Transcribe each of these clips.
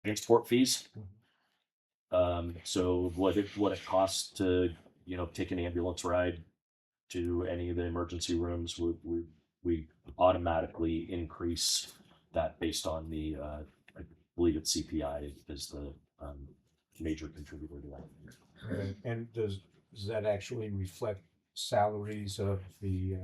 transport fees. So what it costs to, take an ambulance ride to any of the emergency rooms, we automatically increase that based on the, I believe it's CPI is the major contributor to that. And does that actually reflect salaries of the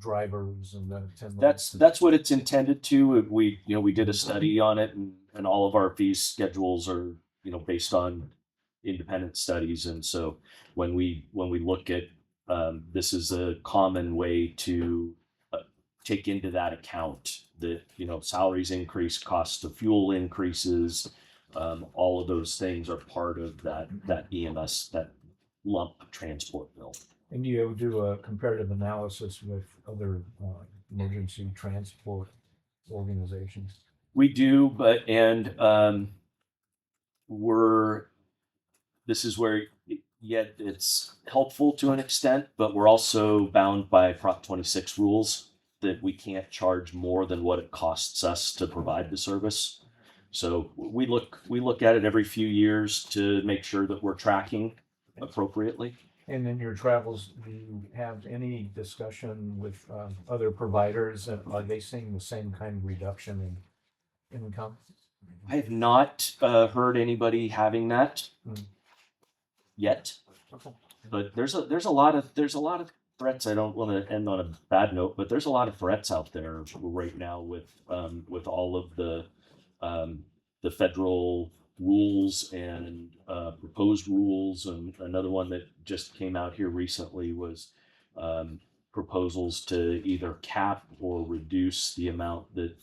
drivers and the attendants? That's what it's intended to. We did a study on it, and all of our fee schedules are, based on independent studies. And so when we look at, this is a common way to take into that account that, salaries increase, cost of fuel increases, all of those things are part of that EMS, that lump transport bill. And you do a comparative analysis with other emergency transport organizations? We do, but this is where, yet it's helpful to an extent, but we're also bound by Prop 26 rules that we can't charge more than what it costs us to provide the service. So we look at it every few years to make sure that we're tracking appropriately. And in your travels, do you have any discussion with other providers? Are they seeing the same kind of reduction in income? I have not heard anybody having that yet, Okay. but there's a lot of threats. I don't want to end on a bad note, but there's a lot of threats out there right now with all of the federal rules and proposed rules. And another one that just came out here recently was proposals to either cap or reduce the amount that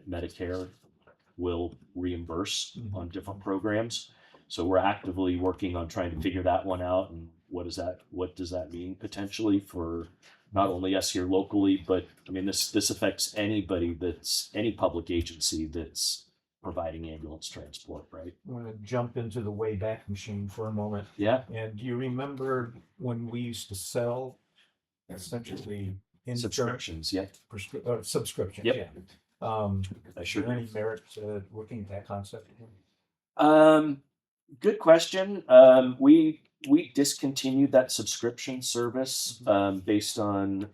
Medicare will reimburse on different programs. So we're actively working on trying to figure that one out. And what does that mean potentially for not only us here locally, but I mean, this affects anybody any public agency that's providing ambulance transport, right? I'm going to jump into the Wayback Machine for a moment. Yeah. And do you remember when we used to sell essentially Subscriptions, yeah. Subscriptions, Yep. yeah. I Is sure there any merit to looking at that concept? Good question. We discontinued that subscription service based on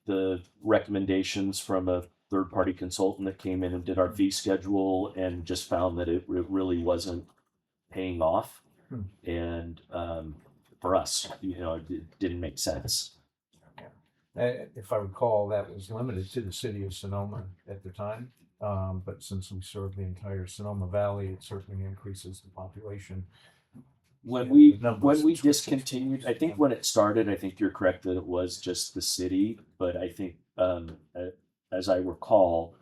the recommendations from a third-party consultant that came in and did our fee schedule, and just found that it really wasn't paying off. And for us, it didn't make sense. If I recall, that was limited to the city of Sonoma at the time. But since we serve the entire Sonoma Valley, it certainly increases the population. When Yeah, we the number of subscriptions. discontinued, I think when it started, I think you're correct that it was just the city, but I think as I recall,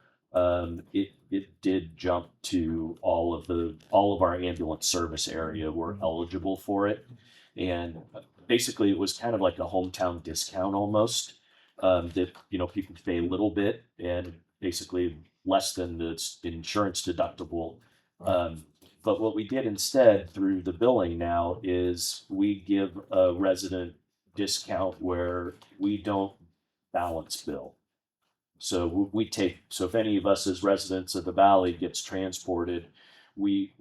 it did jump to all of our ambulance service area were eligible for it. And basically it was kind of like a hometown discount almost, that people pay a little bit and basically less than the insurance deductible. But what we did instead through the billing now is we give a resident discount where we don't balance bill. So so if any of us as residents of the valley gets transported, we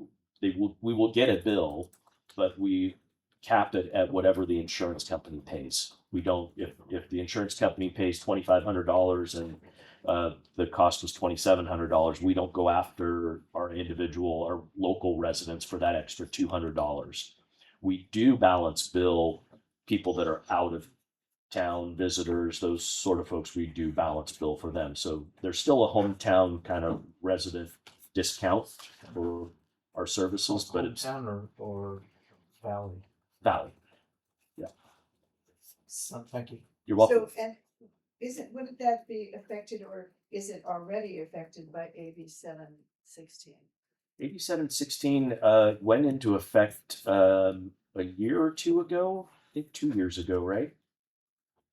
will get a bill, but we cap it at whatever the insurance company pays. We don't, if the insurance company pays $2,500 and the cost was $2,700, we don't go after our local residents for that extra $200. We do balance bill people that are out of town visitors, those sort of folks. We do balance bill for them. So there's still a hometown kind of resident discount for our services, but it's Hometown or Valley. Valley. Yeah. Thank you. You're welcome. So, and wouldn't that be affected, or is it already affected by AB 716? AB 716 went into effect a year or two ago. I think 2 years ago, right?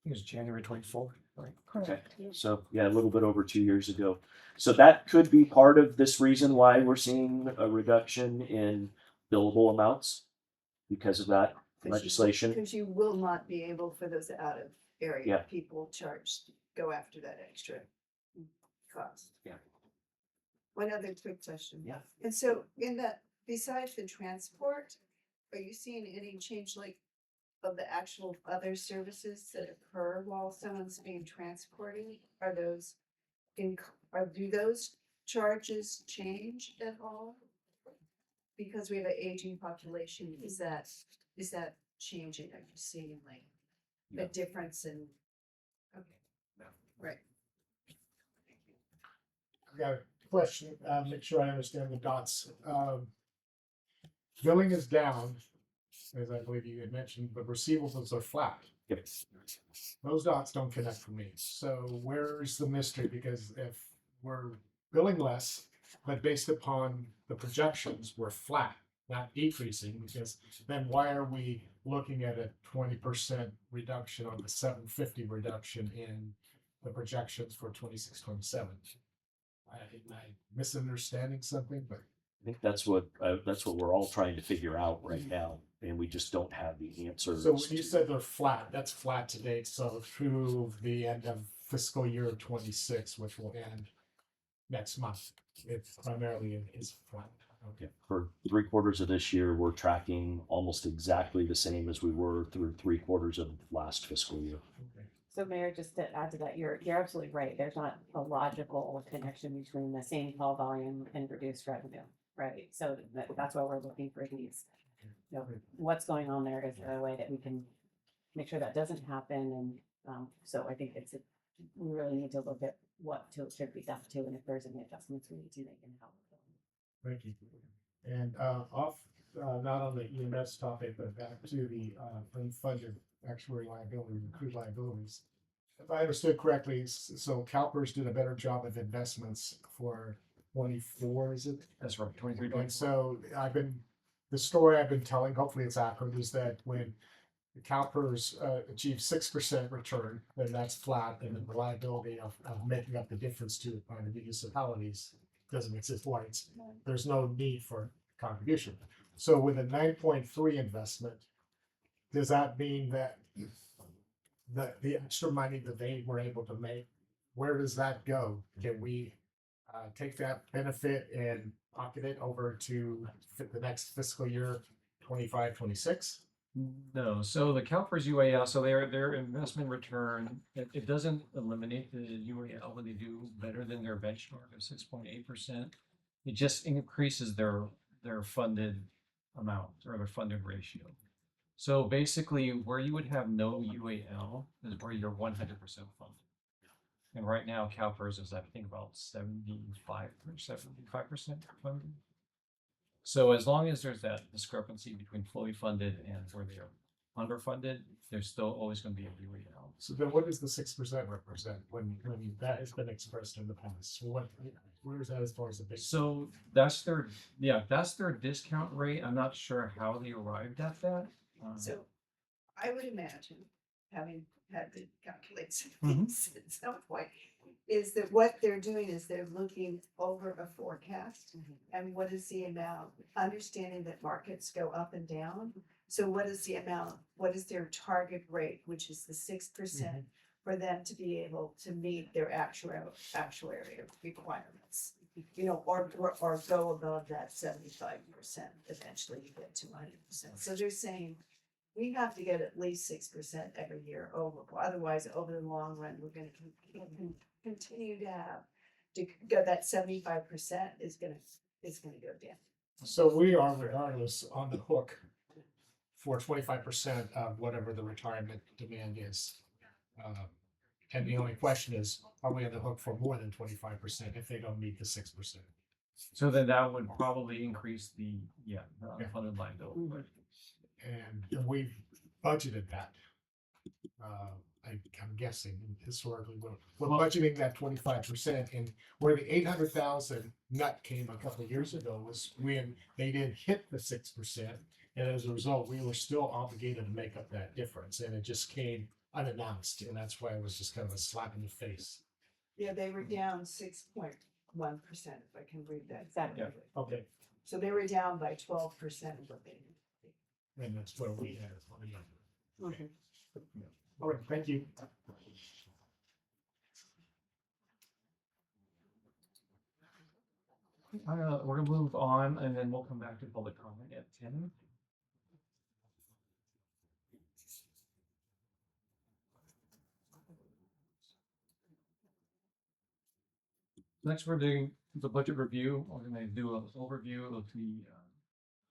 It was January 24th, right? Okay. So yeah, a little bit over 2 years ago. So that could be part of this reason why we're seeing a reduction in billable amounts because of that legislation. Because you will not be able, for those out of area Yeah. people, go after that extra cost. Yeah. One other quick question. Yeah. And so besides the transport, are you seeing any change like of the actual other services that occur while someone's being transported? Are those do those charges change at all? Because we have an aging population, is that changing? Are you seeing like No. a difference in? Okay. No. Right. I got a question, make sure I understand the dots. Billing is down, as I believe you had mentioned, but receivables are flat. Yep. Those dots don't connect for me. So where's the mystery? Because if we're billing less, but based upon the projections, we're flat, not decreasing, because then why are we looking at a 20% reduction on the 750 reduction in the projections for 26, 27? Am I misunderstanding something? But I think that's what we're all trying to figure out right now, and we just don't have the answers. so when you said they're flat, that's flat to date. So through the end of fiscal year 26, which will end next month, it primarily is flat. Okay. For 3/4 of this year, we're tracking almost exactly the same as we were through 3/4 of last fiscal year. Okay. So Mayor, just to add to that, you're absolutely right. There's not a logical connection between the same call volume and reduced revenue, right? So that's why we're looking for these. You know, what's going on there? Is there a way that we can make sure that doesn't happen? And so I think we really need to look at what should be done too, and if there's any adjustments we need to make in how we're going. Thank you. And not on the EMS topic, but back to the unfunded actuary liability, accrued liabilities. If I understood correctly, so CalPERS did a better job of investments for 24, is it? That's right, 23, And so the story I've been telling, hopefully it's accurate, is that when the CalPERS achieves 6% return, then that's flat, and the liability of making up the difference to the municipalities doesn't exist. Why? There's no need for contribution. So with a 9.3 investment, does that mean that the extra money that they were able to make, where does that go? Can we take that benefit and pocket it over to the next fiscal year 25, 26? No, so the CalPERS UAL, so their investment return, it doesn't eliminate the UAL when they do better than their benchmark of 6.8%. It just increases their funded amount or their funded ratio. So basically, where you would have no UAL is where you're 100% funded. And right now, CalPERS is, I think, about 75 or 75% funded. So as long as there's that discrepancy between fully funded and where they are underfunded, there's still always going to be a UAL. So then what does the 6% represent when that has been expressed in the past? So where is that as far as the base? So that's their discount rate. I'm not sure how they arrived at that. So I would imagine, having had to calculate some Mhm. things at some point, is that what they're doing is they're looking over a forecast. And what is the amount, understanding that markets go up and down. So what is the amount, what is their target rate, which is the 6%, for them to be able to meet their actuarial requirements? You know, or go above that 75%, eventually you get to 100%. So they're saying, we have to get at least 6% every year over, otherwise over the long run, we're gonna continue to go, that 75% is gonna go down. So we are regardless on the hook for 25% of whatever the retirement demand is. And the only question is, are we on the hook for more than 25% if they don't meet the 6%? So then that would probably increase the unfunded liability. And we've budgeted that. I'm guessing historically we're budgeting that 25%, and where the 800,000 nut came a couple of years ago was when they didn't hit the 6%, and as a result, we were still obligated to make up that difference, and it just came unannounced, and that's why it was just kind of a slap in the face. Yeah, they were down 6.1%, if I can read that. Exactly. correctly. Okay, So they were down by 12% of what they. and that's where we had it. Okay. All right, thank you. We're gonna move on and then we'll come back to public comment at 10. Next, we're doing the budget review. We're gonna do an overview of the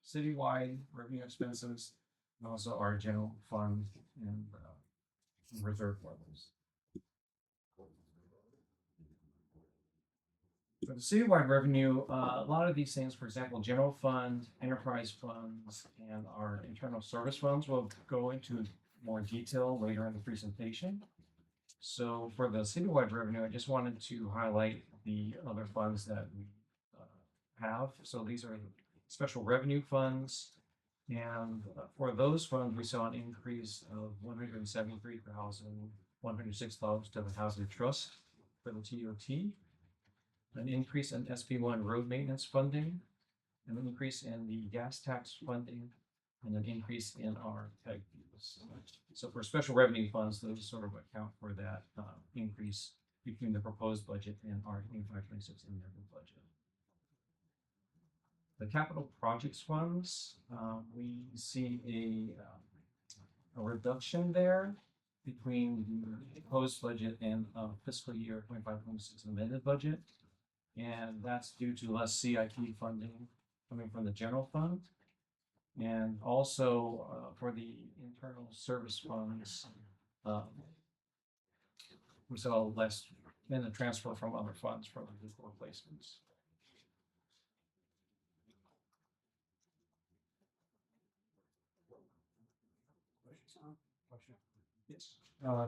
citywide revenue expenses and also our general fund and reserve levels. For the citywide revenue, a lot of these things, for example, general fund, enterprise funds, and our internal service funds will go into more detail later in the presentation. So for the citywide revenue, I just wanted to highlight the other funds that we have. So these are special revenue funds. And for those funds, we saw an increase of $173,106 to the Housing Trust for the TOT, an increase in SB1 road maintenance funding, an increase in the gas tax funding, and an increase in our PEG fees. So for special revenue funds, those sort of account for that increase between the proposed budget and our 25-26 amended budget. The capital projects funds, we see a reduction there between the proposed budget and fiscal year 25-26 amended budget. And that's due to less CIP funding coming from the general fund. And also for the internal service funds, we saw less in the transfer from other funds for the vehicle replacements. Yes.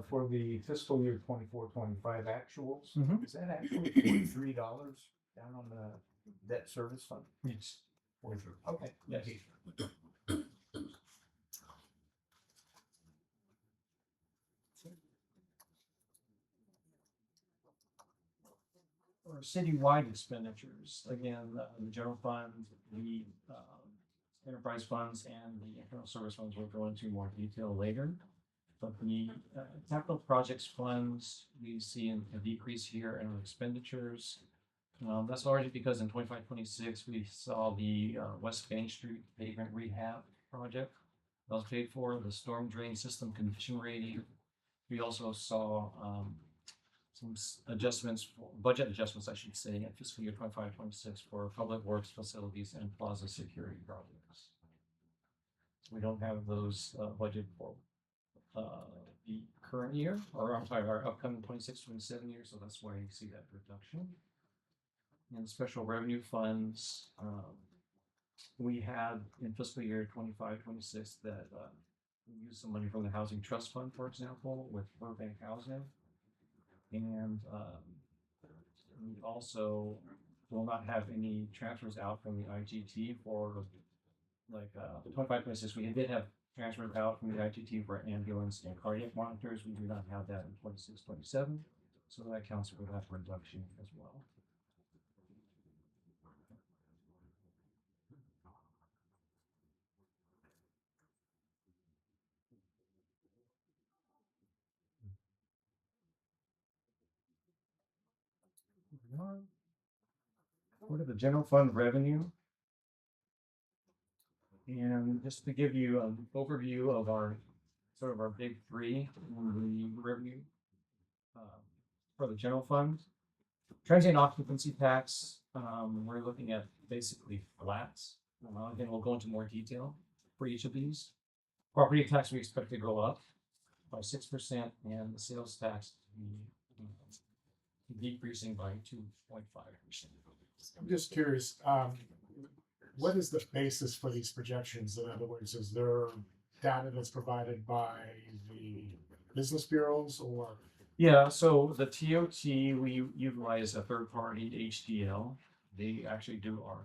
For the fiscal year 24-25 actuals, Mhm. is that actually $43 down on the debt service fund? Yes. 43. Okay. Yes. Or citywide expenditures, again, the general fund, the enterprise funds, and the internal service funds will go into more detail later. But the capital projects funds, we see a decrease here in our expenditures. That's largely because in 25-26, we saw the West Main Street pavement rehab project that was paid for, the storm drain system condition rating. We also saw some adjustments, budget adjustments, I should say, in fiscal year 25-26 for public works facilities and plaza security projects. We don't have those budgeted for the current year, or I'm sorry, our upcoming 26-27 year, so that's why you see that reduction. And special revenue funds, we had in fiscal year 25-26 that we used some money from the Housing Trust Fund, for example, with Burbank Housing. And we also will not have any transfers out from the IGT for like 25-26. We did have transfers out from the IGT for ambulance and cardiac monitors. We do not have that in 26-27. So that accounts for that reduction as well. What are the general fund revenue? And just to give you an overview of our sort of our big three in the revenue for the general fund. Transient occupancy tax, we're looking at basically flats. Again, we'll go into more detail for each of these. Property tax we expect to go up by 6%, and the sales tax to be decreasing by 2.5%. I'm just curious, what is the basis for these projections? In other words, is there data that's provided by the business bureaus or? Yeah, so the TOT, we utilize a third party HDL. They actually do our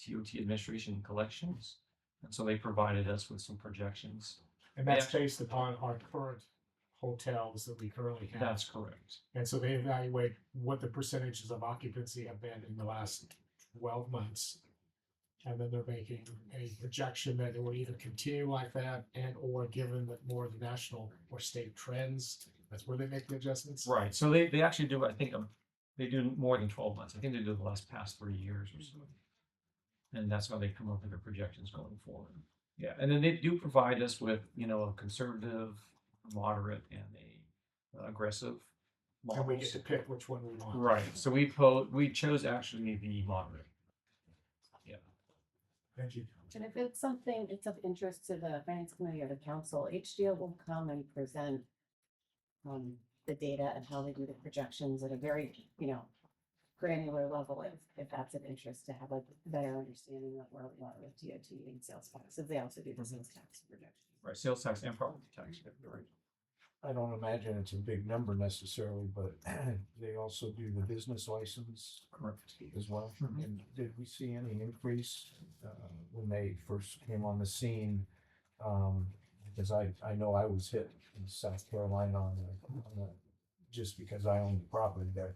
TOT administration and collections. And so they provided us with some projections. And that's based upon our current hotels that we currently have. That's correct. And so they evaluate what the percentages of occupancy have been in the last 12 months. And then they're making a projection that it will either continue like that and or given that more of the national or state trends, that's where they make the adjustments. Right. So they actually do, I think, They do more than 12 months. I think they do the past 3 years or so. And that's how they come up with their projections going forward. Yeah, and then they do provide us with, a conservative, moderate, and a aggressive And we get models. to pick which one we want. Right, so we chose actually the moderate. Thank you. And if it's something, it's of interest to the finance committee or the council, HDO will come and present the data and how they do the projections at a very, granular level if that's of interest to have a better understanding of where we are with DOT and sales tax, if they also do the sales tax projection. Right, sales tax and property tax, right. I don't imagine it's a big number necessarily, but they also do the business license Correct. as well. Mhm. And did we see any increase when they first came on the scene? Because I know I was hit in South Carolina on the just because I owned the property there,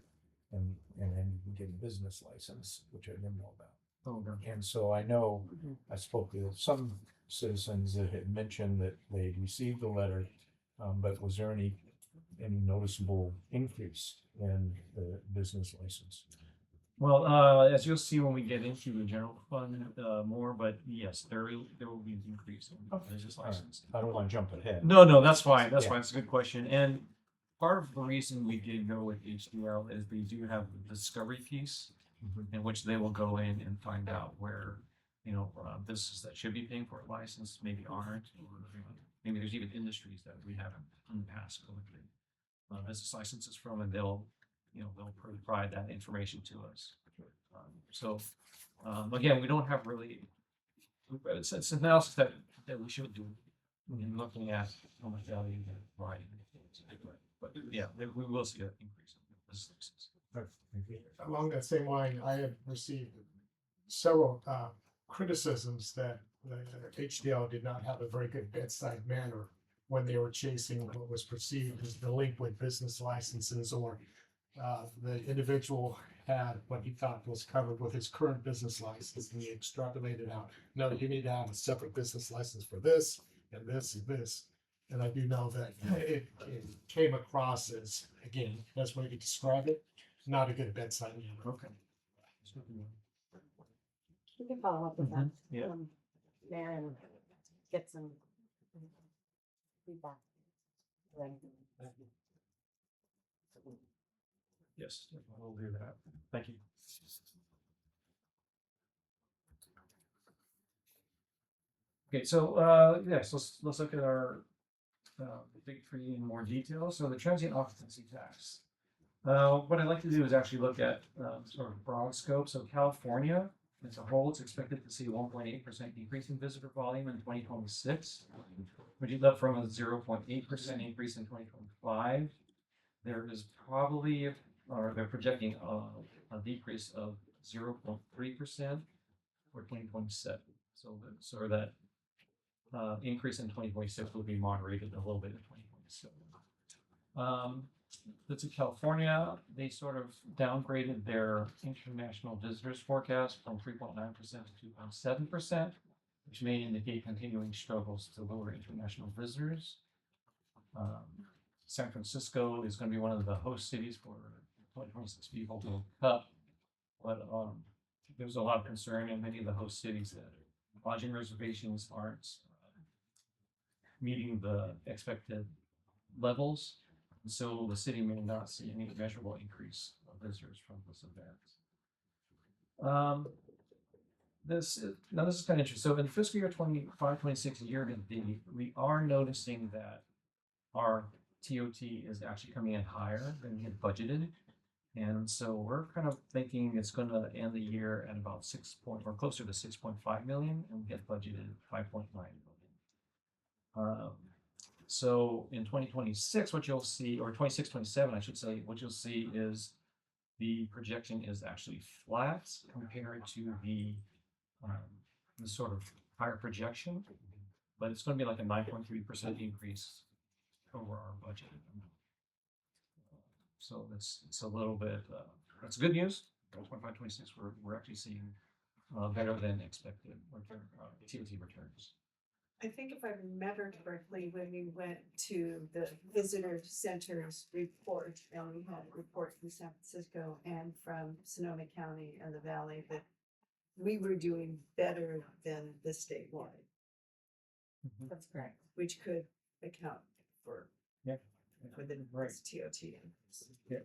and then you can get a business license, which I didn't know about. Oh, okay. And so I know Mhm. I spoke to some citizens that had mentioned that they received the letter, but was there any noticeable increase in the business license? Well, as you'll see when we get into the general fund more, but yes, there will be an increase in business All right. license. I don't want to jump ahead. No, that's fine. That's Yeah. fine. It's a good question. And part of the reason we did go with HDL is they do have the discovery piece Mhm. in which they will go in and find out where, businesses that should be paying for a license maybe aren't, or maybe there's even industries that we haven't in the past collected business licenses from, and they'll provide that information to us. Again, we don't have really, it's analysis that we should do in looking at how much value they're providing. But yeah, we will see an increase in business licenses. Thank you. Along that same line, I have received several criticisms that the HDL did not have a very good bedside manner when they were chasing what was perceived as delinquent business licenses, or the individual had what he thought was covered with his current business license, and he extrapolated out, no, you need to have a separate business license for this and this and this. And I do know that it came across as, again, best way to describe it, not a good bedside manner. Okay. We can follow up with them. Yeah. There and get some feedback. Right. Yes, we'll do that. Thank you. Okay, so yes, let's look at our big three in more detail. So the transient occupancy tax. What I'd like to do is actually look at sort of broad scope. So California as a whole, it's expected to see 1.8% increase in visitor volume in 2026, which is up from a 0.8% increase in 2025. There is probably, or they're projecting a decrease of 0.3% for 2027. So that increase in 2026 will be moderated a little bit in 2027. That's in California. They sort of downgraded their international visitors forecast from 3.9% to 2.7%, which may indicate continuing struggles to lure international visitors. San Francisco is going to be one of the host cities for 2026 FIFA World Cup, but there's a lot of concern in many of the host cities that lodging reservations aren't meeting the expected levels. And so the city may not see any measurable increase of visitors from this event. This is kind of interesting. So in fiscal year 25-26 year to date, we are noticing that our TOT is actually coming in higher than we had budgeted. And so we're kind of thinking it's going to end the year at about or closer to 6.5 million, and we had budgeted 5.9 million. So in 2026, what you'll see, or 26-27, I should say, what you'll see is the projection is actually flat compared to the sort of higher projection, but it's going to be like a 9.3% increase over our budget. So it's a little bit, that's good news. 25-26, we're actually seeing better than expected TOT returns. I think if I remember correctly, when we went to the visitor centers report, and we had a report from San Francisco and from Sonoma County and the Valley, that we were doing better than the statewide, That's correct. which could account for, Yeah. for the Right. TOT. Yeah.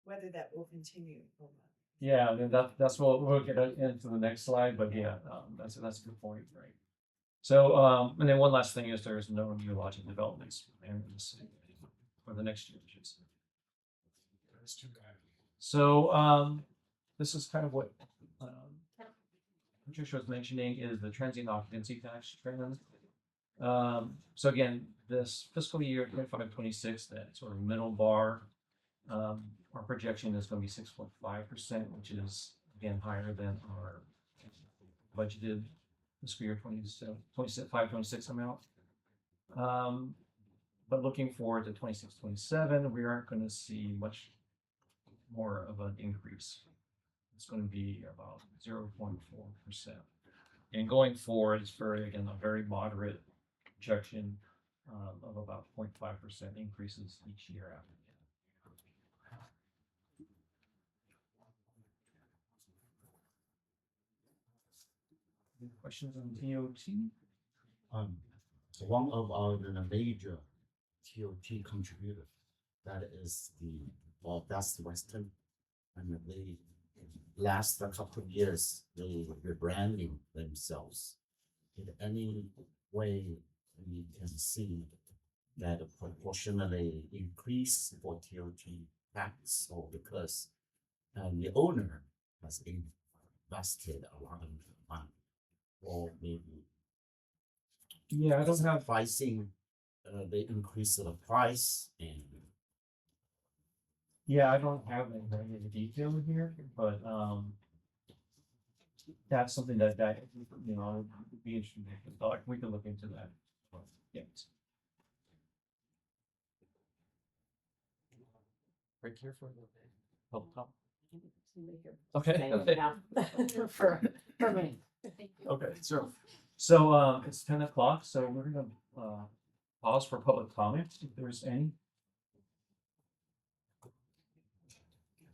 Whether that will continue or not. Yeah, and that's what we'll get into the next slide, but yeah, that's a good point, right? So, and then one last thing is there's no new lodging developments in the city for the next year, I should say. That's too bad. So, this is kind of what, Patricia was mentioning is the transient occupancy tax trend. So again, this fiscal year 25-26, that sort of middle bar, our projection is going to be 6.5%, which is again higher than our budgeted fiscal year 25-26 amount. But looking forward to 26-27, we aren't going to see much more of an increase. It's going to be about 0.4%. And going forward, it's again, a very moderate projection of about 0.5% increases each year after that. Any questions on TOT? One of our major TOT contributor, that is Best Western, and they last a couple of years they rebranding themselves. In any way we can see that proportionally increase for TOT tax, or because the owner has invested a lot of money, or maybe Yeah, I don't have. pricing, they increase the price and Yeah, I don't have any detail here, but that's something that you know would be interesting to talk. We could look into that. Yeah. Right here for public comment. Okay. Okay. For me. Okay. So it's 10 o'clock. So we're gonna pause for public comment if there's any.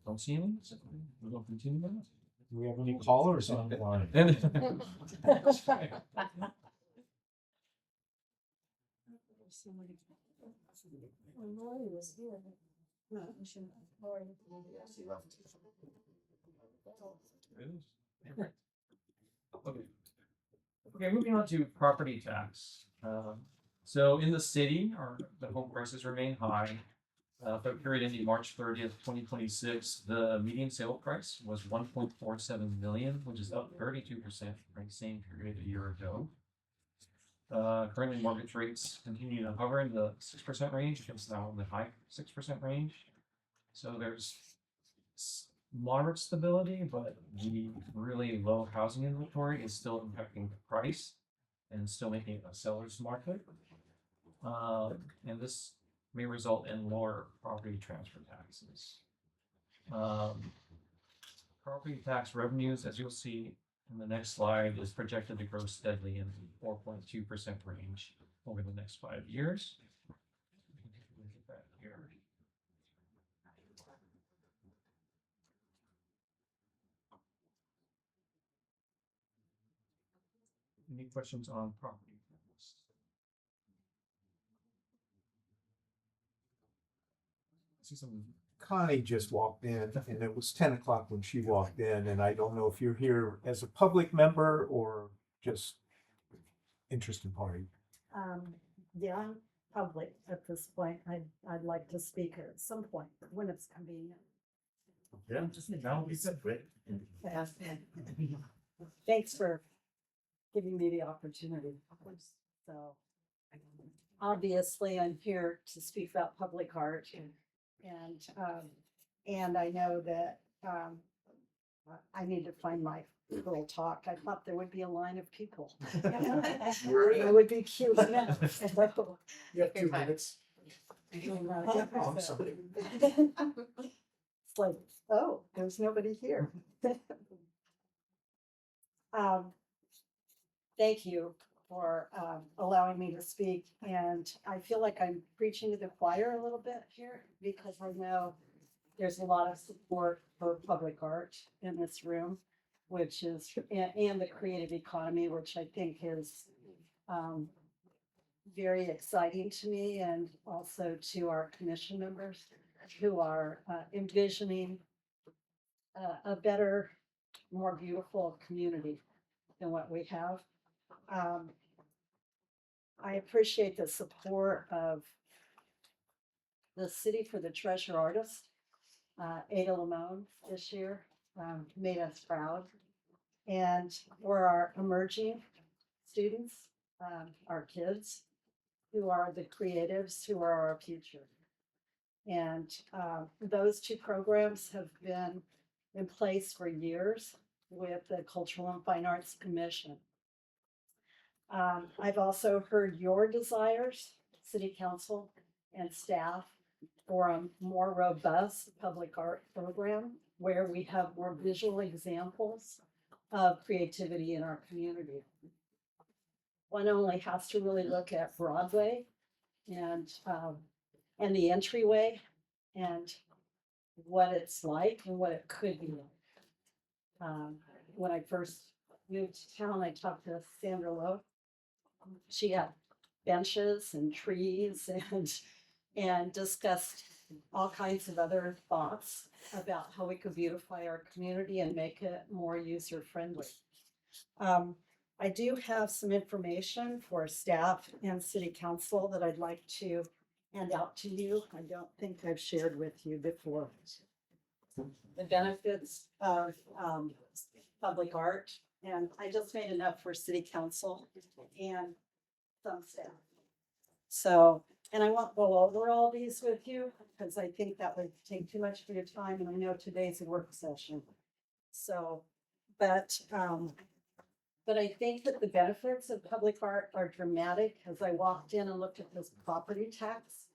Don't see any. We're gonna continue with it. Do we have any callers on the line? Okay. Okay, moving on to property tax. So in the city, the home prices remain high. For the period ending March 30th, 2026, the median sale price was 1.47 million, which is up 32% from the same period a year ago. Currently, mortgage rates continue to hover in the 6% range, it's now in the high 6% range. So there's moderate stability, but the really low housing inventory is still impacting the price and still making it a seller's market. And this may result in lower property transfer taxes. Property tax revenues, as you'll see in the next slide, is projected to grow steadily in the 4.2% range over the next 5 years. Look at that here. Any questions on property tax? I see some. Connie just walked in, and it was 10 o'clock when she walked in, and I don't know if you're here as a public member or just interested party. Yeah, I'm public at this point. I'd like to speak at some point when it's convenient. yeah, now it's a great. Yes. Thanks for giving me the opportunity. So obviously I'm here to speak about public art, and I know that I need to find my little talk. I thought there would be a line of people. It would be cute. You have 2 minutes. Awesome. It's like, oh, there's nobody here. Thank you for allowing me to speak. And I feel like I'm preaching to the choir a little bit here because I know there's a lot of support for public art in this room, which is, and the creative economy, which I think is very exciting to me and also to our commission members who are envisioning a better, more beautiful community than what we have. I appreciate the support of the City for the Treasure Artist. Ada Limon this year made us proud. And for our emerging students, our kids, who are the creatives, who are our future. And those two programs have been in place for years with the Cultural and Fine Arts Commission. I've also heard your desires, City Council and staff, for a more robust public art program where we have more visual examples of creativity in our community. One only has to really look at Broadway and the entryway and what it's like and what it could be like. When I first moved to town, I talked to Sandra Lowe. She had benches and trees and discussed all kinds of other thoughts about how we could beautify our community and make it more user friendly. I do have some information for staff and city council that I'd like to hand out to you. I don't think I've shared with you before. The benefits of public art, and I just made enough for city council and some staff. So, and I won't go over all these with you because I think that would take too much of your time, and I know today's a work session. So, but I think that the benefits of public art are dramatic. As I walked in and looked at this property tax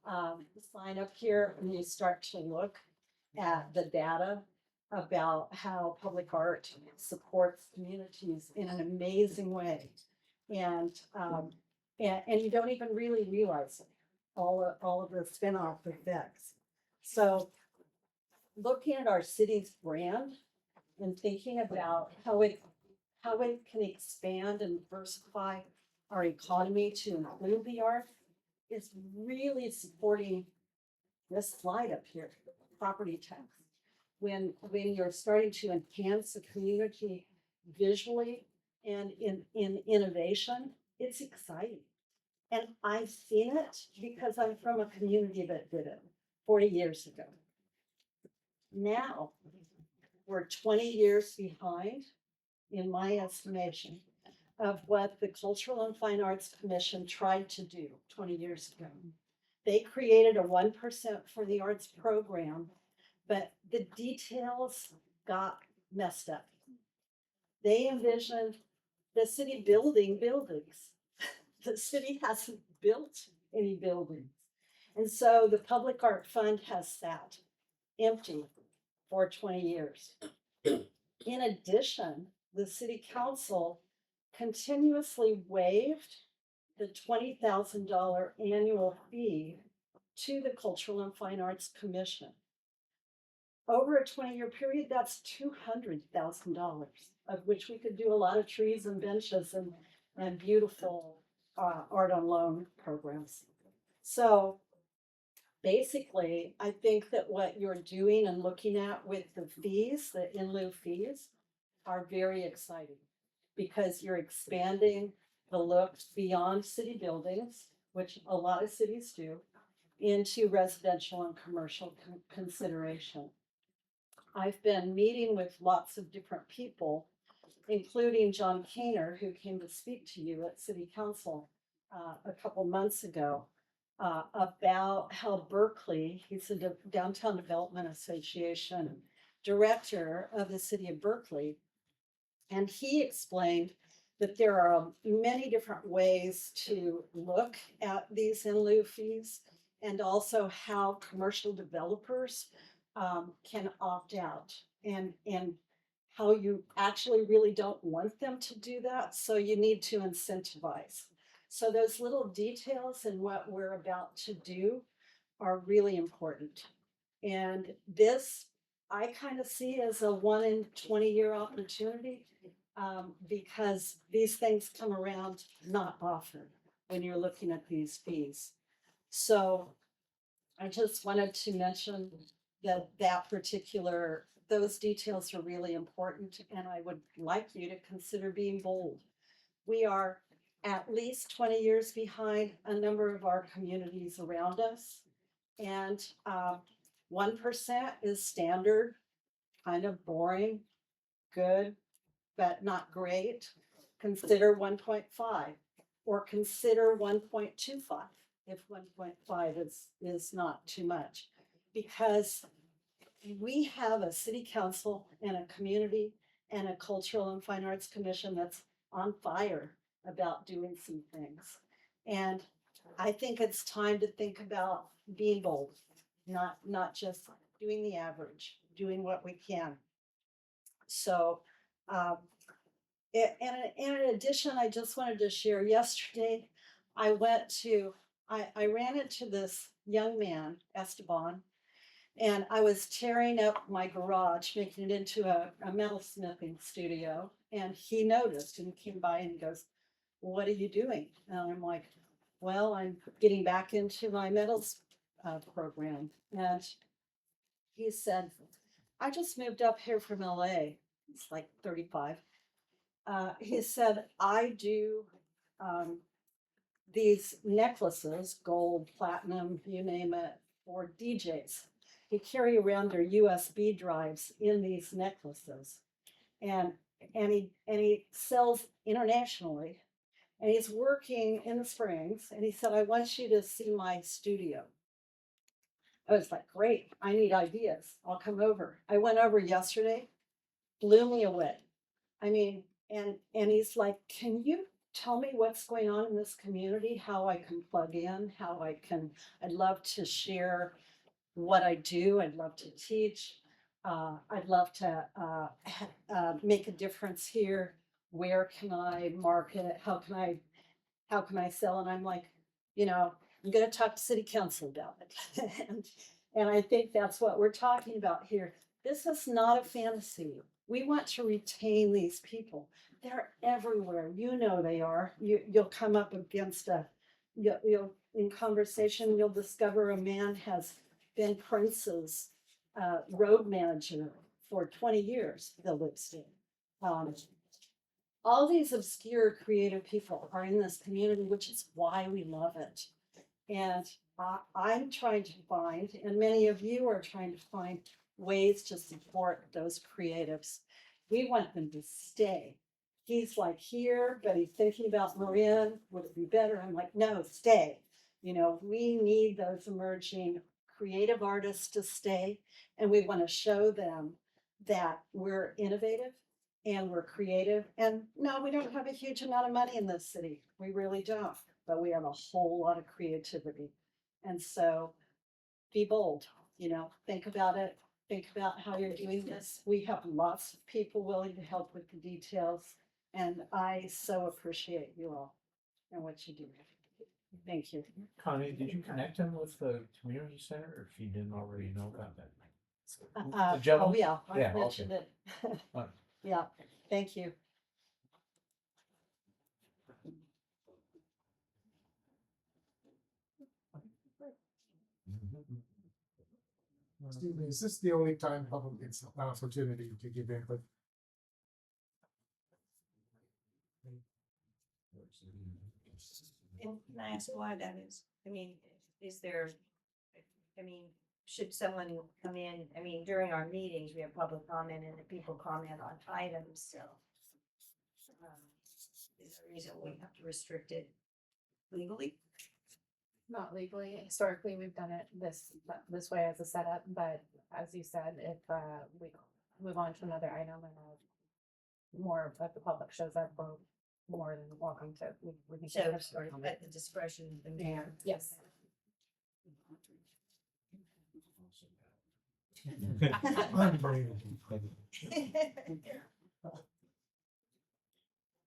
sign up here, and you start to look at the data about how public art supports communities in an amazing way. And you don't even really realize it, all of the spin-off effects. So looking at our city's brand and thinking about how it can expand and diversify our economy to include the arts is really supporting this slide up here, property tax. When you're starting to enhance the community visually and in innovation, it's exciting. And I've seen it because I'm from a community that did it 40 years ago. Now we're 20 years behind, in my estimation, of what the Cultural and Fine Arts Commission tried to do 20 years ago. They created a 1% for the arts program, but the details got messed up. They envisioned the city building buildings. The city hasn't built any buildings. And so the Public Art Fund has sat empty for 20 years. In addition, the city council continuously waived the $20,000 annual fee to the Cultural and Fine Arts Commission. Over a 20-year period, that's $200,000, of which we could do a lot of trees and benches and beautiful art on loan programs. So basically, I think that what you're doing and looking at with the fees, the in lieu fees, are very exciting because you're expanding the looks beyond city buildings, which a lot of cities do, into residential and commercial consideration. I've been meeting with lots of different people, including John Kainer, who came to speak to you at City Council a couple months ago, about how Berkeley, he's the Downtown Development Association director of the city of Berkeley, and he explained that there are many different ways to look at these in lieu fees and also how commercial developers can opt out and how you actually really don't want them to do that. So you need to incentivize. So those little details in what we're about to do are really important. And this I kind of see as a 1 in 20-year opportunity, because these things come around not often when you're looking at these fees. So I just wanted to mention that those details are really important, and I would like you to consider being bold. We are at least 20 years behind a number of our communities around us. And 1% is standard, kind of boring, good, but not great. Consider 1.5 or consider 1.25 if 1.5 is not too much. Because we have a city council and a community and a cultural and fine arts commission that's on fire about doing some things. And I think it's time to think about being bold, not just doing the average, doing what we can. So, and in addition, I just wanted to share yesterday, I ran into this young man, Esteban, and I was tearing up my garage, making it into a metalsmithing studio. And he noticed and came by and he goes, "What are you doing?" And I'm like, "Well, I'm getting back into my metals program." And he said, "I just moved up here from LA." It's like 35. He said, "I do these necklaces, gold, platinum, you name it, for DJs. They carry around their USB drives in these necklaces, and he sells internationally. And he's working in the Springs. And he said, I want you to see my studio." I was like, "Great, I need ideas. I'll come over." I went over yesterday, blew me away. I mean, and he's like, "Can you tell me what's going on in this community, how I can plug in, I'd love to share what I do. I'd love to teach. I'd love to make a difference here. Where can I market? How can I sell?" And I'm like, I'm going to talk to city council about it. and I think that's what we're talking about here. This is not a fantasy. We want to retain these people. They're everywhere. They are. You'll come up against you'll in conversation, you'll discover a man has been Prince's road manager for 20 years, Bill Lipstein. All these obscure creative people are in this community, which is why we love it. And I'm trying to find, and many of you are trying to find, ways to support those creatives. We want them to stay. He's like, here, but he's thinking about Marin. Would it be better? I'm like, no, stay. We need those emerging creative artists to stay, and we want to show them that we're innovative and we're creative. And no, we don't have a huge amount of money in this city. We really don't, but we have a whole lot of creativity. And so be bold, think about it. Think about how you're doing this. We have lots of people willing to help with the details. And I so appreciate you all and what you do. Thank you. Connie, did you connect him with the community center, or if you didn't already know about that? Oh, gentleman? yeah, I Yeah, mentioned it. Fine. Yeah, thank you. Steve, is this the only time public gets an opportunity to give input? And can I ask why that is? I mean, should someone come in, during our meetings, we have public comment and the people comment on items, so. Is there a reason we have to restrict it legally? Not legally. Historically, we've done it this way as a setup, but as you said, if we move on to another item and more of the public shows up, we're more than welcome to. We can So, just or at the discretion of the mayor. Yes.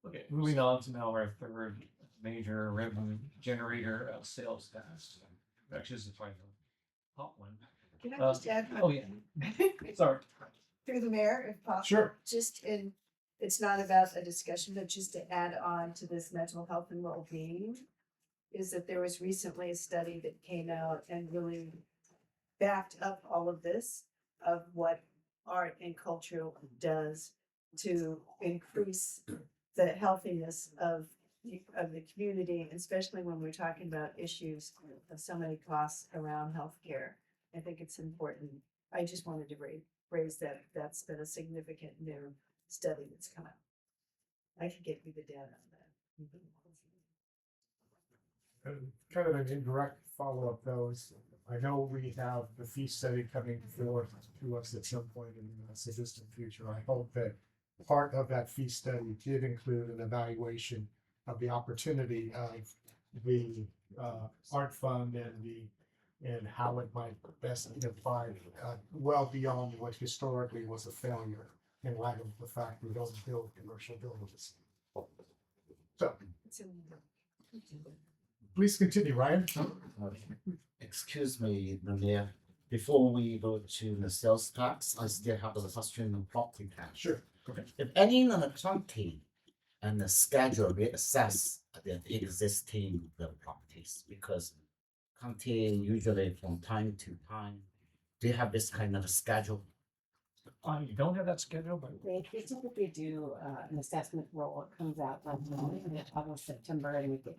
Okay, moving on to now our third major revenue generator, sales tax. Actually, this is probably the top one. Can I just add? Oh, yeah. Sorry. Through the mayor, if possible. Sure. Just in, it's not about a discussion, but just to add on to this mental health and well-being, is that there was recently a study that came out and really backed up all of this, of what art and culture does to increase the healthiness of the community, especially when we're talking about issues of so many costs around healthcare. I think it's important. I just wanted to raise that. That's been a significant new study that's come out. I can get you the data on that. Kind of an indirect follow-up though is, I know we have the fee study coming forth to us at some point in the not so distant future. I hope that part of that fee study did include an evaluation of the opportunity of the art fund and how it might best be applied well beyond what historically was a failure in light of the fact we don't build commercial buildings. So It's in please continue, Ryan. Excuse me, the mayor. Before we go to the sales tax, I still have a question on property tax. Sure. If any of the county and the schedule reassess the existing the properties, because county usually from time to time, do you have this kind of schedule? You don't have that schedule, but They typically do an assessment roll. It comes out like in August, September, and we get,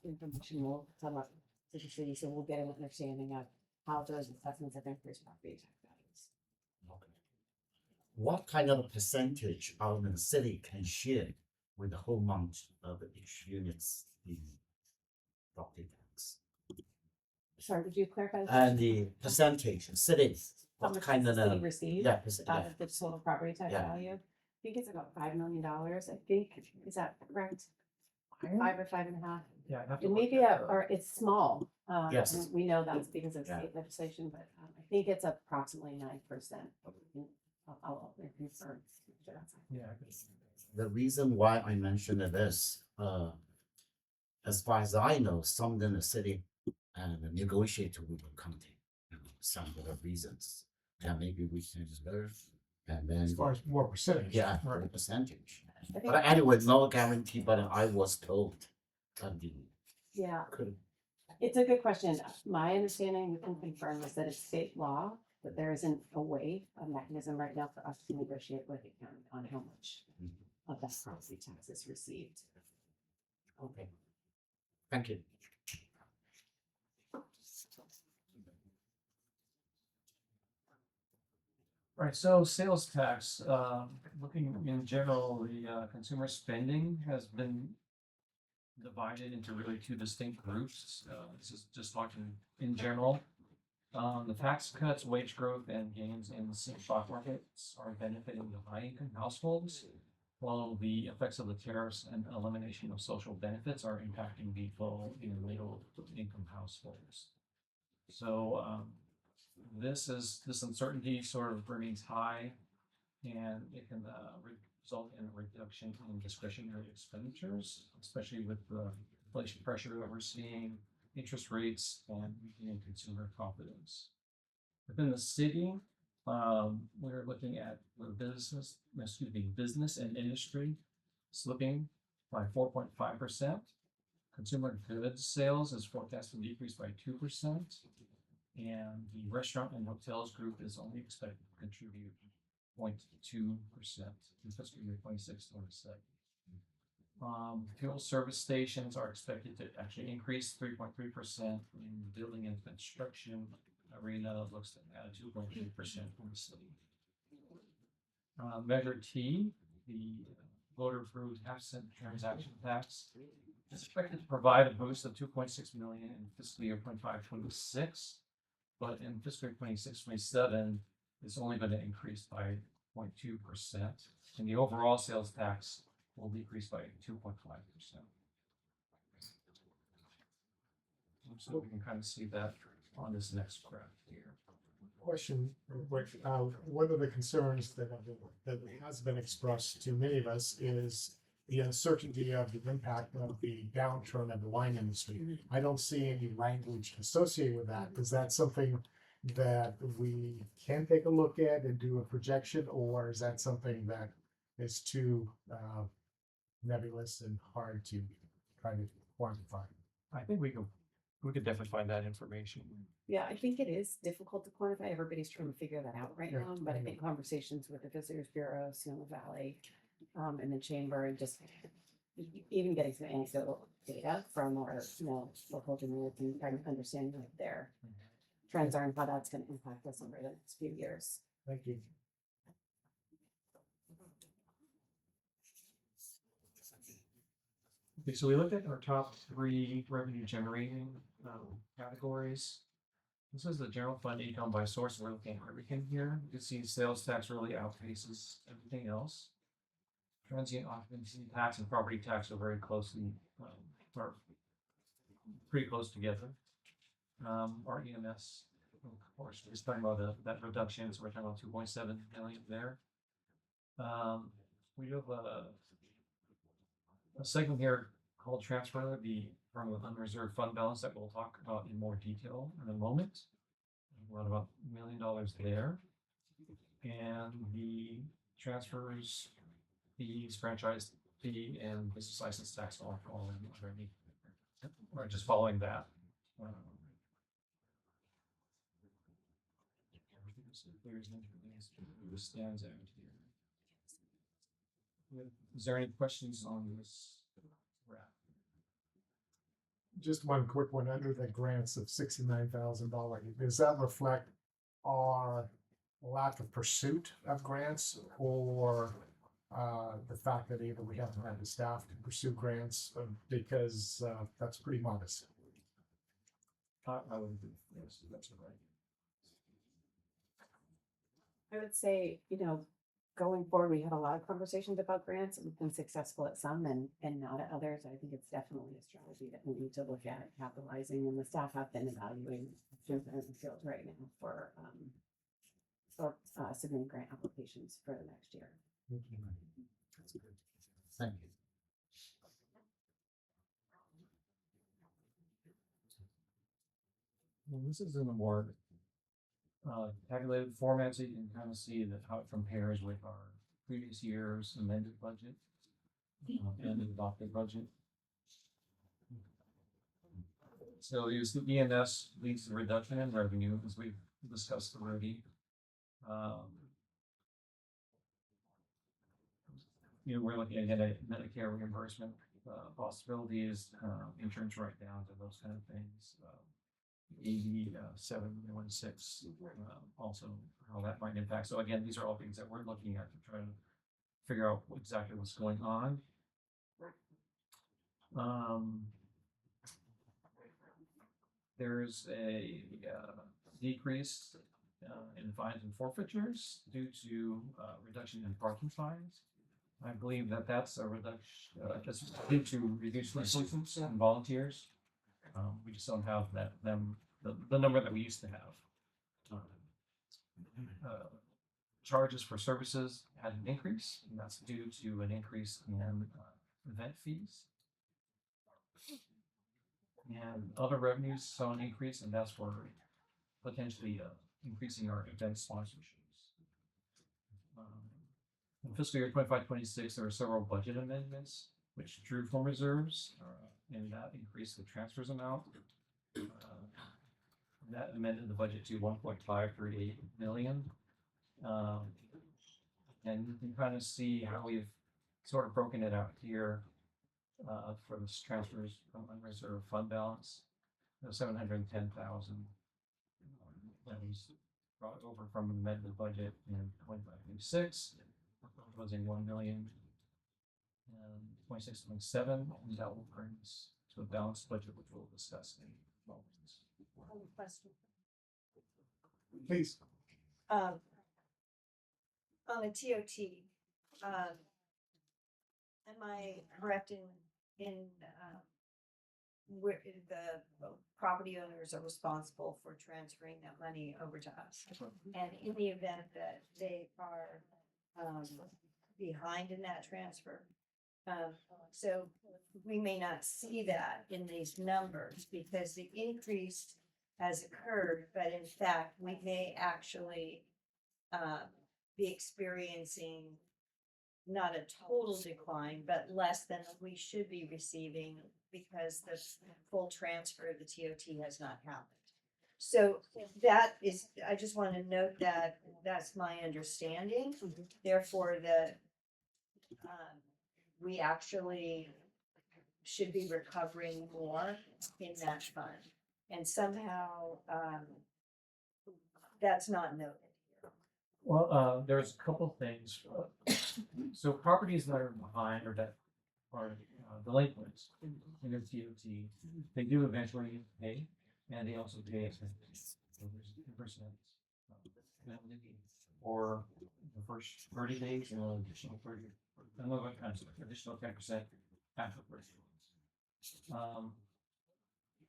information will come up to the city, so we'll get an understanding of how those assessments have increased property tax values. Okay. What kind of percentage of the city can share with the whole amount of each units in property tax? Sorry, would you clarify? And the percentage, city, How what much kind does of the city receive yeah, out of the total property tax Yeah. value? I think it's about $5 million. I think, is that correct? 5 or 5.5. yeah, I'd have to It look may be at or it's small. Yes. And we know that's because of Yeah. state legislation, but I think it's approximately 9%. I'll confirm. Yeah. The reason why I mentioned this, as far as I know, some in the city and negotiate with the county, some of the reasons. Yeah, maybe we can reserve and then. As far as more percentage. Yeah, for the percentage. I think, But anyway, no guarantee, but I was told that the yeah, could. it's a good question. My understanding, we can confirm, is that it's state law, but there isn't a mechanism right now for us to negotiate with the county on how much of that property tax is received. Okay. Thank you. Right, so sales tax, looking in general, the consumer spending has been divided into really two distinct groups. This is just talking in general. The tax cuts, wage growth, and gains in the stock markets are benefiting the high-income households, while the effects of the tariffs and elimination of social benefits are impacting people in middle-income households. So this uncertainty sort of remains high, and it can result in a reduction in discretionary expenditures, especially with the inflation pressure that we're seeing, interest rates, and weakening consumer confidence. Within the city, we're looking at the business and industry slipping by 4.5%. Consumer goods sales is forecast to decrease by 2%. And the restaurant and hotels group is only expected to contribute 0.2% in fiscal year 26-27. Fuel service stations are expected to actually increase 3.3%. In building and construction arena looks at 2.8% from the city. Measure T, the voter-approved half-cent transaction tax, is expected to provide a boost of 2.6 million in fiscal year 25-26. But in fiscal year 26-27, it's only going to increase by 0.2%, and the overall sales tax will decrease by 2.5%. So we can kind of see that on this next graph here. question, one of the concerns that has been expressed to many of us is the uncertainty of the impact of the downturn of the wine industry. I don't see any language associated with that. Is that something that we can take a look at and do a projection, or is that something that is too nebulous and hard to try to quantify? I think we could definitely find that information. Yeah, I think it is difficult to quantify. Everybody's trying to figure that out right Yeah, now, but I I think conversations with the Visitors Bureau, Sonoma Valley, and the Chamber, and just even getting some anecdotal data from our, local community, and trying to understand what their trends are and how that's gonna impact us over the next few years. Thank you. Okay, so we looked at our top 3 revenue generating categories. This is the general fund income by source. We're looking at everything here. You can see sales tax really outpaces everything else. Transient occupancy tax and property tax are very closely, are pretty close together. Our EMS, of course, we're just talking about that reduction, so we're talking about 2.7 million there. We have a segment here called transfer, the permanent unreserved fund balance that we'll talk about in more detail in a moment. We're at about $1 million there. And the transfers, fees, franchise fee, and business license tax all fall in underneath. We're just following that. Everything stands out here. Is there any questions on this graph? Just one quick one, under the grants of $69,000, does that reflect our lack of pursuit of grants, or the fact that either we haven't had the staff to pursue grants, because that's pretty modest? I would, yes, that's right. I would say, going forward, we had a lot of conversations about grants, and we've been successful at some and not at others. I think it's definitely a strategy that we need to look at capitalizing, and the staff have been evaluating different fields right now for submitting grant applications for the next year. That's good. Thank you. Well, this is in a more tabulated format, so you can kind of see that how it compares with our previous year's amended budget and the adopted budget. So use the ENS leads to reduction in revenue, as we've discussed already. We're looking at Medicare reimbursement possibilities, insurance write-downs, and those kind of things. AB 716, also how that might impact. So again, these are all things that we're looking at to try to figure out exactly what's going on. There's a decrease in fines and forfeitures due to reduction in parking fines. I believe that that's a reduction that's due to reduced licenses and volunteers. We just don't have the number that we used to have. Charges for services had an increase, and that's due to an increase in event fees. And other revenues saw an increase, and that's for potentially increasing our event sponsorships. In fiscal year 25-26, there were several budget amendments which drew from reserves, and that increased the transfers amount. That amended the budget to 1.538 million. And you can kind of see how we've sort of broken it out here for the transfers from unreserved fund balance. 710,000 that was brought over from the amended budget in 25-26. Was in 1 million and 26.7, and that will bring us to a balanced budget, which we'll discuss in moments. Question. Please. On the TOT, am I correct in where the property owners are responsible for transferring that money over to us. And in the event that they are, behind in that transfer, so we may not see that in these numbers because the increase has occurred, but in fact, we may actually be experiencing not a total decline, but less than we should be receiving because the full transfer of the TOT has not happened. So that is, I just want to note that that's my understanding. Therefore, we actually should be recovering more in that fund. And somehow, that's not noted. Well, there's a couple things. So properties that are behind or that are delinquent in their TOT, they do eventually pay, and they also pay expenses. So there's 10% penalty or the first 30 days and an additional 30, another kind of additional 10% after 30 days.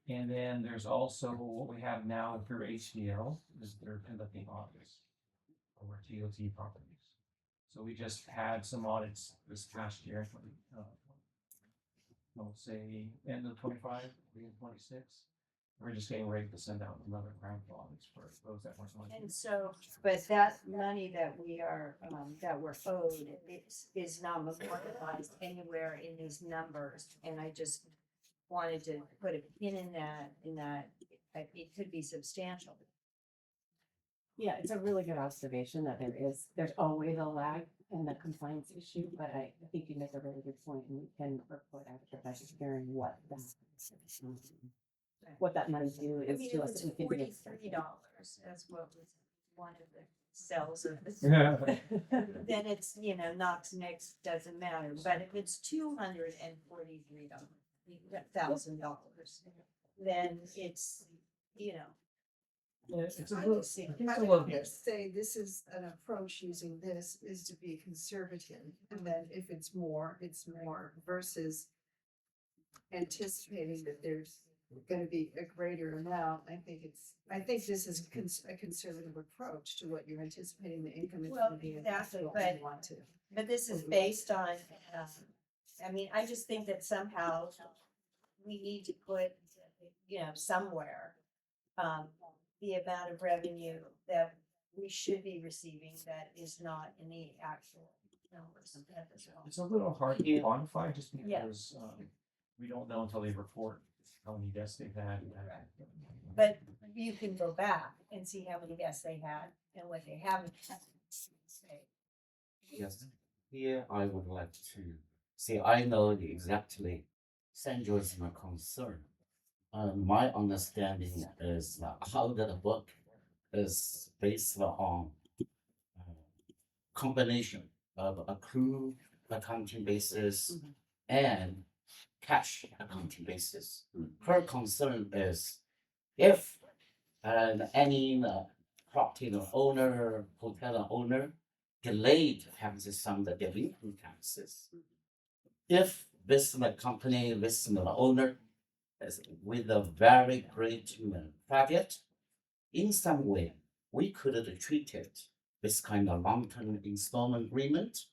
And then there's also what we have now through HDL is they're conducting audits over TOT properties. So we just had some audits this past year, I'll say end of 25, beginning 26. We're just getting ready to send out another round of audits for those that want to. And so, but that money that that we're owed is not memorialized anywhere in these numbers. And I just wanted to put a pin in that it could be substantial. Yeah, it's a really good observation that there's always a lag in the compliance issue, but I think you make a really good point, and we can report after the budget hearing what that money due I is mean, to if us. it's that we can do. $43, that's what was one of the cells of this. Yeah. Then it's, Knox next doesn't matter, but if it's $243,000, then it's, It's a I little, would say- it's I a would little, just say this is an approach using this is to be conservative, and then if it's more versus anticipating that there's gonna be a greater amount. I think this is a conservative approach to what you're anticipating the income is Well, gonna be. and exactly, what we but- want to. But this is based on, I just think that somehow we need to put, somewhere, the amount of revenue that we should be receiving that is not in the actual numbers. it's a little hard to quantify just Yeah. because we don't know until they report how many deaths they've had. But you can go back and see how many guests they had and what they haven't had. Yes, here I would like to say, I know exactly Sandra's concern. My understanding is how that book is based on combination of accrued accounting basis and cash accounting basis. Her concern is if any property owner, hotel owner delayed having some of the delinquent taxes. If this company, this owner is with a very great project, in some way, we could have treated this kind of long-term installment agreement,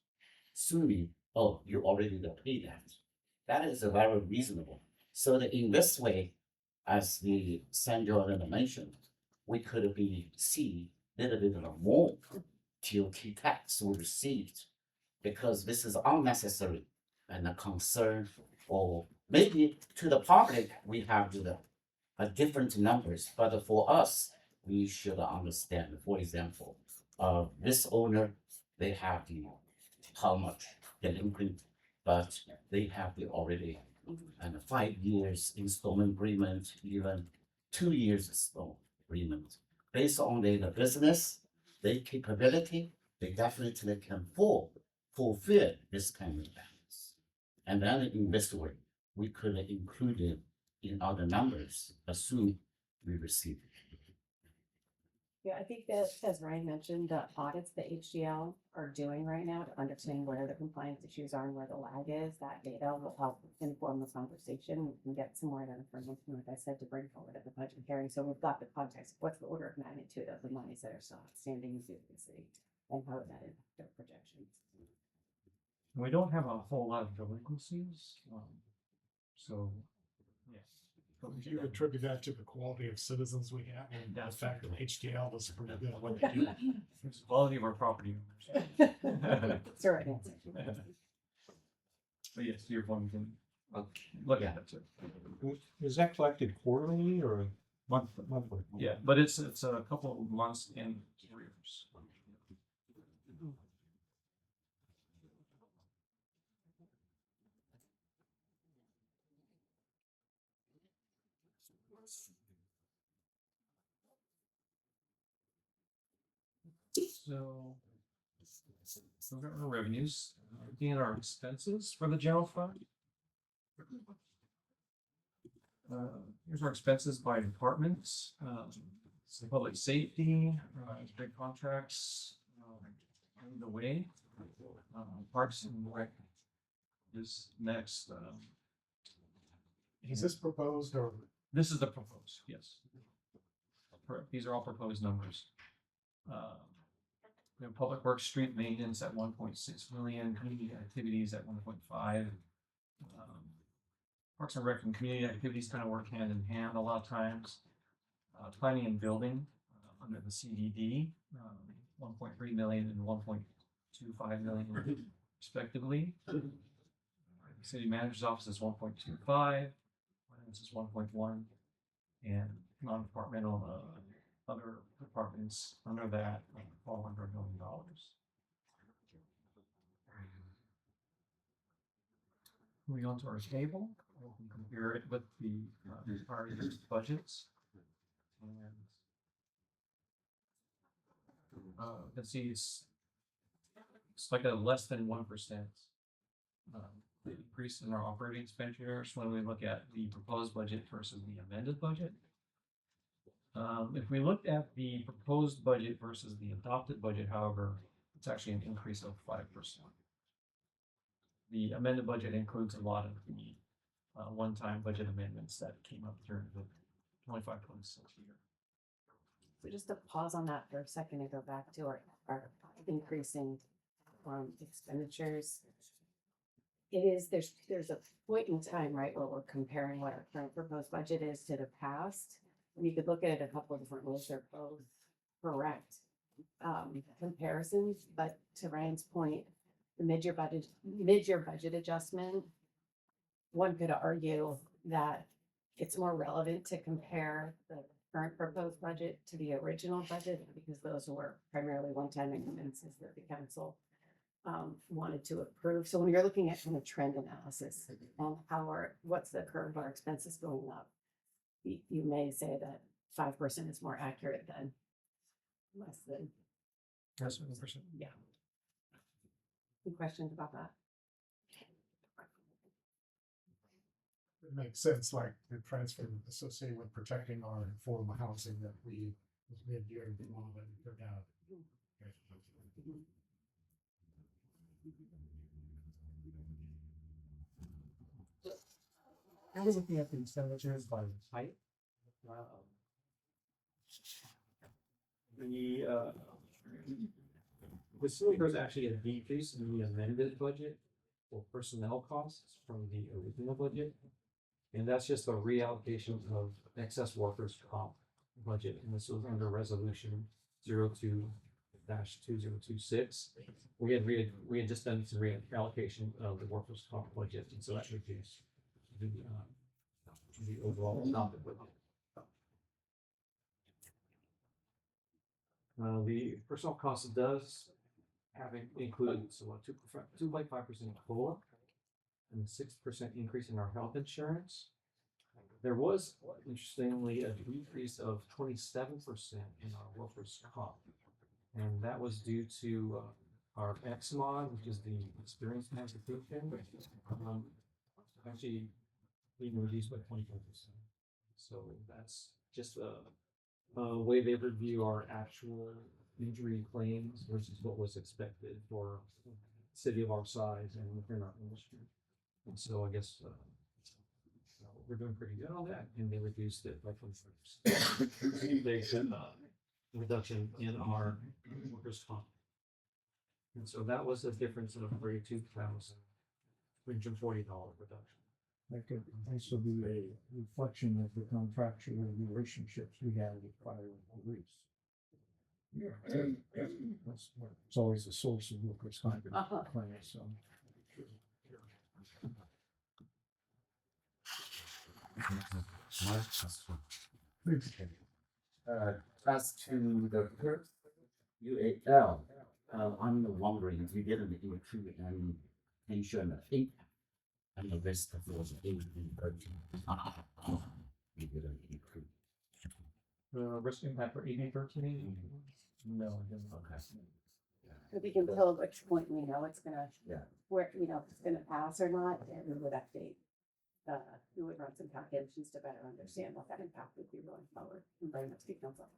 assuming, oh, you already paid that. That is very reasonable. So that in this way, as the Sandra mentioned, we could be see a little bit more TOT tax we received because this is unnecessary and a concern, or maybe to the public we have different numbers, but for us we should understand. For example, this owner they have how much delinquent, but they have already and 5 years installment agreement, even 2 years installment agreement. Based on the business, their capability, they definitely can fulfill this kind of balance. And then in this way, we could include it in other numbers, assume we receive it. Yeah, I think that, as Ryan mentioned, the audits the HDL are doing right now to understand where the compliance issues are and where the lag is, that data will help inform the conversation. We can get some more of that information, like I said, to bring forward at the budget hearing. So we've got the context, what's the order of magnitude of the monies that are still outstanding due to the city and how would that impact their projections. We don't have a whole lot of delinquencies, so, yes. Do you attribute that to the quality of citizens we have and the That's fact that HDL is pretty good at what they do? It's the quality of our property owners. That's the right answer. But yes, your phone can look at it too. Is that collected quarterly or monthly? Yeah, but it's a couple of months in arrears. So, look at our revenues, looking at our expenses for the general fund. Here's our expenses by departments. So public safety, big contracts, on the way. Parks and Rec is next. Is this proposed or This is the proposed, yes. Correct. These are all proposed numbers. We have public works, street maintenance at 1.6 million, community activities at 1.5. Parks and Rec and community activities kind of work hand in hand a lot of times. Planning and building under the CDD, 1.3 million and 1.25 million respectively. City manager's office is 1.25, finance is 1.1, and non-departmental other departments under that fall under $1 million. Moving on to our table, we can compare it with the prior year's budgets. And you can see it's like a less than 1% increase in our operating expenditures when we look at the proposed budget versus the amended budget. If we looked at the proposed budget versus the adopted budget, however, it's actually an increase of 5%. The amended budget includes a lot of the one-time budget amendments that came up during the 25-26 year. So just to pause on that for a second and go back to our increasing expenditures. There's a point in time, right, where we're comparing what our current proposed budget is to the past. And you could look at it a couple of different ways. They're both correct comparisons, but to Ryan's point, the mid-year budget adjustment, one could argue that it's more relevant to compare the current proposed budget to the original budget because those were primarily one-time expenses that the council wanted to approve. So when you're looking at kind of trend analysis and what's the curve of our expenses going up, you may say that 5% is more accurate than less than. That's 1%. Yeah. Any questions about that? it makes sense, like the transfer associated with protecting our affordable housing that we mid-year all that we took out. I was looking at the expenditures by type. The city there's actually a decrease in the amended budget for personnel costs from the original budget. And that's just a reallocation of excess workers' comp budget, and this was under resolution 02-2026. We had just done some reallocation of the workers' comp budget, and so that reduced the overall adopted budget. The personnel cost does have included so 2.5% COLA and 6% increase in our health insurance. There was, interestingly, a decrease of 27% in our workers' comp, and that was due to our XMOD, which is the experience transportation, actually being reduced by 25%. So that's just way they review our actual injury claims versus what was expected for a city of our size and within our industry. And so I guess, we're doing pretty good on that, and they reduced it by 25%. They said, reduction in our workers' comp. And so that was a difference of $32,340 reduction. That could also be a reflection of the contractual relationships we have with fire and police. It's always a source of workers' comp claims, so. My question. As to the first UAL, I'm wondering if you didn't include any insurance impact and the risk of those 1813. You didn't include. Risk impact for 1813? No, I didn't. Okay. If we can tell which point we know it's gonna, Yeah. where, you know, if it's gonna pass or not, and we would update. We would run some calculations to better understand what that impact would be going forward and bring that to council.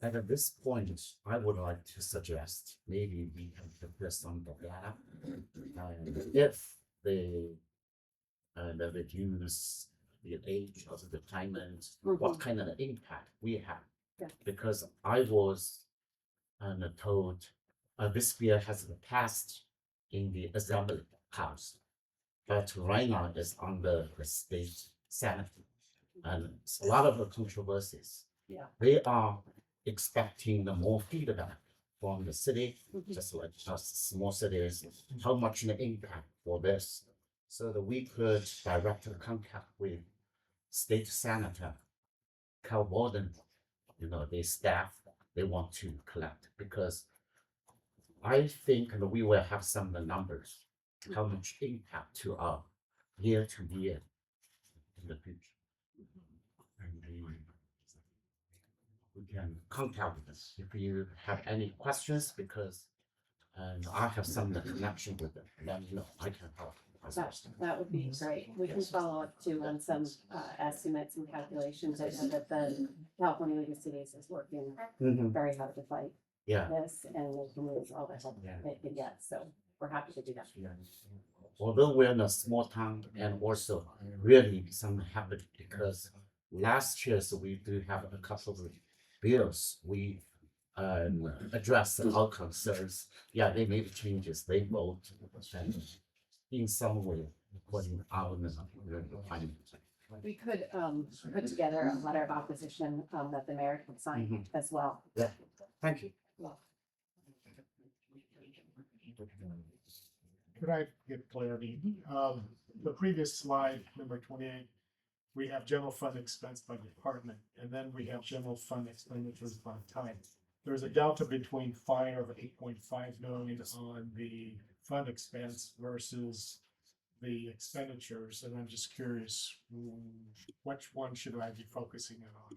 And at this point, I would like to suggest maybe we can put this on the data. And if they reduce the age of the retirement, what kind of impact we have. Yeah. Because I was told this bill has passed in the Assembly House, but right now it's on the state Senate. And it's a lot of the controversies. Yeah. They are expecting the more feedback from the city, just like just small cities, how much the impact for this, so that we could direct contact with state senator, Cal Warden, you know, the staff they want to collect, because I think that we will have some of the numbers, how much impact to our year to year in the future. And we can contact us if you have any questions, because I have some connection with them. Let me know. I can help. That would be great. We can follow up too on some estimates and calculations. I know that the California League of Cities is working very hard to fight Yeah. this, and they can use all the help they can get. So we're happy to do that. Although we're in a small town, and also really some habit, because last year so we do have a couple of bills we address our concerns. Yeah, they made changes. They vote and in some way according to our requirements. We could put together a letter of opposition that the mayor could sign as well. Yeah, thank you. Could I get clarity? The previous slide, number 28, we have general fund expense by department, and then we have general fund expenditures by type. There's a delta between fire of 8.5 million on the fund expense versus the expenditures, and I'm just curious, which one should I be focusing on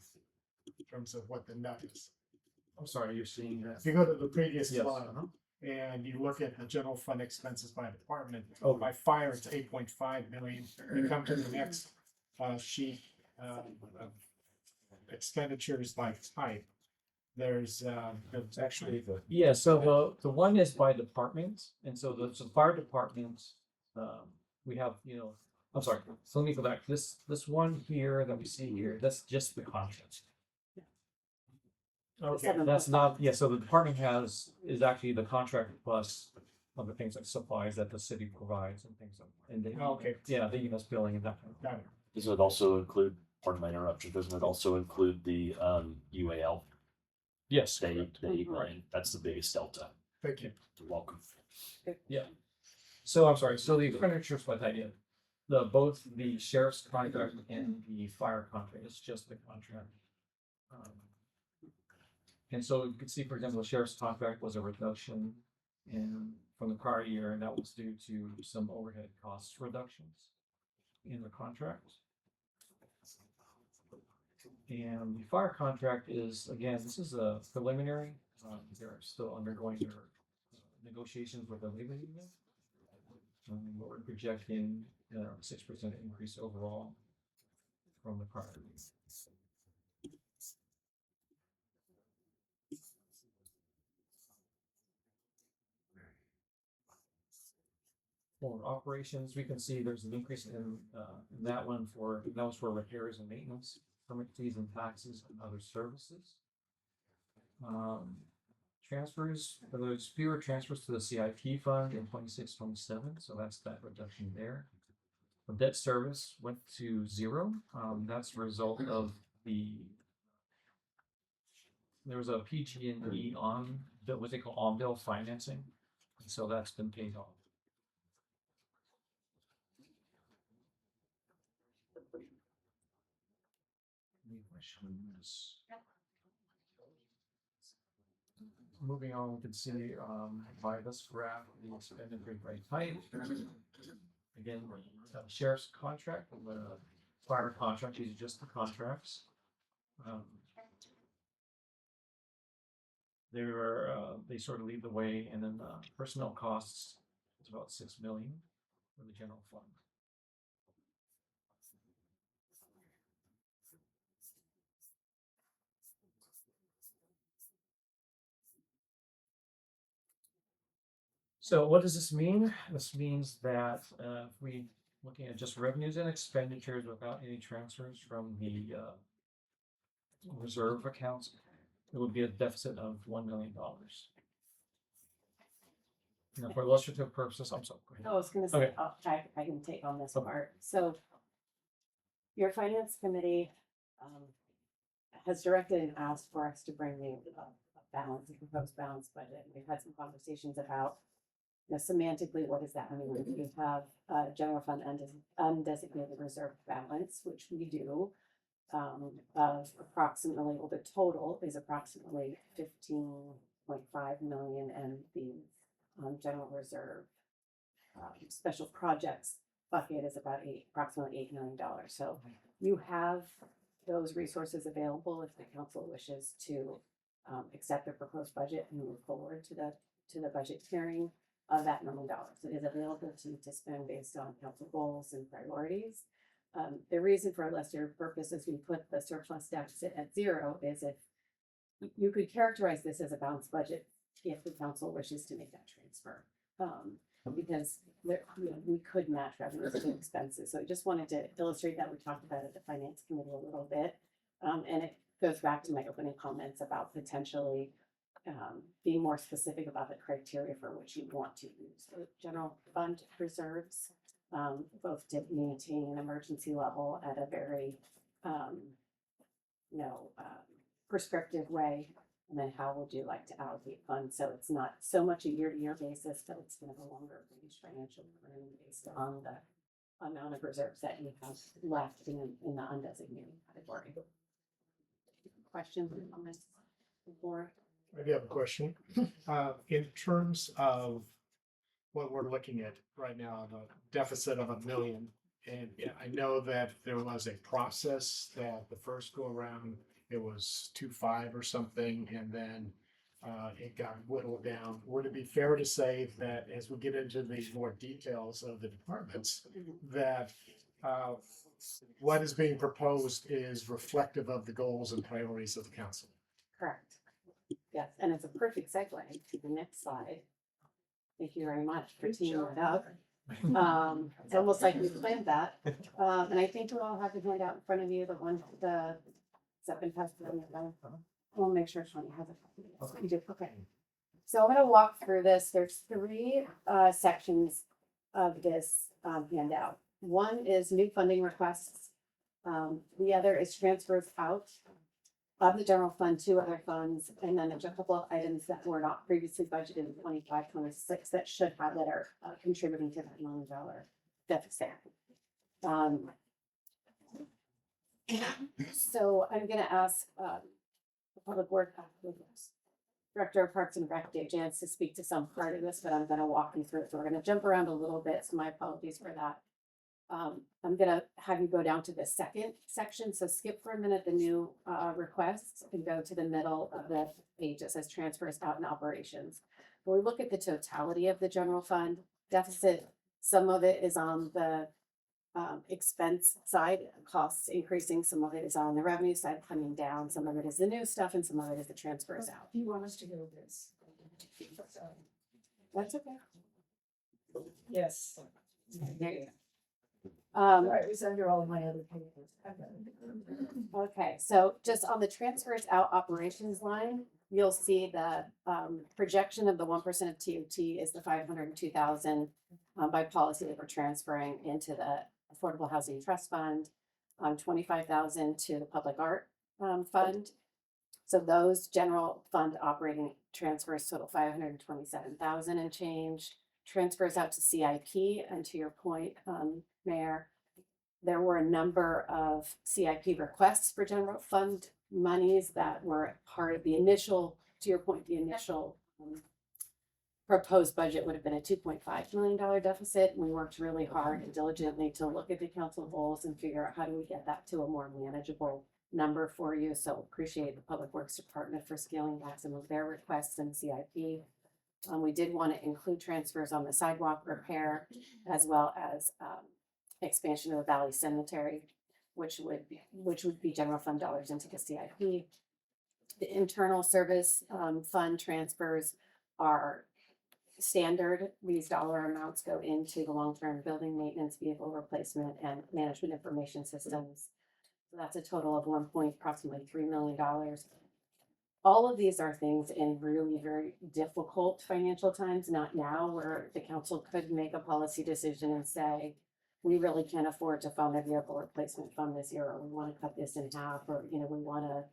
in terms of what the net is? I'm sorry, you're seeing that. If you go to the previous Yes. slide, and you look at the general fund expenses by department, Oh. by fire, it's 8.5 million. You come to the next sheet, expenditures by type. There's actually Yeah, so the one is by department, and so the fire department, we have, you know, I'm sorry, so let me go back. This one here that we see here, that's just the contract. okay. That's not, yeah, so the department is actually the contract plus other things like supplies that the city provides and things like, and they, Okay. yeah, the EMS billing and that kind of. Got it. Does it also include, pardon my interruption, doesn't it also include the UAL? Yes. The 8 million, that's the biggest delta. Thank you. You're welcome. So I'm sorry, so the expenditures by that, yeah, both the sheriff's contract and the fire contract, it's just the contract. And so you can see, for example, the sheriff's contract was a reduction from the prior year, and that was due to some overhead cost reductions in the contract. And the fire contract is, again, this is a preliminary, they're still undergoing their negotiations with the labor union. What we're projecting 6% increase overall from the prior year. For operations, we can see there's an increase in that one that was for repairs and maintenance, permit fees and taxes and other services. Transfers, there's fewer transfers to the CIP fund in 26-27, so that's that reduction there. The debt service went to 0. That's a result of there was a PG&E on, what they call on-bill financing, and so that's been paid off. Any questions? Moving on, we can see by this graph, the expenditure rate height. Again, sheriff's contract, the fire contract, these are just the contracts. They sort of lead the way, and then personnel costs is about 6 million for the general fund. So what does this mean? This means that if we looking at just revenues and expenditures without any transfers from the reserve accounts, it would be a deficit of $1 million. Now, for illustrative purposes, I'm sorry. Go ahead. I was gonna say, Okay. I can take on this Okay. part. So your finance committee has directed and asked for us to bring you a balance, a proposed balance budget. We've had some conversations about, semantically, what does that mean? We have general fund undesignated reserve balance, which we do, of approximately, well, the total is approximately 15.5 million, and the general reserve special projects bucket is about approximately $8 million. So you have those resources available if the council wishes to accept the proposed budget and move forward to the budget hearing of that $1 million. It is available to spend based on council goals and priorities. The reason for illustrative purposes we put the surplus deficit at 0 is if you could characterize this as a balanced budget if the council wishes to make that transfer. Because we could match revenues to expenses. So I just wanted to illustrate that. We talked about it at the finance committee a little bit. And it goes back to my opening comments about potentially being more specific about the criteria for which you want to use the general fund reserves, both to maintain an emergency level at a very, prescriptive way. And then how would you like to allocate funds? So it's not so much a year-to-year basis, but it's kind of a longer range financial plan based on the amount of reserves that you have left in the undesignated category. Questions or comments before? I do have a question. In terms of what we're looking at right now, the deficit of $1 million, and I know that there was a process that the first go around, it was 2.5 or something, and then it got whittled down. Would it be fair to say that as we get into the more details of the departments, that what is being proposed is reflective of the goals and priorities of the council? Correct. Yes, and it's a perfect segue to the next slide. Thank you very much for teeing it up. It's almost like we planned that. And I think you all have the handout in front of you, has that been passed around? We'll make sure Shawnee has it. You do, okay. So I'm gonna walk through this. There's 3 sections of this handout. One is new funding requests. The other is transfers out of the general fund to other funds. And then there's a couple of items that were not previously budgeted in 25-26 that should have that are contributing to that $1 million deficit. So I'm gonna ask the Public Works Director of Parks and Rec, Jahns, to speak to some part of this, but I'm gonna walk you through it. So we're gonna jump around a little bit, so my apologies for that. I'm gonna have you go down to the second section, so skip for a minute the new requests and go to the middle of the page that says transfers out and operations. When we look at the totality of the general fund deficit, some of it is on the expense side, costs increasing, some of it is on the revenue side coming down, some of it is the new stuff, and some of it is the transfers out. You want us to go this? That's okay. Yes. There you go. It was under all my other papers. Okay, so just on the transfers out operations line, you'll see the projection of the 1% of TOT is the 502,000 by policy that we're transferring into the Affordable Housing Trust Fund, 25,000 to the Public Art Fund. So those general fund operating transfers total 527,000 and change. Transfers out to CIP, and to your point, Mayor, there were a number of CIP requests for general fund monies that were part of the initial, to your point, the initial proposed budget would have been a $2.5 million deficit. We worked really hard and diligently to look at the council goals and figure out how do we get that to a more manageable number for you. So appreciate the Public Works Department for scaling back some of their requests in CIP. We did want to include transfers on the sidewalk repair as well as expansion of the Valley Cemetery, which would be general fund dollars into the CIP. The internal service fund transfers are standard. These dollar amounts go into the long-term building maintenance, vehicle replacement, and management information systems. So that's a total of approximately $3 million. All of these are things in really very difficult financial times, not now, where the council could make a policy decision and say, we really can't afford to fund a vehicle replacement fund this year, or we want to cut this in half, or, we want to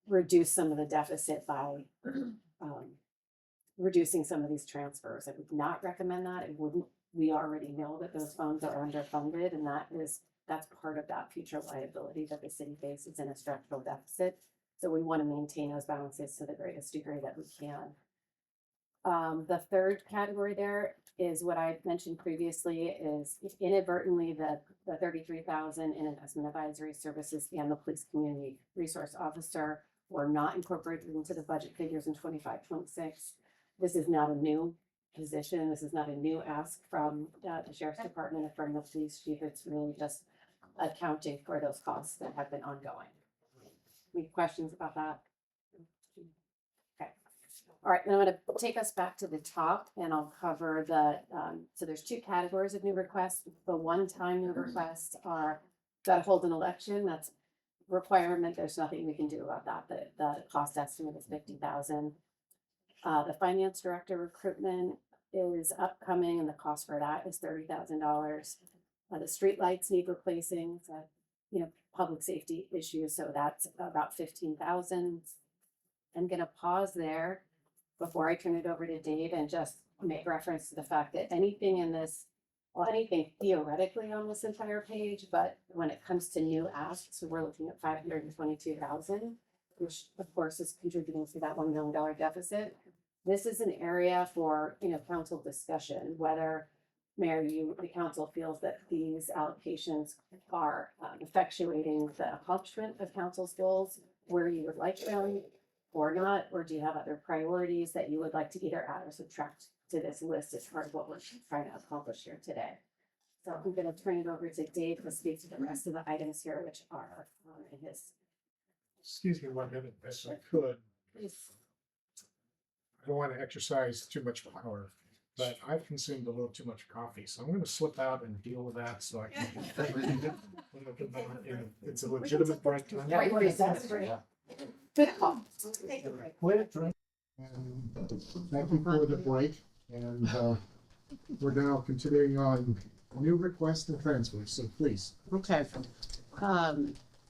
reduce some of the deficit by reducing some of these transfers. I would not recommend that. It wouldn't, we already know that those funds are underfunded, and that's part of that future liability that the city faces in a structural deficit. So we want to maintain those balances to the greatest degree that we can. The third category there is what I mentioned previously, is inadvertently the 33,000 in investment advisory services and the police community resource officer were not incorporated into the budget figures in 25-26. This is not a new position. This is not a new ask from the Sheriff's Department or from the police chief. It's really just accounting for those costs that have been ongoing. Any questions about that? Okay. All right, then I'm going to take us back to the top, and I'll cover the, so there's two categories of new requests. The one-time new requests are got to hold an election. That's requirement. There's nothing we can do about that. The cost estimate is 50,000. The finance director recruitment is upcoming, and the cost for that is $30,000. The street lights need replacing. So, public safety issues. So that's about 15,000. I'm going to pause there before I turn it over to Dave and just make reference to the fact that anything in this, well, anything theoretically on this entire page, but when it comes to new asks, we're looking at 522,000, which of course is contributing to that $1 million deficit. This is an area for, council discussion, whether Mayor, the council feels that these allocations are effectuating the accomplishment of council's goals, where you would like them or not, or do you have other priorities that you would like to either add or subtract to this list as part of what we're trying to accomplish here today? So I'm going to turn it over to Dave to speak to the rest of the items here, which are in his. Excuse me 1 minute, if I could. Please. I don't want to exercise too much power, but I've consumed a little too much coffee, so I'm going to slip out and deal with that so I can. It's a legitimate break time. Good call. Take a break. Quit drink. And thank you for the break. And we're now continuing on new requests and transfers. So please. Okay.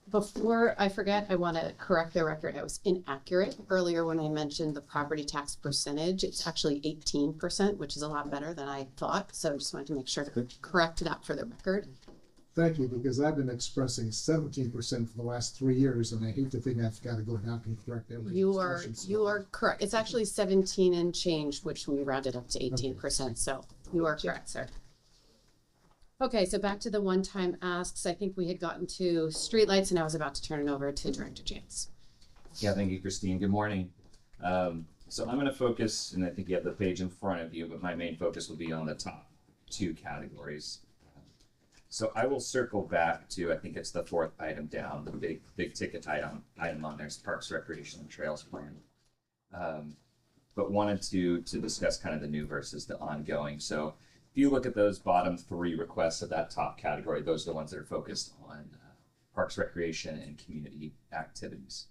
Before I forget, I want to correct the record. I was inaccurate earlier when I mentioned the property tax percentage. It's actually 18%, which is a lot better than I thought. So I just wanted to make sure to correct that for the record. Thank you, because I've been expressing 17% for the last 3 years, and I hate to think I've got to go back and correct everything. You are correct. It's actually 17 and change, which we rounded up to 18%. So you are correct, sir. Okay, so back to the one-time asks. I think we had gotten to streetlights, and I was about to turn it over to Director Jahns. Yeah, thank you, Christine. Good morning. So I'm going to focus, and I think you have the page in front of you, but my main focus will be on the top two categories. So I will circle back to, I think it's the fourth item down, the big ticket item on there's Parks, Recreation, and Trails Plan. But wanted to discuss kind of the new versus the ongoing. So if you look at those bottom three requests of that top category, those are the ones that are focused on parks, recreation, and community activities.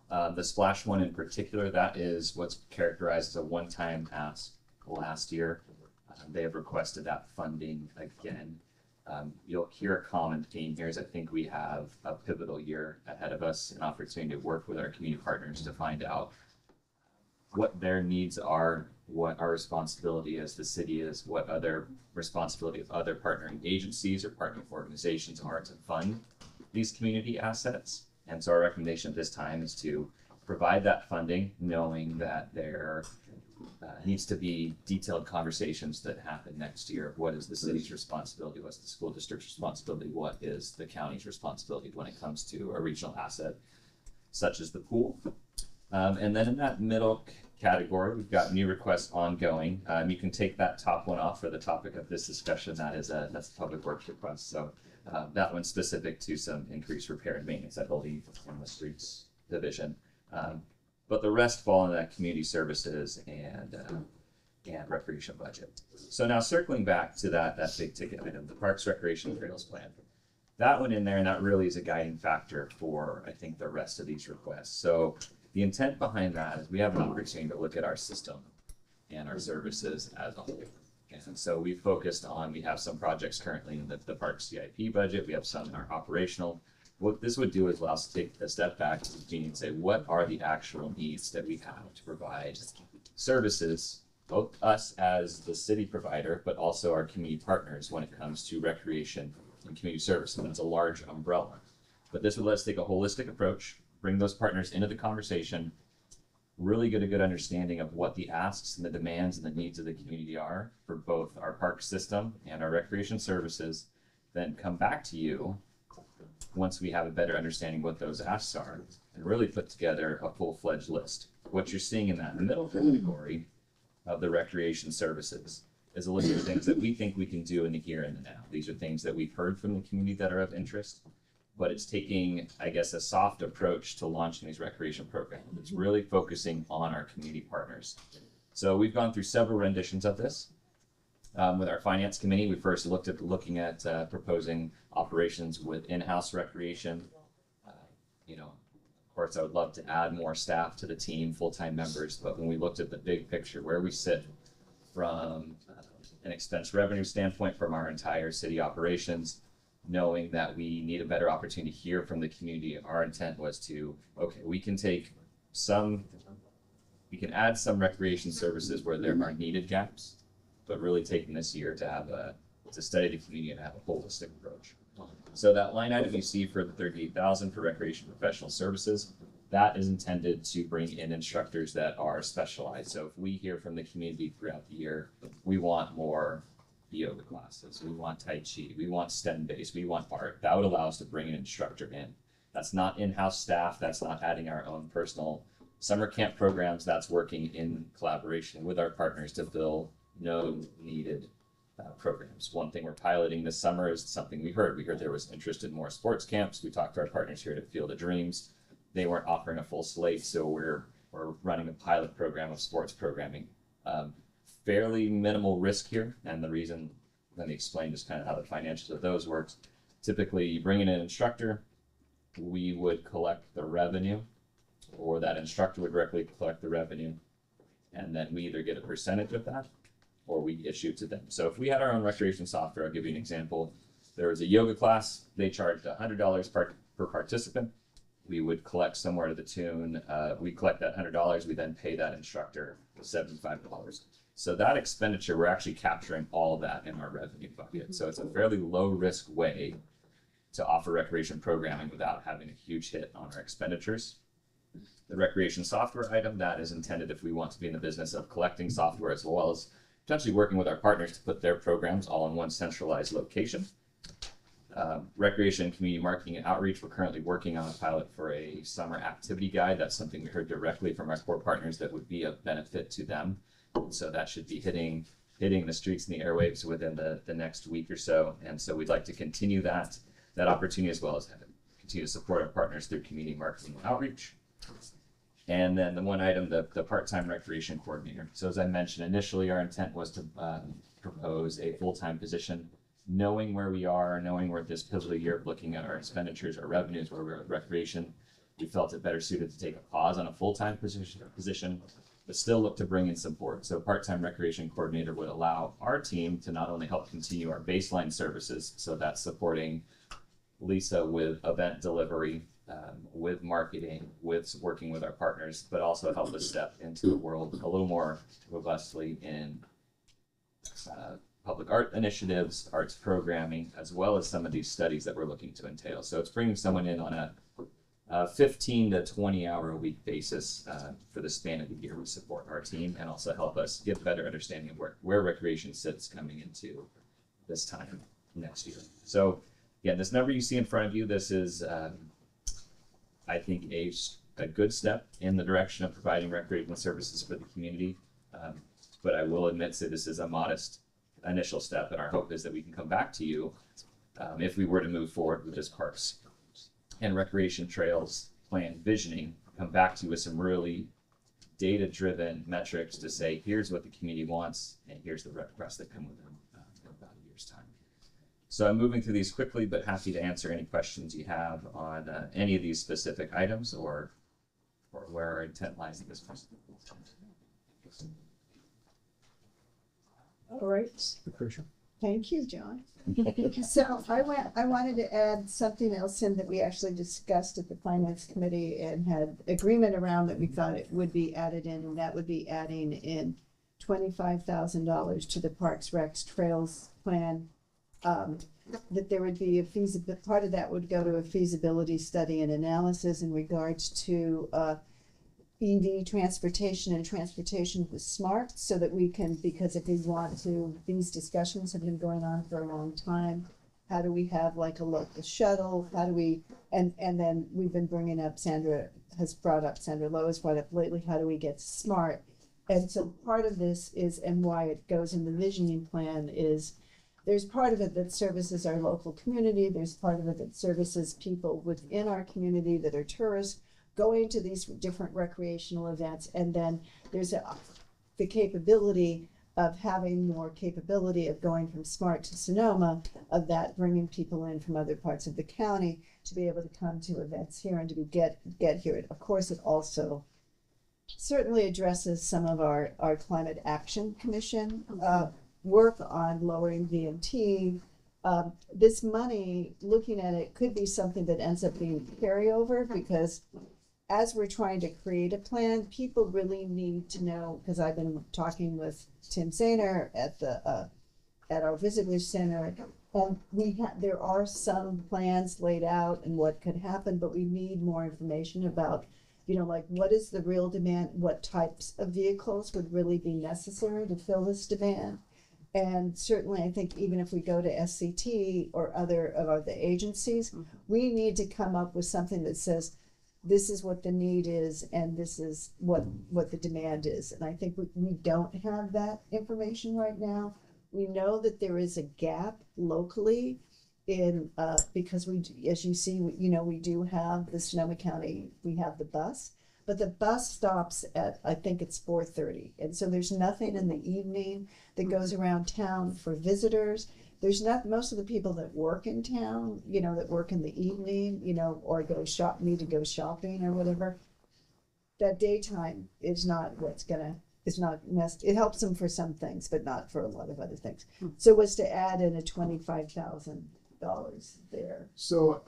The splash one in particular, that is what's characterized as a one-time ask last year. They have requested that funding again. You'll hear a common theme here is I think we have a pivotal year ahead of us, an opportunity to work with our community partners to find out what their needs are, what our responsibility as the city is, what other responsibility of other partnering agencies or partnering organizations are to fund these community assets. And so our recommendation at this time is to provide that funding, knowing that there needs to be detailed conversations that happen next year. What is the city's responsibility? What's the school district's responsibility? What is the county's responsibility when it comes to a regional asset such as the pool? And then in that middle category, we've got new requests ongoing. You can take that top one off for the topic of this discussion. That's a public works request. So that one's specific to some increased repair and maintenance, I believe, on the streets division. But the rest fall into that community services and recreation budget. So now circling back to that big ticket item, the Parks, Recreation, and Trails Plan. That one in there, and that really is a guiding factor for, I think, the rest of these requests. So the intent behind that is we have an opportunity to look at our system and our services as a whole. And so we focused on, we have some projects currently in the Park CIP budget, we have some in our operational. What this would do is allow us to take a step back and say, what are the actual needs that we have to provide services, both us as the city provider, but also our community partners when it comes to recreation and community service. And that's a large umbrella. But this would let us take a holistic approach, bring those partners into the conversation, really get a good understanding of what the asks and the demands and the needs of the community are for both our park system and our recreation services, then come back to you once we have a better understanding what those asks are and really put together a full-fledged list. What you're seeing in that middle category of the recreation services is a list of things that we think we can do in the here and the now. These are things that we've heard from the community that are of interest, but it's taking, I guess, a soft approach to launching these recreation programs. It's really focusing on our community partners. So we've gone through several renditions of this. With our finance committee, we first looking at proposing operations with in-house recreation. Of course, I would love to add more staff to the team, full-time members, but when we looked at the big picture, where we sit from an expense revenue standpoint from our entire city operations, knowing that we need a better opportunity to hear from the community, our intent was to, okay, we can add some recreation services where there are needed gaps, but really taking this year to study the community and have a holistic approach. So that line item you see for the $38,000 for recreation professional services, that is intended to bring in instructors that are specialized. So if we hear from the community throughout the year, we want more yoga classes, we want Tai Chi, we want STEM based, we want art, that would allow us to bring an instructor in. That's not in-house staff, that's not adding our own personal summer camp programs, that's working in collaboration with our partners to fill no needed programs. One thing we're piloting this summer is something we heard there was interest in more sports camps. We talked to our partners here at Field of Dreams. They weren't offering a full slate, so we're running a pilot program of sports programming. Fairly minimal risk here, and the reason, let me explain just kind of how the financials of those works. Typically, you bring in an instructor, we would collect the revenue, or that instructor would directly collect the revenue, and then we either get a percentage of that, or we issue to them. So if we had our own recreation software, I'll give you an example. There was a yoga class, they charged $100 per participant. We would collect somewhere to the tune, we collect that $100, we then pay that instructor $75. So that expenditure, we're actually capturing all of that in our revenue bucket. So it's a fairly low risk way to offer recreation programming without having a huge hit on our expenditures. The recreation software item, that is intended if we want to be in the business of collecting software as well as potentially working with our partners to put their programs all in one centralized location. Recreation, community marketing, and outreach, we're currently working on a pilot for a summer activity guide. That's something we heard directly from our core partners that would be of benefit to them. So that should be hitting the streets and the airwaves within the next week or so. And so we'd like to continue that opportunity as well as continue to support our partners through community marketing and outreach. And then the one item, the part-time recreation coordinator. So as I mentioned initially, our intent was to propose a full-time position. Knowing where we are, knowing we're at this pivotal year of looking at our expenditures, our revenues, where we're with recreation, we felt it better suited to take a pause on a full-time position, but still look to bring in support. So part-time recreation coordinator would allow our team to not only help continue our baseline services, so that's supporting Lisa with event delivery, with marketing, with working with our partners, but also help us step into the world a little more robustly in public art initiatives, arts programming, as well as some of these studies that we're looking to entail. So it's bringing someone in on a 15 to 20 hour a week basis for the span of the year to support our team and also help us get a better understanding of where recreation sits coming into this time next year. So again, this number you see in front of you, this is, I think, a good step in the direction of providing recreational services for the community. But I will admit that this is a modest initial step, and our hope is that we can come back to you if we were to move forward with this parks and recreation trails plan visioning, come back to you with some really data-driven metrics to say, here's what the community wants, and here's the requests that come with them in about a year's time. So I'm moving through these quickly, but happy to answer any questions you have on any of these specific items or where our intent lies in this presentation. All right. Thank you, John. So I wanted to add something else in that we actually discussed at the finance committee and had agreement around that we thought it would be added in, and that would be adding in $25,000 to the Parks Recs Trails plan. That there would be a part of that would go to a feasibility study and analysis in regards to EV transportation and transportation with smart, so that we can, because if we want to, these discussions have been going on for a long time. How do we have like a local shuttle? How do we, and then we've been bringing up, Sandra Lowe has brought up lately, how do we get smart? And so part of this is, and why it goes in the visioning plan is, there's part of it that services our local community. There's part of it that services people within our community that are tourists going to these different recreational events. And then there's the capability of having more capability of going from Smart to Sonoma, of that bringing people in from other parts of the county to be able to come to events here and to get here. Of course, it also certainly addresses some of our Climate Action Commission work on lowering VMT. This money, looking at it, could be something that ends up being carryover, because as we're trying to create a plan, people really need to know, because I've been talking with Tim Zahner at our visitor center, and there are some plans laid out and what could happen, but we need more information about, like what is the real demand, what types of vehicles would really be necessary to fill this demand. And certainly, I think even if we go to SCT or other of the agencies, we need to come up with something that says, this is what the need is, and this is what the demand is. And I think we don't have that information right now. We know that there is a gap locally in, because as you see, we do have the Sonoma County, we have the bus, but the bus stops at, I think it's 4:30. And so there's nothing in the evening that goes around town for visitors. There's not, most of the people that work in town, that work in the evening, or need to go shopping or whatever, that daytime is not it helps them for some things, but not for a lot of other things. So was to add in a $25,000 there. So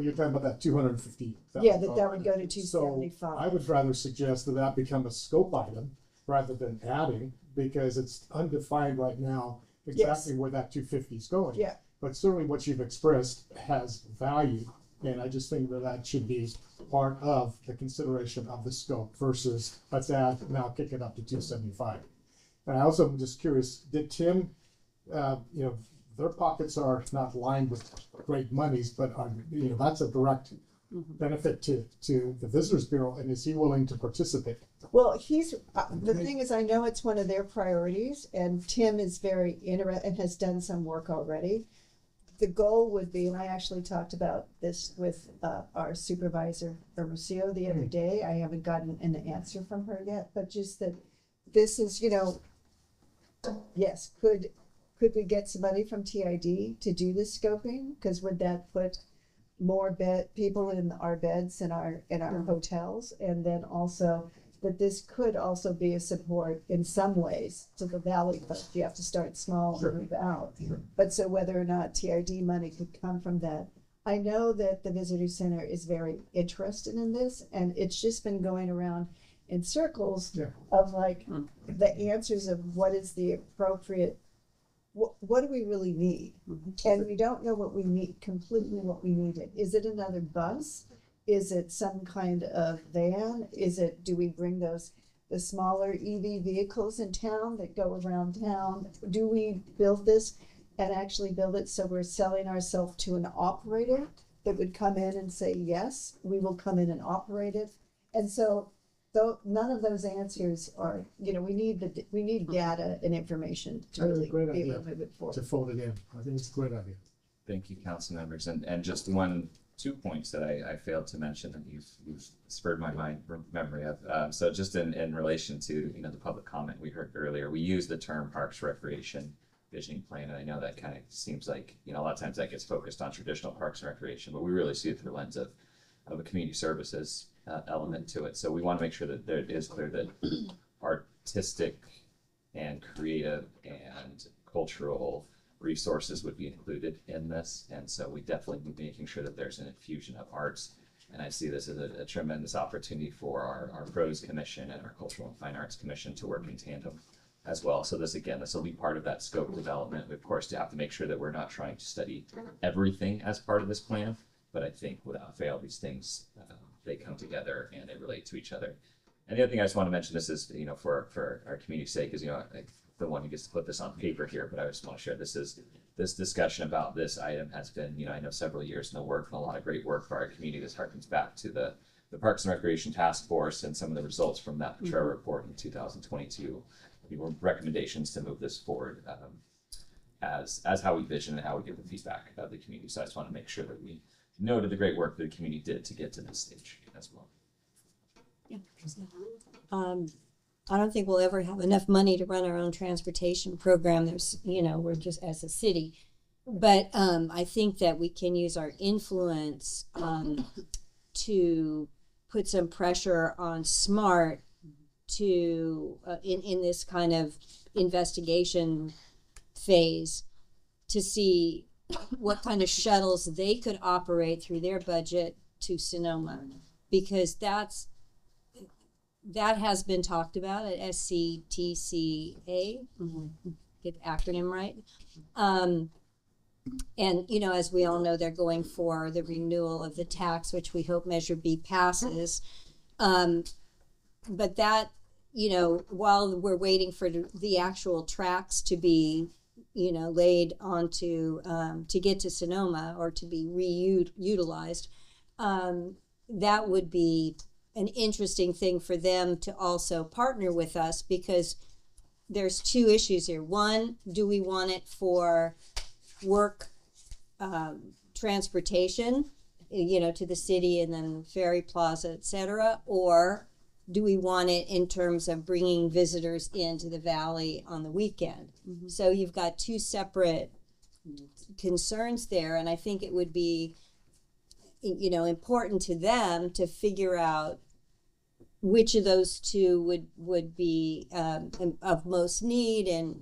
you're talking about that $250,000. Yeah, that would go to So 275. I would rather suggest that become a scope item rather than adding, because it's undefined right now exactly where that 250 is going. Yeah. But certainly what you've expressed has value, and I just think that should be part of the consideration of the scope versus let's add, now kick it up to 275. And I also am just curious, did Tim, their pockets are not lined with great monies, but that's a direct benefit to the Visitors Bureau, and is he willing to participate? Well, the thing is, I know it's one of their priorities, and Tim is very interested and has done some work already. The goal would be, and I actually talked about this with our supervisor, Hermosillo, the other day. I haven't gotten an answer from her yet, but just that this is, Yes, could we get some money from TID to do this scoping? Because would that put more people in our beds in our hotels? And then also that this could also be a support in some ways to the Valley Coast. You have to start small and move out. But so whether or not TID money could come from that. I know that the visitor center is very interested in this, and it's just been going around in circles of like the answers of what is the appropriate, what do we really need? And we don't know what we need, completely what we needed. Is it another bus? Is it some kind of van? Do we bring the smaller EV vehicles in town that go around town? Do we build this and actually build it so we're selling ourselves to an operator that would come in and say, yes, we will come in and operate it? And so though none of those answers are, we need data and information to That's a really great be able idea. to move it forward. To fold it in. I think it's a great idea. Thank you, council members. And just two points that I failed to mention that you've spurred my memory of. So just in relation to, the public comment we heard earlier, we use the term Parks Recreation Visioning Plan. And I know that kind of seems like, a lot of times that gets focused on traditional parks and recreation, but we really see it through the lens of a community services element to it. So we want to make sure that it is clear that artistic and creative and cultural resources would be included in this. And so we definitely be making sure that there's an infusion of arts. And I see this as a tremendous opportunity for our Prose Commission and our Cultural and Fine Arts Commission to work in tandem as well. So this will be part of that scope development. We, of course, have to make sure that we're not trying to study everything as part of this plan, but I think without fail, these things, they come together and they relate to each other. And the other thing I just want to mention, this is, for our community's sake, is, the one who gets to put this on paper here, but I just want to share this discussion about this item has been, I know several years in the work and a lot of great work for our community. This harkens back to the Parks and Recreation Task Force and some of the results from that Petrel report in 2022. Recommendations to move this forward as how we vision and how we get the feedback of the community. So I just want to make sure that we noted the great work that the community did to get to this stage as well. I don't think we'll ever have enough money to run our own transportation program. There's, we're just as a city. But I think that we can use our influence to put some pressure on SMART to, in this kind of investigation phase, to see what kind of shuttles they could operate through their budget to Sonoma, because that has been talked about at SCTCA, get the acronym right. And, as we all know, they're going for the renewal of the tax, which we hope Measure B passes. But that, while we're waiting for the actual tracks to be, laid onto, to get to Sonoma or to be reutilized, that would be an interesting thing for them to also partner with us, because there's two issues here. One, do we want it for work transportation, to the city and then Ferry Plaza, etc., or do we want it in terms of bringing visitors into the valley on the weekend? So you've got two separate concerns there, and I think it would be, important to them to figure out which of those two would be of most need, and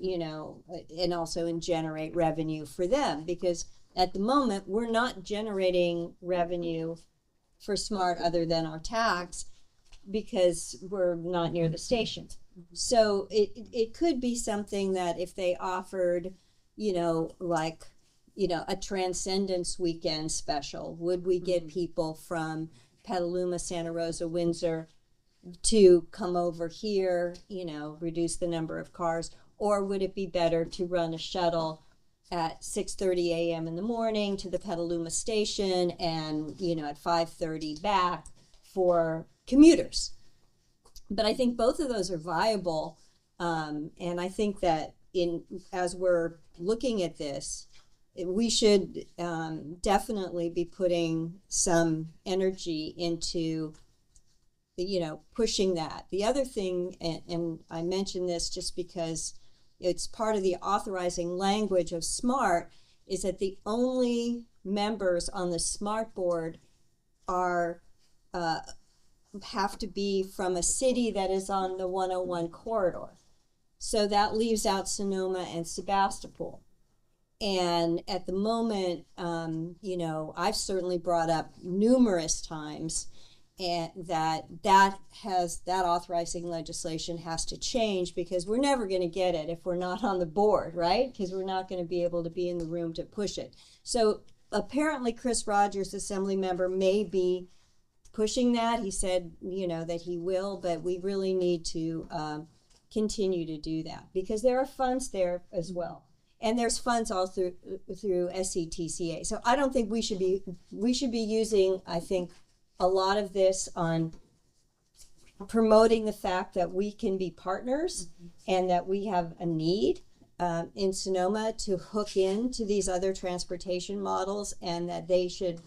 and also generate revenue for them, because at the moment we're not generating revenue for SMART other than our tax, because we're not near the station. So it could be something that if they offered, a Transcendence Weekend special, would we get people from Petaluma, Santa Rosa, Windsor to come over here, reduce the number of cars? Or would it be better to run a shuttle at 6:30 a.m. in the morning to the Petaluma station and, at 5:30 back for commuters? But I think both of those are viable. And I think that as we're looking at this, we should definitely be putting some energy into, pushing that. The other thing, and I mention this just because, it's part of the authorizing language of SMART, is that the only members on the SMART board are have to be from a city that is on the 101 corridor. So that leaves out Sonoma and Sebastopol. And at the moment, you know, I've certainly brought up numerous times and that authorizing legislation has to change, because we're never going to get it if we're not on the board, right? Because we're not going to be able to be in the room to push it. So apparently Chris Rogers, Assembly member, may be pushing that. He said, you know, that he will, but we really need to continue to do that, because there are funds there as well. And there's funds all through SCTCA. So I don't think we should be using, I think, a lot of this on promoting the fact that we can be partners and that we have a need in Sonoma to hook into these other transportation models, and that they should,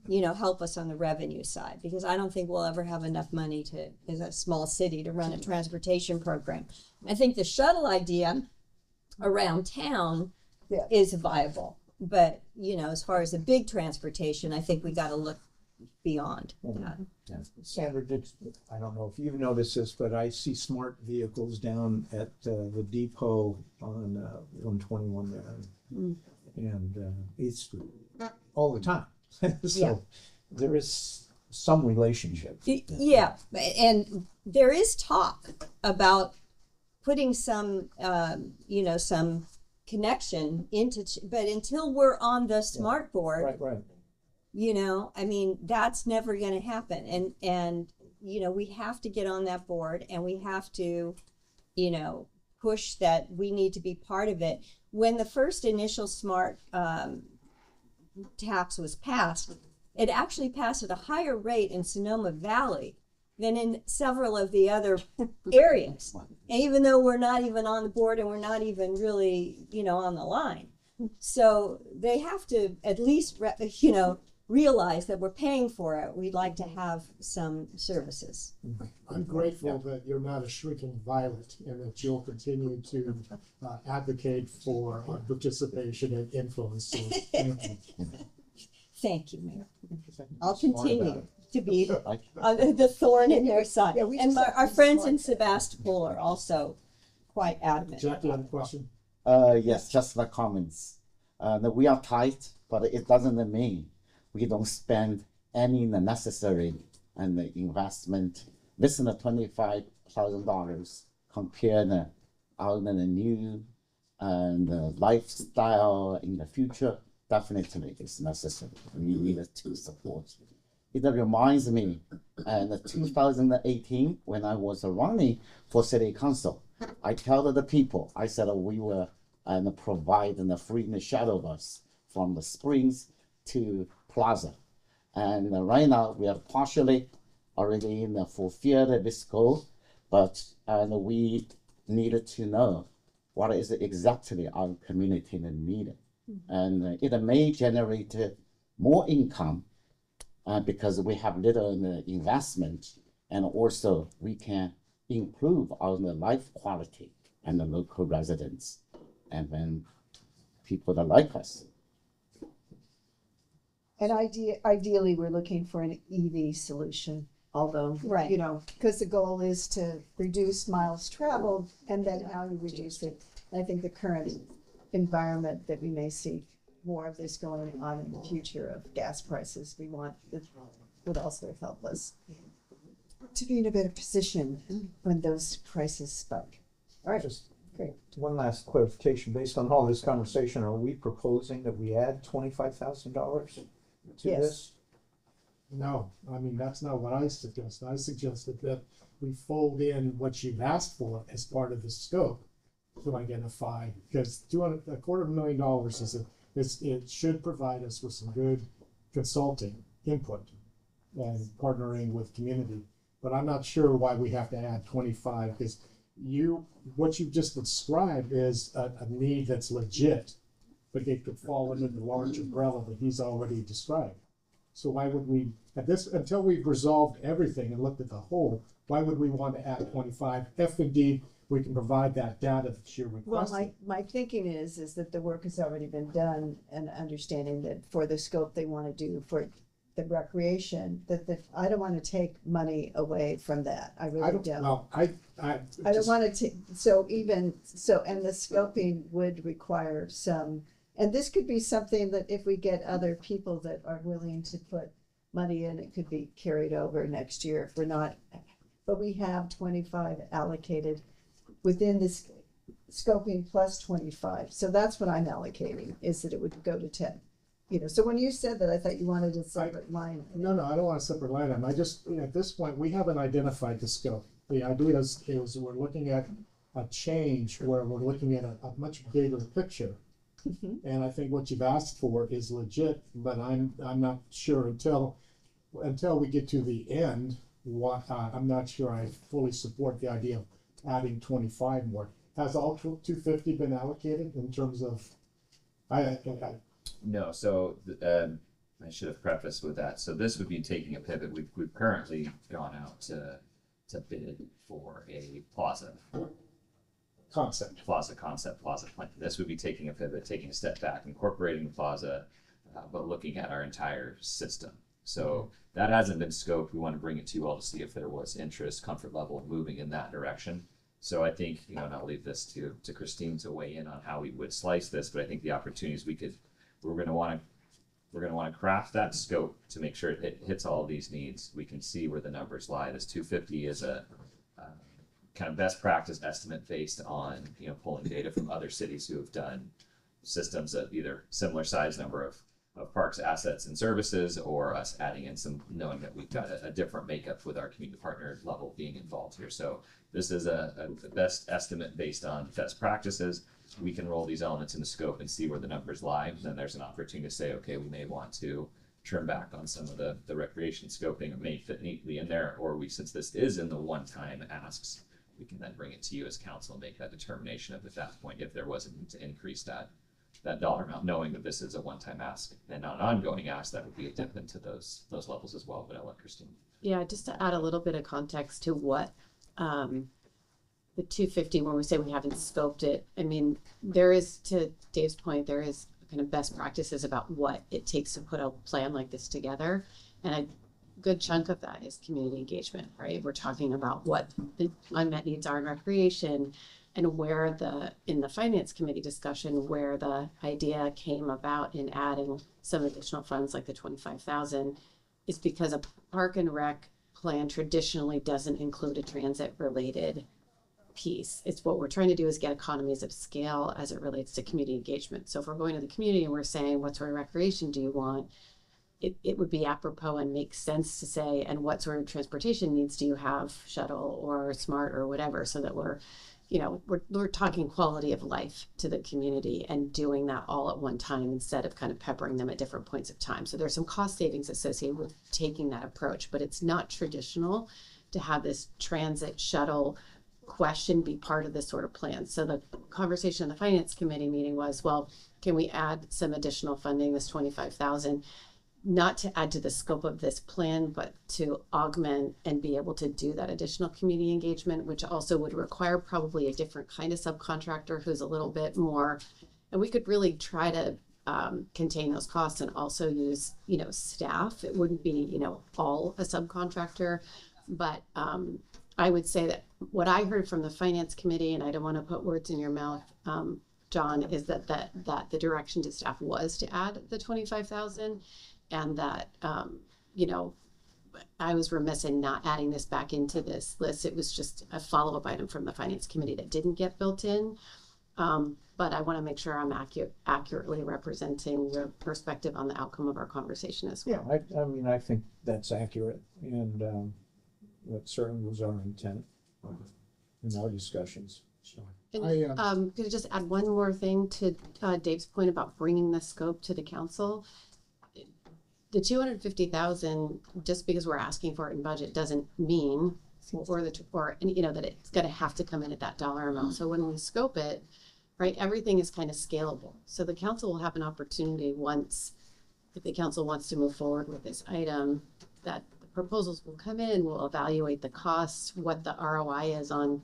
you know, help us on the revenue side, because I don't think we'll ever have enough money to, as a small city, to run a transportation program. I think the shuttle idea around town is viable, but you know, as far as the big transportation, I think we got to look beyond that. Sandra, I don't know if you've noticed this, but I see smart vehicles down at the depot on 121 there, and it's all the time. So there is some relationship. Yeah, and there is talk about putting some, you know, some connection into, but until we're on the SMART board, Right. you know, I mean, that's never going to happen. And, you know, we have to get on that board, and we have to, you know, push that we need to be part of it. When the first initial SMART tax was passed, it actually passed at a higher rate in Sonoma Valley than in several of the other areas. And even though we're not even on the board and we're not even really, you know, on the line. So they have to at least, you know, realize that we're paying for it. We'd like to have some services. I'm grateful that you're not a shrieking violet and that you'll continue to advocate for our participation and influence. Thank you, Mayor. I'll continue to be the thorn in their side. And our friends in Sebastopol are also quite adamant. Jack, you have a question? Yes, just the comments. That we are tight, but it doesn't mean we don't spend any necessary and the investment. This is the $25,000 compared to the new and lifestyle in the future. Definitely is necessary. We need to support. It reminds me, in 2018, when I was running for city council, I tell the people, I said we will provide the free shuttle bus from the Springs to Plaza. And right now we are partially already fulfilled this goal, but we needed to know what is exactly our community needed. And it may generate more income because we have little investment, and also we can improve our life quality and the local residents, and then people that like us. And ideally, we're looking for an EV solution, although, Right. you know, because the goal is to reduce miles traveled, and then how you reduce it. I think the current environment that we may see more of this going on in the future of gas prices, we want, this would also help us to be in a better position when those prices spike. All right, Just great. one last clarification. Based on all this conversation, are we proposing that we add $25,000 to Yes. this? No, I mean, that's not what I suggested. I suggested that we fold in what you've asked for as part of the scope to identify, because $250,000 it should provide us with some good consulting input and partnering with community. But I'm not sure why we have to add 25, because what you've just described is a need that's legit, but it could fall under the large umbrella that he's already described. So why would we, until we've resolved everything and looked at the whole, why would we want to add 25 if indeed we can provide that data that you're Well, requesting. my thinking is that the work has already been done and understanding that for the scope they want to do for the recreation, I don't want to take money away from that. I I really don't, don't. well, I I don't just- want to, and the scoping would require some, and this could be something that if we get other people that are willing to put money in, it could be carried over next year if we're not, but we have 25 allocated within this scoping plus 25. So that's what I'm allocating, is that it would go to 10. You know, so when you said that, I thought you wanted a separate line. No, I don't want a separate line item. I just, at this point, we haven't identified the scope. The idea is we're looking at a change where we're looking at a much bigger picture. Mhm. And I think what you've asked for is legit, but I'm not sure until we get to the end, I'm not sure I fully support the idea of adding 25 more. Has all 250 been allocated in terms of, No, so I should have prefaced with that. So this would be taking a pivot. We've currently gone out to bid for a plaza concept. plaza plan. This would be taking a pivot, taking a step back, incorporating the plaza, but looking at our entire system. So that hasn't been scoped. We want to bring it to you all to see if there was interest, comfort level of moving in that direction. So I think, and I'll leave this to Cristine to weigh in on how we would slice this, but I think the opportunities we're going to want to craft that scope to make sure it hits all of these needs. We can see where the numbers lie. This 250 is a kind of best practice estimate based on, pulling data from other cities who have done systems of either similar size number of parks, assets, and services, or us adding in some, knowing that we've got a different makeup with our community partner level being involved here. So this is a best estimate based on best practices. We can roll these elements into scope and see where the numbers lie. And then there's an opportunity to say, okay, we may want to trim back on some of the recreation scoping. It may fit neatly in there, or since this is in the one-time asks, we can then bring it to you as council and make that determination at that point if there was a need to increase that dollar amount, knowing that this is a one-time ask and not an ongoing ask. That would be a dip into those levels as well. But I'll let Cristine. Yeah, just to add a little bit of context to what the 250, when we say we haven't scoped it, I mean, there is, to Dave's point, there is kind of best practices about what it takes to put a plan like this together. And a good chunk of that is community engagement, right? We're talking about what the unmet needs are in recreation, and where in the finance committee discussion, where the idea came about in adding some additional funds like the 25,000 is because a park and rec plan traditionally doesn't include a transit related piece. It's what we're trying to do is get economies of scale as it relates to community engagement. So if we're going to the community and we're saying, what sort of recreation do you want? It would be apropos and make sense to say, and what sort of transportation needs do you have, shuttle or smart or whatever, so that we're talking quality of life to the community and doing that all at one time instead of kind of peppering them at different points of time. So there's some cost savings associated with taking that approach, but it's not traditional to have this transit shuttle question be part of this sort of plan. So the conversation in the finance committee meeting was, well, can we add some additional funding, this 25,000, not to add to the scope of this plan, but to augment and be able to do that additional community engagement, which also would require probably a different kind of subcontractor who's a little bit more, and we could really try to contain those costs and also use, staff. It wouldn't be, all a subcontractor, but I would say that what I heard from the finance committee, and I don't want to put words in your mouth, John, is that the direction to staff was to add the 25,000, and that I was remiss in not adding this back into this list. It was just a follow-up item from the finance committee that didn't get built in. But I want to make sure I'm accurately representing your perspective on the outcome of our conversation as well. Yeah, I mean, I think that's accurate, and that certainly was our intent in our discussions. And could I just add one more thing to Dave's point about bringing the scope to the council? The 250,000, just because we're asking for it in budget, doesn't mean that it's going to have to come in at that dollar amount. So when we scope it, right, everything is kind of scalable. So the council will have an opportunity if the council wants to move forward with this item, that the proposals will come in, we'll evaluate the costs, what the ROI is on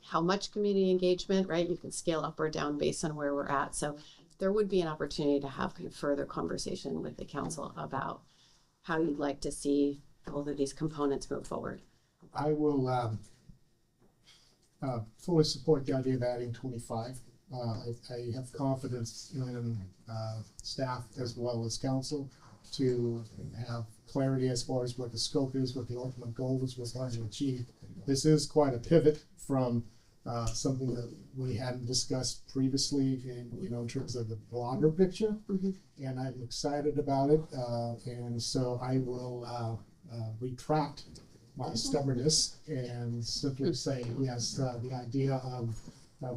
how much community engagement, right? You can scale up or down based on where we're at. So there would be an opportunity to have kind of further conversation with the council about how you'd like to see both of these components move forward. I will fully support the idea of adding 25. I have confidence in staff as well as council to have clarity as far as what the scope is, what the ultimate goal is, what's trying to achieve. This is quite a pivot from something that we hadn't discussed previously in terms of the broader picture. And I'm excited about it. And so I will retract my stubbornness and simply say, yes, the idea of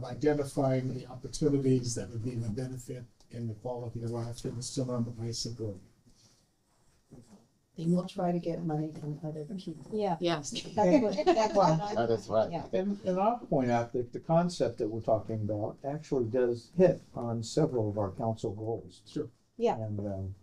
identifying the opportunities that would be the benefit and the quality of life in the summer, I support. We'll try to get money from other people. Yeah. Yes. That is right. Yeah. And I'll point out that the concept that we're talking about actually does hit on several of our council goals. Sure. Yeah. And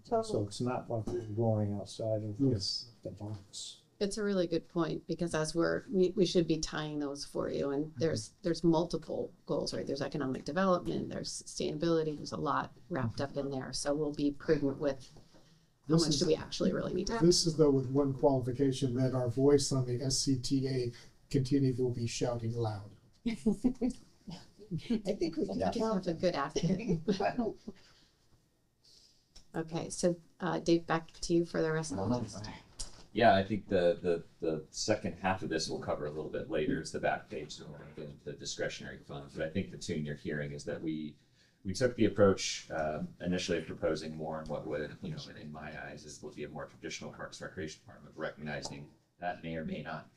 so Totally. it's not like we're going outside of the box. It's a really good point, because as we should be tying those for you, and there's multiple goals, right? There's economic development, there's sustainability, there's a lot wrapped up in there. So we'll be prudent with how This much is- do we actually really need to. This is though with one qualification, that our voice on the SCTA continue to be shouting loud. I think we can Have a good advocate. Okay, so Dave, back to you for the rest of the list. Yeah, I think the second half of this we'll cover a little bit later. It's the back page, so we're going to get into the discretionary funds. But I think the tune you're hearing is that we took the approach initially of proposing more on what would, in my eyes, would be a more traditional Parks Recreation Department, recognizing that may or may not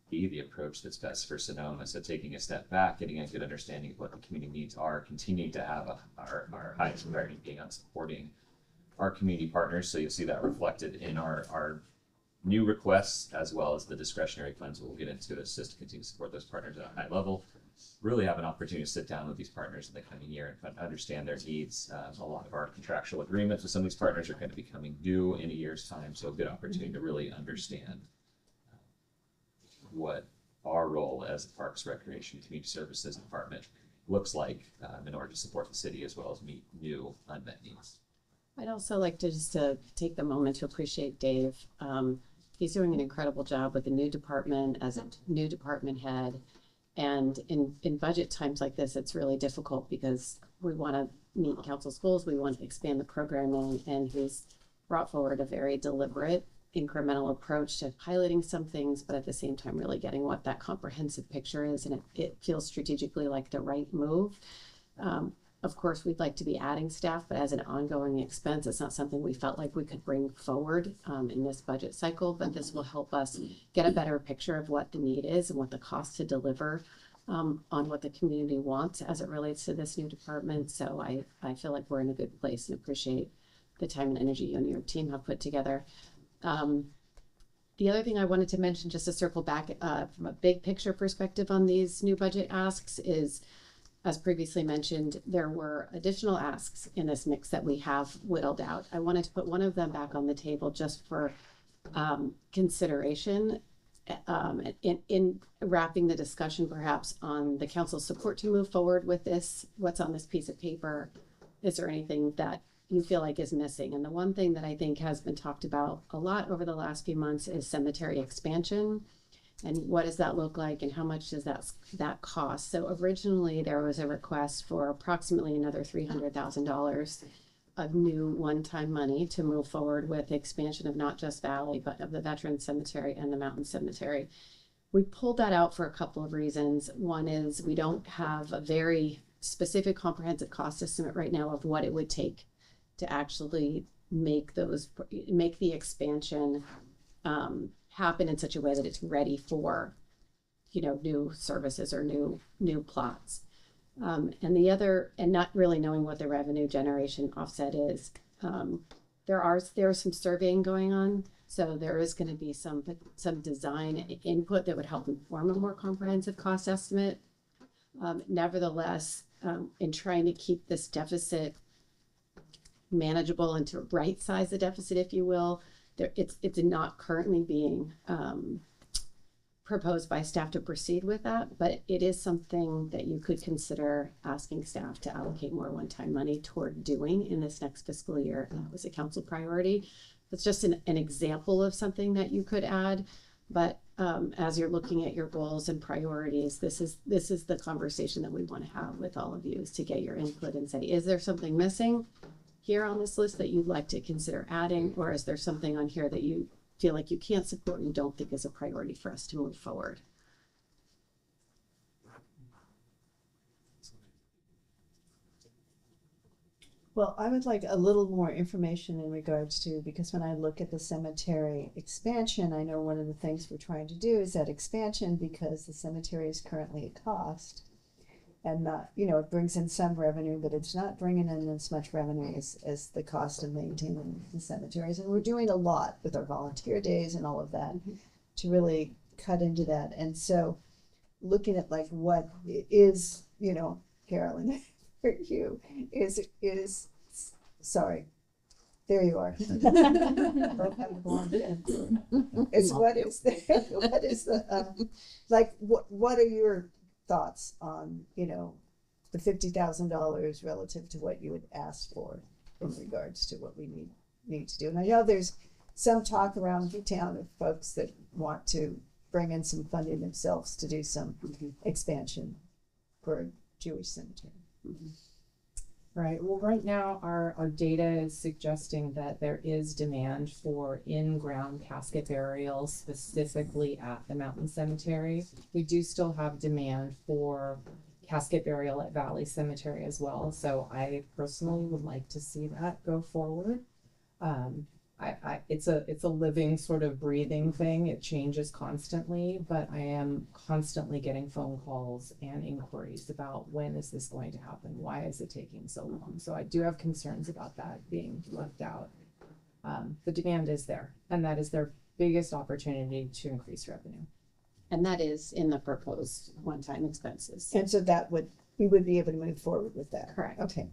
be the approach that's best for Sonoma. So taking a step back, getting a good understanding of what the community needs are, continuing to have our highest priority being on supporting our community partners. So you'll see that reflected in our new requests, as well as the discretionary funds we'll get into, assist to continue to support those partners at a high level. Really have an opportunity to sit down with these partners in the coming year and understand their needs. A lot of our contractual agreements with some of these partners are going to be coming due in a year's time, so a good opportunity to really understand what our role as the Parks, Recreation, Community Services Department looks like in order to support the city as well as meet new unmet needs. I'd also like to just take the moment to appreciate Dave. He's doing an incredible job with the new department as a new department head. And in budget times like this, it's really difficult because we want to meet council's goals. We want to expand the programming, and he's brought forward a very deliberate, incremental approach to highlighting some things, but at the same time, really getting what that comprehensive picture is. And it feels strategically like the right move. Of course, we'd like to be adding staff, but as an ongoing expense, it's not something we felt like we could bring forward in this budget cycle. But this will help us get a better picture of what the need is and what the cost to deliver on what the community wants as it relates to this new department. So I feel like we're in a good place and appreciate the time and energy you and your team have put together. The other thing I wanted to mention, just to circle back from a big picture perspective on these new budget asks, is, as previously mentioned, there were additional asks in this mix that we have whittled out. I wanted to put one of them back on the table just for consideration in wrapping the discussion perhaps on the council's support to move forward with this. What's on this piece of paper? Is there anything that you feel like is missing? And the one thing that I think has been talked about a lot over the last few months is cemetery expansion. And what does that look like, and how much does that cost? So originally there was a request for approximately another $300,000 of new one-time money to move forward with the expansion of not just Valley, but of the Veteran Cemetery and the Mountain Cemetery. We pulled that out for a couple of reasons. One is we don't have a very specific comprehensive cost estimate right now of what it would take to actually make the expansion happen in such a way that it's ready for, new services or new plots. And the other, and not really knowing what the revenue generation offset is, there's some surveying going on. So there is going to be some design input that would help inform a more comprehensive cost estimate. Nevertheless, in trying to keep this deficit manageable and to right size the deficit, if you will, it's not currently being proposed by staff to proceed with that, but it is something that you could consider asking staff to allocate more one-time money toward doing in this next fiscal year. And that was a council priority. It's just an example of something that you could add. But as you're looking at your goals and priorities, this is the conversation that we want to have with all of you, is to get your input and say, is there something missing here on this list that you'd like to consider adding? Or is there something on here that you feel like you can't support and don't think is a priority for us to move forward? Well, I would like a little more information in regards to, because when I look at the cemetery expansion, I know one of the things we're trying to do is that expansion, because the cemetery is currently a cost. And not, you know, it brings in some revenue, but it's not bringing in as much revenue as the cost of maintaining the cemeteries. And we're doing a lot with our volunteer days and all of that to really cut into that. And so looking at like what is, you know, Carolyn, for you is sorry, there you are. It's what is the like what are your thoughts on, you know, the $50,000 relative to what you would ask for in regards to what we need to do? And I know there's some talk around the town of folks that want to bring in some funding themselves to do some expansion for a Jewish cemetery. Right. Well, right now our data is suggesting that there is demand for in-ground casket burials, specifically at the Mountain Cemetery. We do still have demand for casket burial at Valley Cemetery as well. So I personally would like to see that go forward. It's a living, sort of breathing thing. It changes constantly, but I am constantly getting phone calls and inquiries about when is this going to happen? Why is it taking so long? So I do have concerns about that being left out. The demand is there, and that is their biggest opportunity to increase revenue. And that is in the proposed one-time expenses. And so we would be able to move forward with that. Correct. Okay.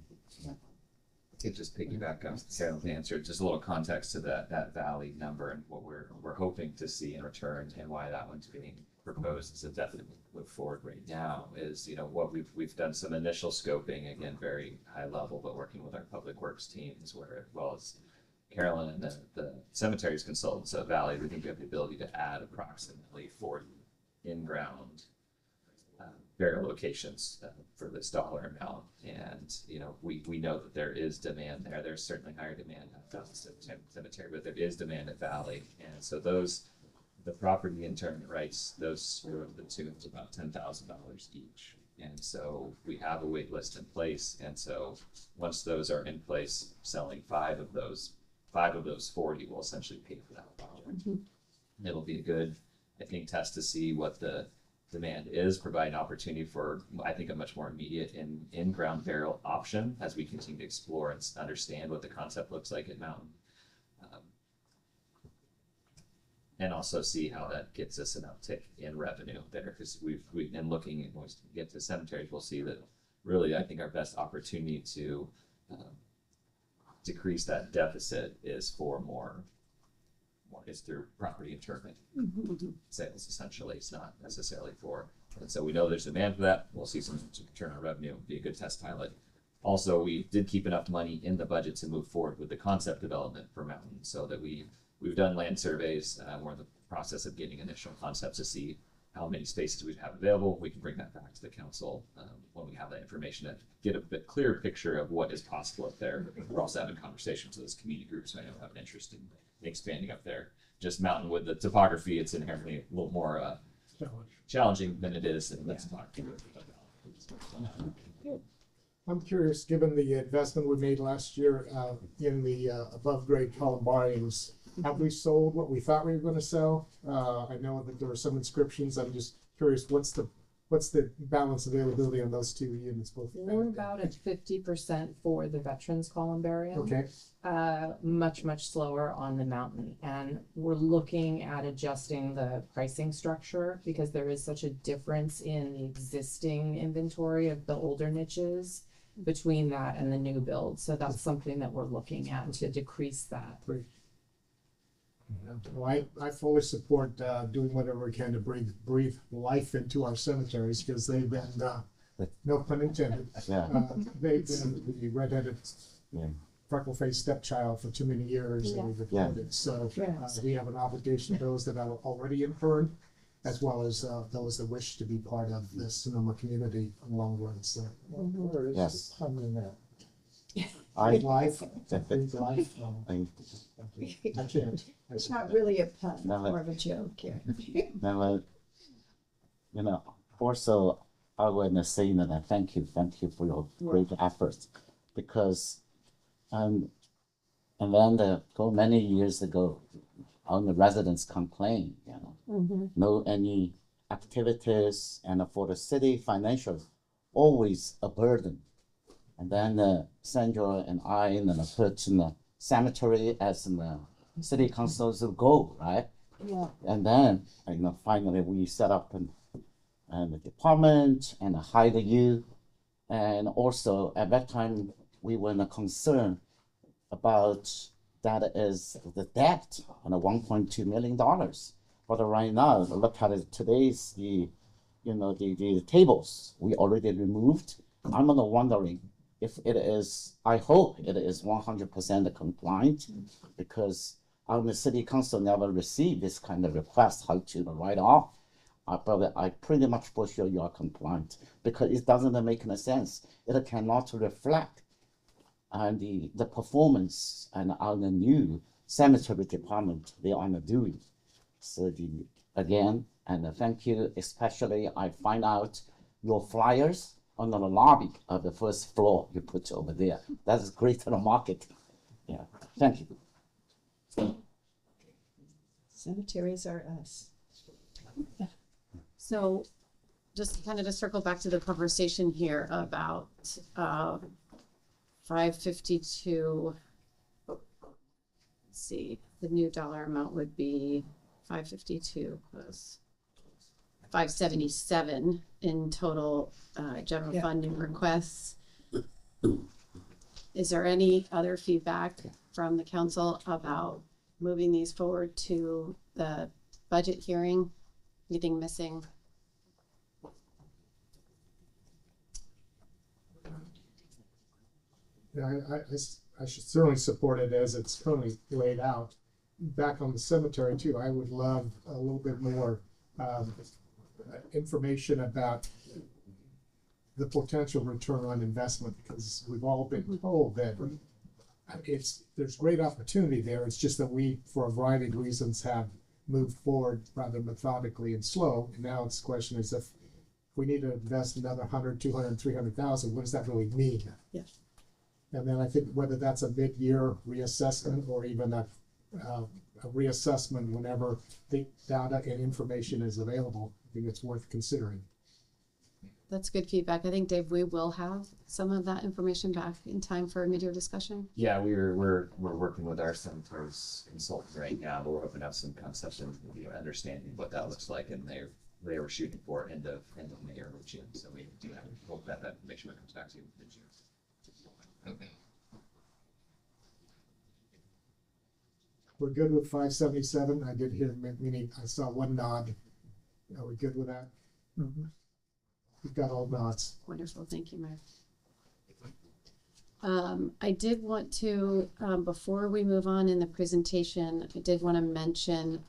Could just piggyback on Carolyn's answer, just a little context to that Valley number and what we're hoping to see in return, and why that one's being proposed as a definite move forward right now is, you know, what we've done some initial scoping, again, very high level, but working with our public works teams, where as well as Carolyn and the cemeteries consultants at Valley, we think we have the ability to add approximately 40 in-ground burial locations for this dollar amount. And, you know, we know that there is demand there. There's certainly higher demand at Valley Cemetery, but there is demand at Valley. And so the property internment rights, those are the tune of about $10,000 each. And so we have a wait list in place. And so once those are in place, selling five of those 40 will essentially pay for that project. It'll be a good, I think, test to see what the demand is, provide an opportunity for, I think, a much more immediate in-ground burial option as we continue to explore and understand what the concept looks like at Mountain. And also see how that gets us an uptick in revenue there, because we've been looking, and when we get to cemeteries, we'll see that really, I think our best opportunity to decrease that deficit is is through property interment sales, essentially. It's not necessarily for, and so we know there's demand for that. We'll see some return on revenue, be a good test pilot. Also, we did keep enough money in the budget to move forward with the concept development for Mountain, so that we've done land surveys. We're in the process of getting initial concepts to see how many spaces we'd have available. We can bring that back to the council when we have that information and get a bit clearer picture of what is possible up there. We're also having conversations with those community groups who I know have an interest in expanding up there. Just Mountain, with the topography, it's inherently a little more challenging than it is in the topography. I'm curious, given the investment we made last year in the above grade columbariums, have we sold what we thought we were going to sell? I know that there were some inscriptions. I'm just curious, what's the balance availability on those two units? Both. We're about at 50% for the Veterans Columbarium. Okay. Much slower on the Mountain, and we're looking at adjusting the pricing structure because there is such a difference in the existing inventory of the older niches between that and the new build. So that's something that we're looking at to decrease that. Great. Well, I fully support doing whatever we can to breathe life into our cemeteries because they've been, no pun intended, Yeah. they've been the redheaded Yeah. freckle-faced stepchild for too many years. And we've Yeah. ignored it. So Yes. we have an obligation to those that are already interned, as well as those that wish to be part of the Sonoma community in the long run. So Where is Yes. the pun in that? breathe life, That- breathe life. I I can't. It's not really a pun, No, more of a joke here. never, also, I want to say that thank you for your great efforts, because, and then many years ago, all the residents complain, no any activities, and for the city financial, always a burden. And then Sandra and I put in the cemetery as the city council's goal, right? Yeah. And then, finally we set up the department and hired you. And also at that time, we were concerned about that is the debt on $1.2 million. But right now, look at it, today's the tables we already removed. I'm wondering if it is, I hope it is 100% compliant, because the city council never received this kind of request how to write off. But I pretty much for sure you are compliant, because it doesn't make any sense. It cannot reflect the performance and on the new cemetery department they are doing. So again, and thank you, especially I find out your flyers on the lobby of the first floor you put over there. That's great to the market. Yeah, thank you. Cemeteries are us. So just kind of to circle back to the conversation here about 552. Let's see, the new dollar amount would be 552 plus 577 in total general Yeah. fund new requests. Is there any other feedback from the council about moving these forward to the budget hearing? Anything missing? Yeah, I should certainly support it as it's currently laid out. Back on the cemetery too, I would love a little bit more information about the potential return on investment, because we've all been told that there's great opportunity there. It's just that we, for a variety of reasons, have moved forward rather methodically and slow. And now it's the question is, if we need to invest another 100, 200, 300,000, what does that really mean? Yes. And then I think whether that's a mid-year reassessment or even a reassessment whenever the data and information is available, I think it's worth considering. That's good feedback. I think, Dave, we will have some of that information back in time for a mid-year discussion. Yeah, we're working with our cemeteries consultant right now. We're opening up some concepts and understanding what that looks like, and they were shooting for end of May or June. So we do have hope that information comes back to you this year. We're good with 577. I did hear, meaning I saw one nod. Are we good with that? We've got all nods. Wonderful. Thank you, Mayor. I did want to, before we move on in the presentation, I did want to mention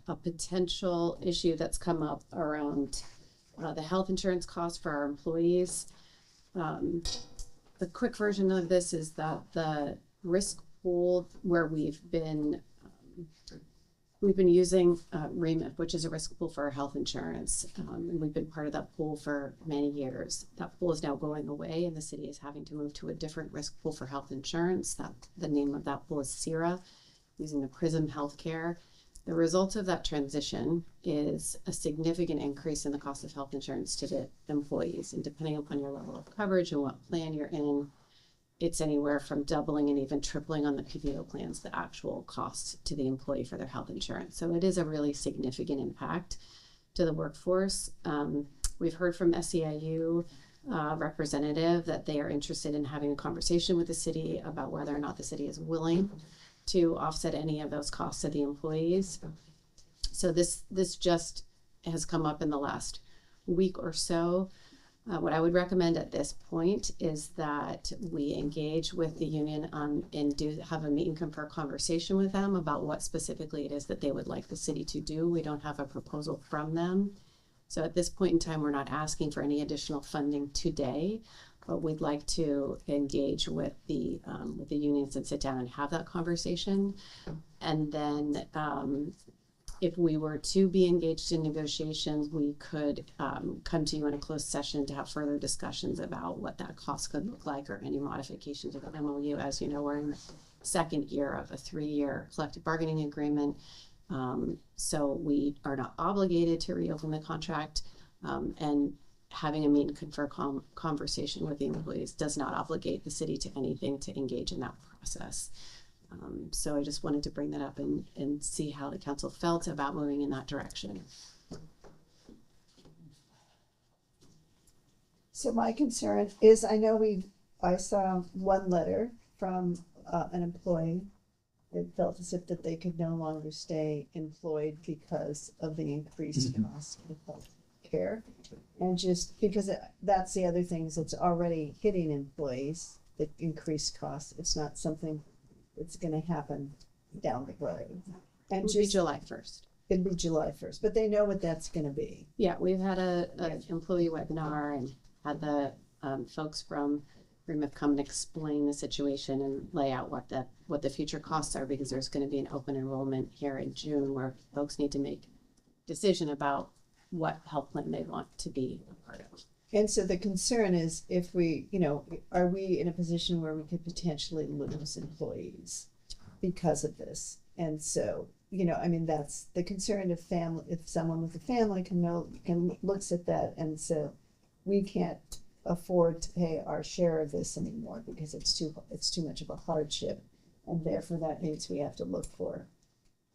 a potential issue that's come up around the health insurance costs for our employees. The quick version of this is that the risk pool where we've been using REMIP, which is a risk pool for our health insurance, and we've been part of that pool for many years. That pool is now going away, and the city is having to move to a different risk pool for health insurance. The name of that pool is CIRA, using the Prism Healthcare. The result of that transition is a significant increase in the cost of health insurance to the employees, and depending upon your level of coverage and what plan you're in, it's anywhere from doubling and even tripling on the PPO plans, the actual cost to the employee for their health insurance. So it is a really significant impact to the workforce. We've heard from SEIU representative that they are interested in having a conversation with the city about whether or not the city is willing to offset any of those costs of the employees. So this just has come up in the last week or so. What I would recommend at this point is that we engage with the union and have a meet and confer conversation with them about what specifically it is that they would like the city to do. We don't have a proposal from them. So at this point in time, we're not asking for any additional funding today, but we'd like to engage with the unions and sit down and have that conversation. And then if we were to be engaged in negotiations, we could come to you in a closed session to have further discussions about what that cost could look like or any modifications of the MOU. As you know, we're in the second year of a 3-year collective bargaining agreement. So we are not obligated to reopen the contract, and having a meet and confer conversation with the employees does not obligate the city to anything to engage in that process. So I just wanted to bring that up and see how the council felt about moving in that direction. So my concern is, I saw one letter from an employee. It felt as if that they could no longer stay employed because of the increased cost of health care. And just because that's the other thing, is it's already hitting employees, the increased costs. It's not something that's going to happen down the road. And It would be July 1st. It'd be July 1st, but they know what that's going to be. Yeah, we've had an employee webinar and had the folks from REMIF come and explain the situation and lay out what the future costs are, because there's going to be an open enrollment here in June where folks need to make a decision about what health plan they want to be a part of. And so the concern is, if we, are we in a position where we could potentially lose employees because of this? And so, that's the concern. If someone with a family can looks at that and say, we can't afford to pay our share of this anymore because it's too much of a hardship, and therefore that means we have to look for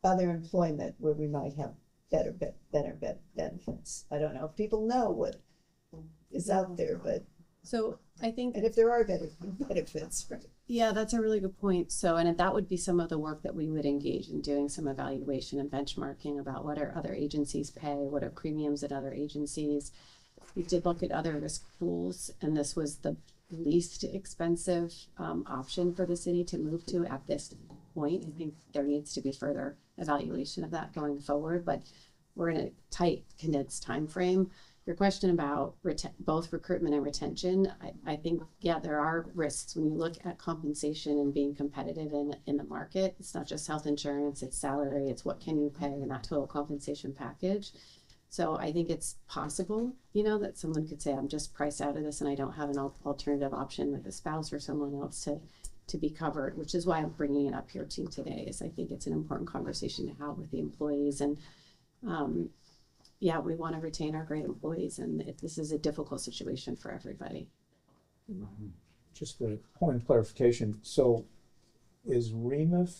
other employment where we might have better benefits. I don't know if people know what is out there, but So I think, and if there are better benefits, right? yeah, that's a really good point. So, and that would be some of the work that we would engage in, doing some evaluation and benchmarking about what are other agencies pay, what are premiums at other agencies. We did look at other risk pools, and this was the least expensive option for the city to move to at this point. I think there needs to be further evaluation of that going forward, but we're in a tight, condensed time frame. Your question about both recruitment and retention, I think, yeah, there are risks when you look at compensation and being competitive in the market. It's not just health insurance, it's salary, it's what can you pay in that total compensation package. So I think it's possible, that someone could say, I'm just priced out of this and I don't have an alternative option with a spouse or someone else to be covered, which is why I'm bringing it up here to you today, is I think it's an important conversation to have with the employees. And yeah, we want to retain our great employees, and this is a difficult situation for everybody. Just a point of clarification. So is REMIF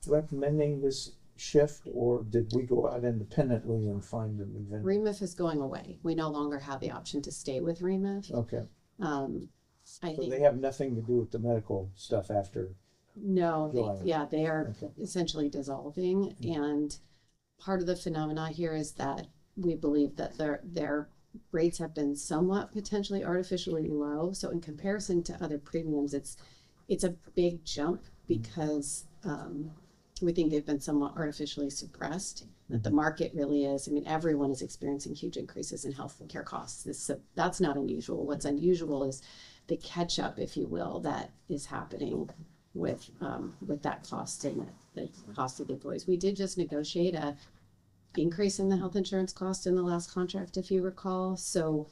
recommending this shift, or did we go out independently and find an event? REMIF is going away. We no longer have the option to stay with REMIF. Okay. I So think they have nothing to do with the medical stuff after? no, July. they are Okay. essentially dissolving, and part of the phenomena here is that we believe that their rates have been somewhat potentially artificially low. So in comparison to other premiums, it's a big jump because we think they've been somewhat artificially suppressed. That the market really is. I mean, everyone is experiencing huge increases in health care costs. So that's not unusual. What's unusual is the catch up, if you will, that is happening with that cost and the cost of the employees. We did just negotiate a increase in the health insurance cost in the last contract, if you recall. So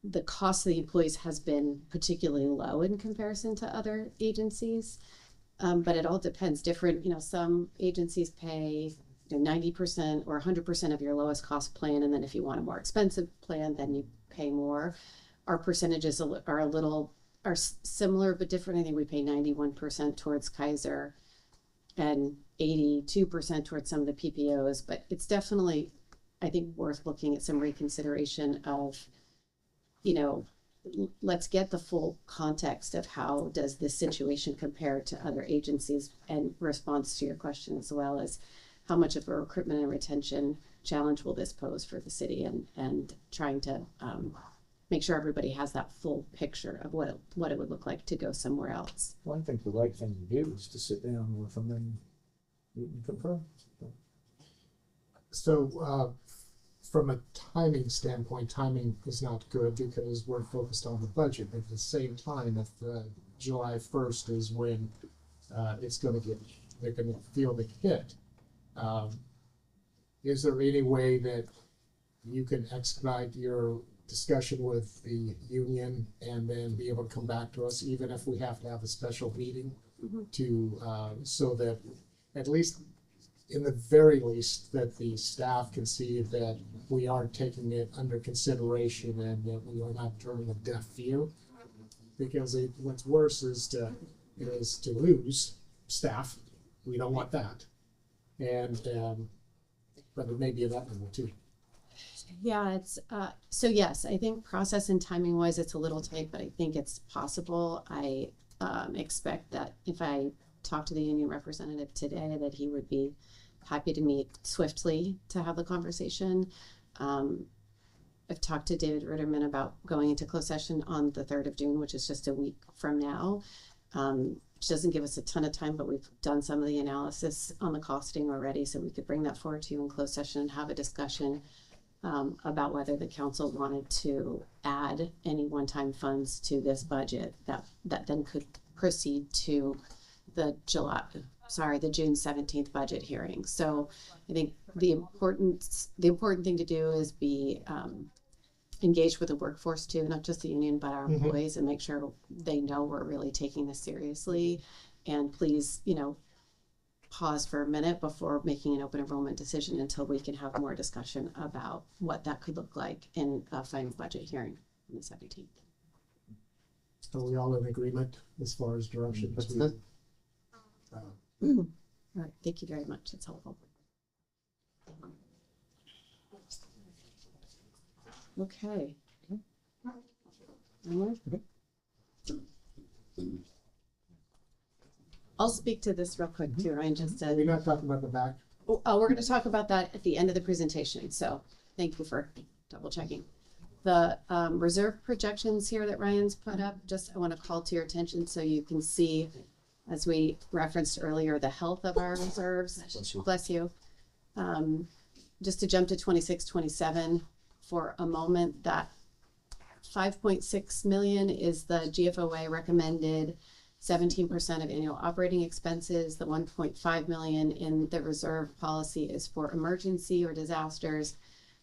the cost of the employees has been particularly low in comparison to other agencies. But it all depends. Different, some agencies pay 90% or 100% of your lowest cost plan. And then if you want a more expensive plan, then you pay more. Our percentages are similar but different. I think we pay 91% towards Kaiser and 82% towards some of the PPOs, but it's definitely, I think, worth looking at some reconsideration of, let's get the full context of how does this situation compare to other agencies, and response to your question as well as how much of a recruitment and retention challenge will this pose for the city, and trying to make sure everybody has that full picture of what it would look like to go somewhere else. Well, I think the right thing to do is to sit down with them and you can confirm. So, from a timing standpoint, timing is not good because we're focused on the budget. At the same time, if July 1st is when they're gonna feel the hit. Is there any way that you can expedite your discussion with the union and then be able to come back to us, even if we have to have a special meeting to, so that at least, in the very least, that the staff can see that we are taking it under consideration and that we are not turning a deaf ear? Because what's worse is to lose staff. We don't want that. And, but it may be that level too. Yeah, it's so yes, I think process and timing wise it's a little tight, but I think it's possible. I expect that if I talk to the union representative today, that he would be happy to meet swiftly to have the conversation. I've talked to David Ritterman about going into closed session on the 3rd of June, which is just a week from now. Which doesn't give us a ton of time, but we've done some of the analysis on the costing already, so we could bring that forward to you in closed session and have a discussion about whether the council wanted to add any one-time funds to this budget that then could proceed to the June 17th budget hearing. So I think the important thing to do is be engaged with the workforce too, not just the union, but our employees, and make sure they know we're really taking this seriously. And please, pause for a minute before making an open enrollment decision until we can have more discussion about what that could look like in a final budget hearing on the 17th. Are we all in agreement as far as direction? All right, thank you very much. That's helpful. Okay. I'll speak to this real quick too, Ryan, just Are we not talking about the back? Oh, we're going to talk about that at the end of the presentation. So thank you for double checking. The reserve projections here that Ryan's put up, I want to call to your attention so you can see, as we referenced earlier, the health of our reserves. Bless you. Just to jump to 26-27 for a moment, that 5.6 million is the GFOA recommended 17% of annual operating expenses. The 1.5 million in the reserve policy is for emergency or disasters.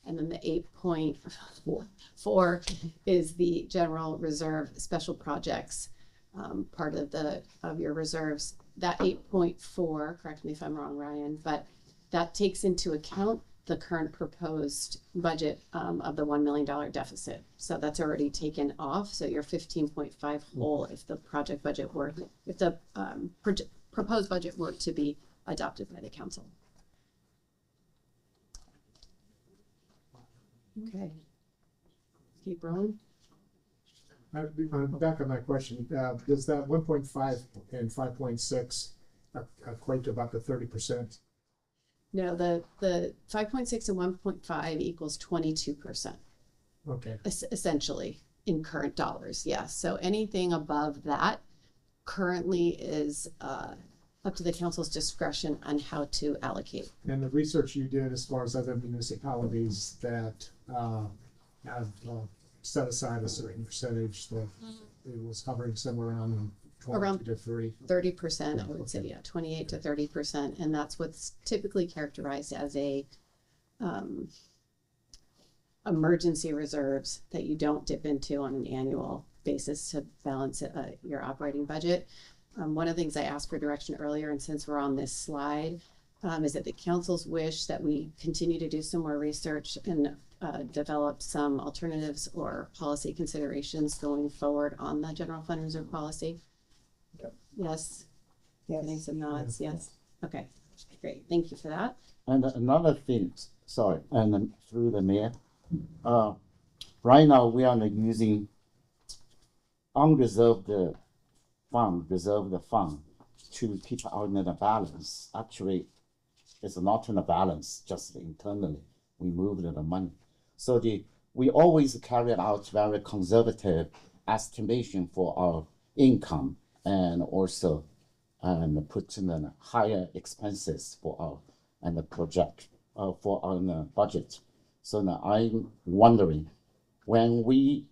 And then the 8.4 is the general reserve special projects part of your reserves. That 8.4, correct me if I'm wrong, Ryan, but that takes into account the current proposed budget of the $1 million deficit. So that's already taken off. So your 15.5 whole, if the project budget were, if the proposed budget were to be adopted by the council. Okay. Keep rolling. Back on that question, does that 1.5 and 5.6 equate to about the 30%? No, the 5.6 and 1.5 equals 22%. Okay. Essentially in current dollars, yes. So anything above that currently is up to the council's discretion on how to allocate. And the research you did as far as other municipalities that have set aside a certain percentage, that it was hovering somewhere around 20 to 30%, I would say, yeah, 28 to 30%. And that's what's typically characterized as a emergency reserves that you don't dip into on an annual basis to balance your operating budget. One of the things I asked for direction earlier, and since we're on this slide, is that the council's wish that we continue to do some more research and develop some alternatives or policy considerations going forward on the general fund reserve policy. Yes. Getting some nods. Yes. Okay. Great. Thank you for that. And another thing, sorry, and through the mayor, right now we are using unreserved fund, reserve the fund to keep out in the balance. Actually, it's not in the balance, just internally. We moved the money. So we always carried out very conservative estimation for our income and also put in the higher expenses for our and the project for our budget. So now I'm wondering when we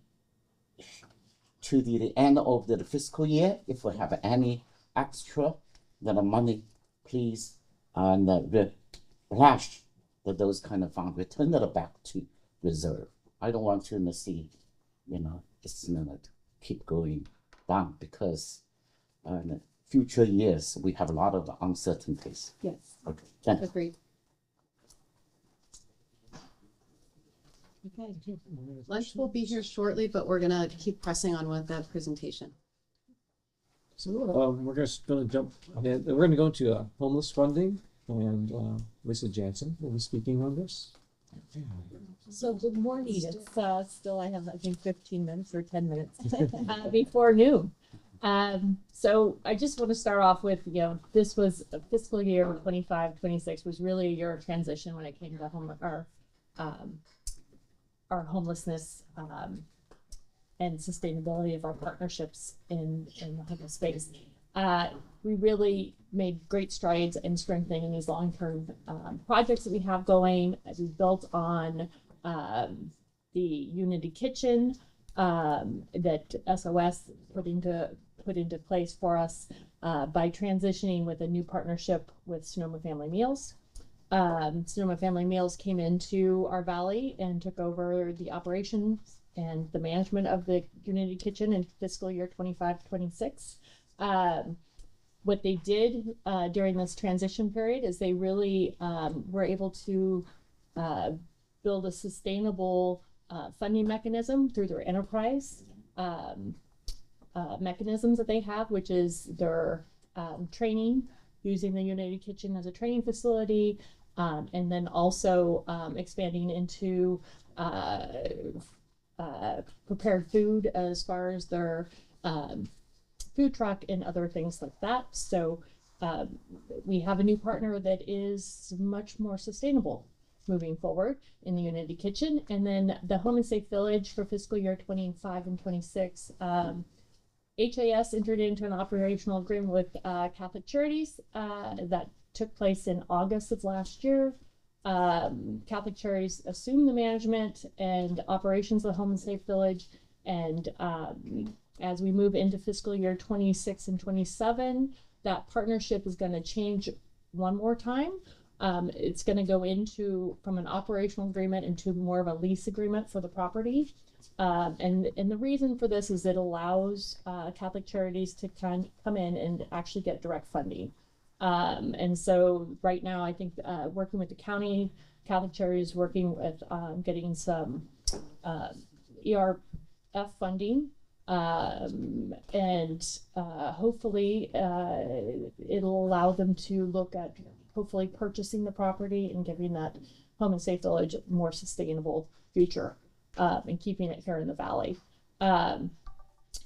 to the end of the fiscal year, if we have any extra the money, please and flash those kind of funds, return it back to reserve. I don't want to see, it's keep going down because in future years we have a lot of uncertainties. Yes, Okay, thank you. agreed. Okay, lunch will be here shortly, but we're gonna keep pressing on with that presentation. So we're gonna jump, and we're gonna go to homeless funding, and Lisa Jansen will be speaking on this. So good morning. It's still, I have, I think, 15 minutes or 10 minutes before noon. So I just want to start off with, this was a fiscal year 25-26 was really a year of transition when it came to our homelessness and sustainability of our partnerships in the homeless space. We really made great strides in strengthening these long-term projects that we have going. We built on the Unity Kitchen that SOS put into place for us by transitioning with a new partnership with Sonoma Family Meals. Sonoma Family Meals came into our valley and took over the operations and the management of the Unity Kitchen in fiscal year 25-26. What they did during this transition period is they really were able to build a sustainable funding mechanism through their enterprise mechanisms that they have, which is their training, using the Unity Kitchen as a training facility, and then also expanding into prepared food as far as their food truck and other things like that. So we have a new partner that is much more sustainable moving forward in the Unity Kitchen. And then the Home and Safe Village for fiscal year 25 and 26. HAS entered into an operational agreement with Catholic Charities that took place in August of last year. Catholic Charities assumed the management and operations of the Home and Safe Village. And as we move into fiscal year 26 and 27, that partnership is going to change one more time. It's going to go from an operational agreement into more of a lease agreement for the property. And the reason for this is it allows Catholic Charities to come in and actually get direct funding. And so right now, I think working with the county, Catholic Charities working with getting some ERF funding, and hopefully it'll allow them to look at hopefully purchasing the property and giving that Home and Safe Village a more sustainable future, and keeping it here in the valley. And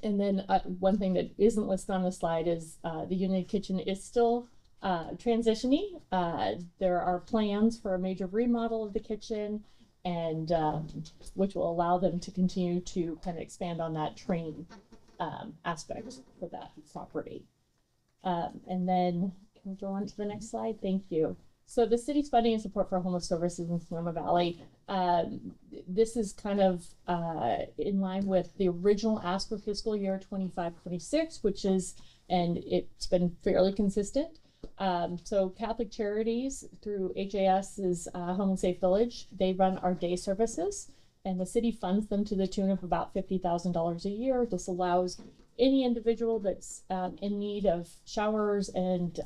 then one thing that isn't listed on the slide is the Unity Kitchen is still transitioning. There are plans for a major remodel of the kitchen, and which will allow them to continue to kind of expand on that training aspect for that property. And then can we go on to the next slide? Thank you. So the city's funding and support for homeless services in Sonoma Valley. This is kind of in line with the original ask for fiscal year 25-26, which is, and it's been fairly consistent. So Catholic Charities through HAS's Home and Safe Village, they run our day services, and the city funds them to the tune of about $50,000 a year. This allows any individual that's in need of showers and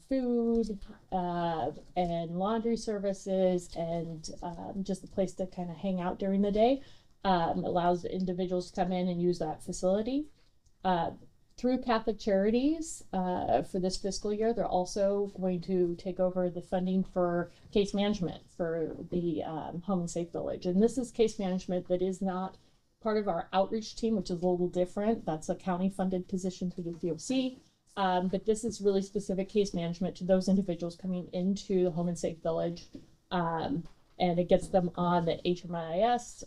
food and laundry services and just a place to kind of hang out during the day. Allows individuals to come in and use that facility. Through Catholic Charities for this fiscal year, they're also going to take over the funding for case management for the Home and Safe Village. And this is case management that is not part of our outreach team, which is a little different. That's a county funded position through the DOC. But this is really specific case management to those individuals coming into the Home and Safe Village. And it gets them on the HMIS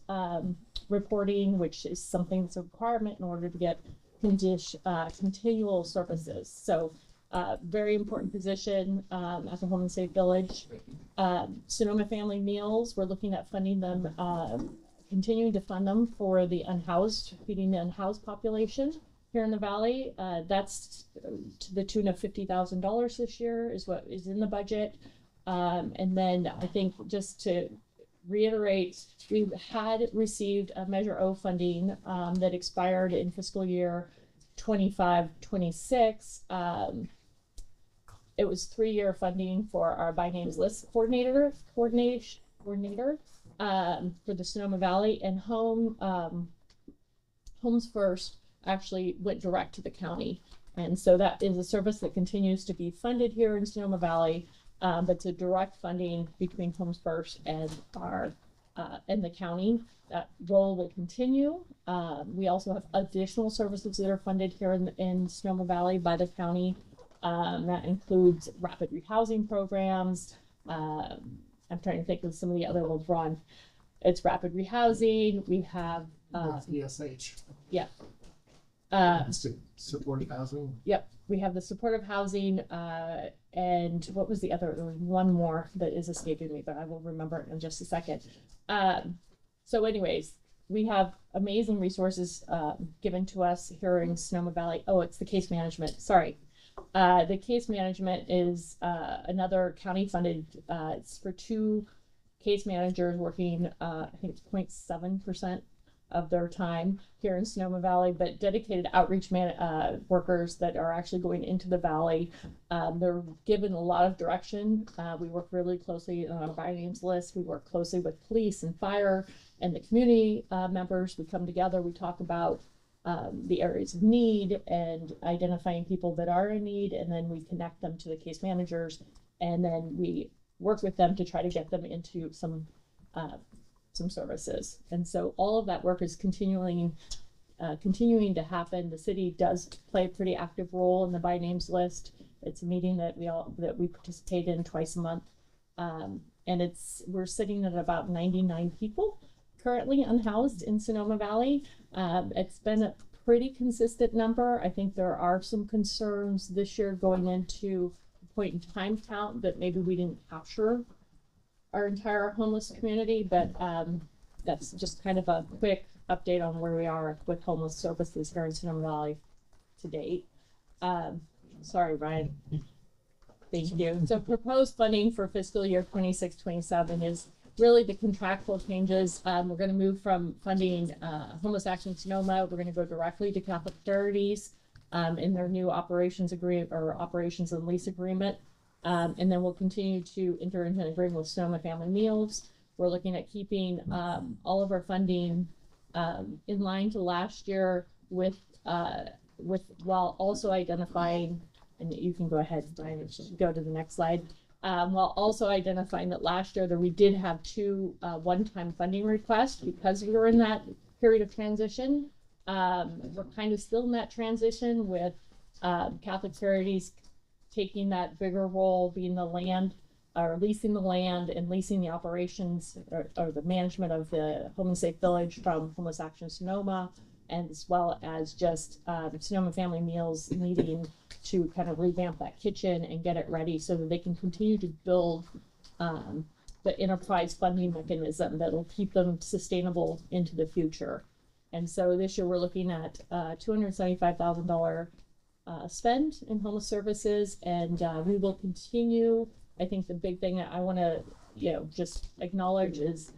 reporting, which is something that's a requirement in order to get continual services. So very important position at the Home and Safe Village. Sonoma Family Meals, we're looking at funding them, continuing to fund them for the unhoused, feeding the unhoused population here in the valley. That's to the tune of $50,000 this year is what is in the budget. And then I think just to reiterate, we had received a Measure O funding that expired in fiscal year 25-26. It was 3-year funding for our by names list coordinator for the Sonoma Valley, and Homes First actually went direct to the county. And so that is a service that continues to be funded here in Sonoma Valley. But it's a direct funding between Homes First and our and the county. That role will continue. We also have additional services that are funded here in Sonoma Valley by the county. That includes rapid rehousing programs. I'm trying to think of some of the other ones, Ron. It's rapid rehousing. We have ESH. Yeah. Supportive housing. Yep. We have the supportive housing, and what was the other? There was one more that is escaping me, but I will remember it in just a second. So anyways, we have amazing resources given to us here in Sonoma Valley. Oh, it's the case management. Sorry. The case management is another county funded, it's for 2 case managers working, I think it's 0.7% of their time here in Sonoma Valley, but dedicated outreach workers that are actually going into the valley. They're given a lot of direction. We work really closely on our by names list. We work closely with police and fire and the community members. We come together, we talk about the areas of need and identifying people that are in need, and then we connect them to the case managers, and then we work with them to try to get them into some services. And so all of that work is continuing to happen. The city does play a pretty active role in the by names list. It's a meeting that we participate in twice a month, and we're sitting at about 99 people currently unhoused in Sonoma Valley. It's been a pretty consistent number. I think there are some concerns this year going into a point in time count that maybe we didn't capture our entire homeless community, but that's just kind of a quick update on where we are with homeless services here in Sonoma Valley to date. Sorry, Ryan. Thank you. So proposed funding for fiscal year 26-27 is really the contractual changes. We're going to move from funding Homeless Action Sonoma. We're going to go directly to Catholic Charities in their new operations agreement or operations and lease agreement. And then we'll continue to enter into an agreement with Sonoma Family Meals. We're looking at keeping all of our funding in line to last year with while also identifying, and you can go ahead, Brian, go to the next slide. While also identifying that last year that we did have 2 one-time funding requests because we were in that period of transition. We're kind of still in that transition with Catholic Charities taking that bigger role, being the land or leasing the land and leasing the operations or the management of the Home and Safe Village from Homeless Action Sonoma, and as well as just Sonoma Family Meals needing to kind of revamp that kitchen and get it ready so that they can continue to build the enterprise funding mechanism that will keep them sustainable into the future. And so this year we're looking at $275,000 spend in homeless services, and we will continue. I think the big thing that I want to just acknowledge is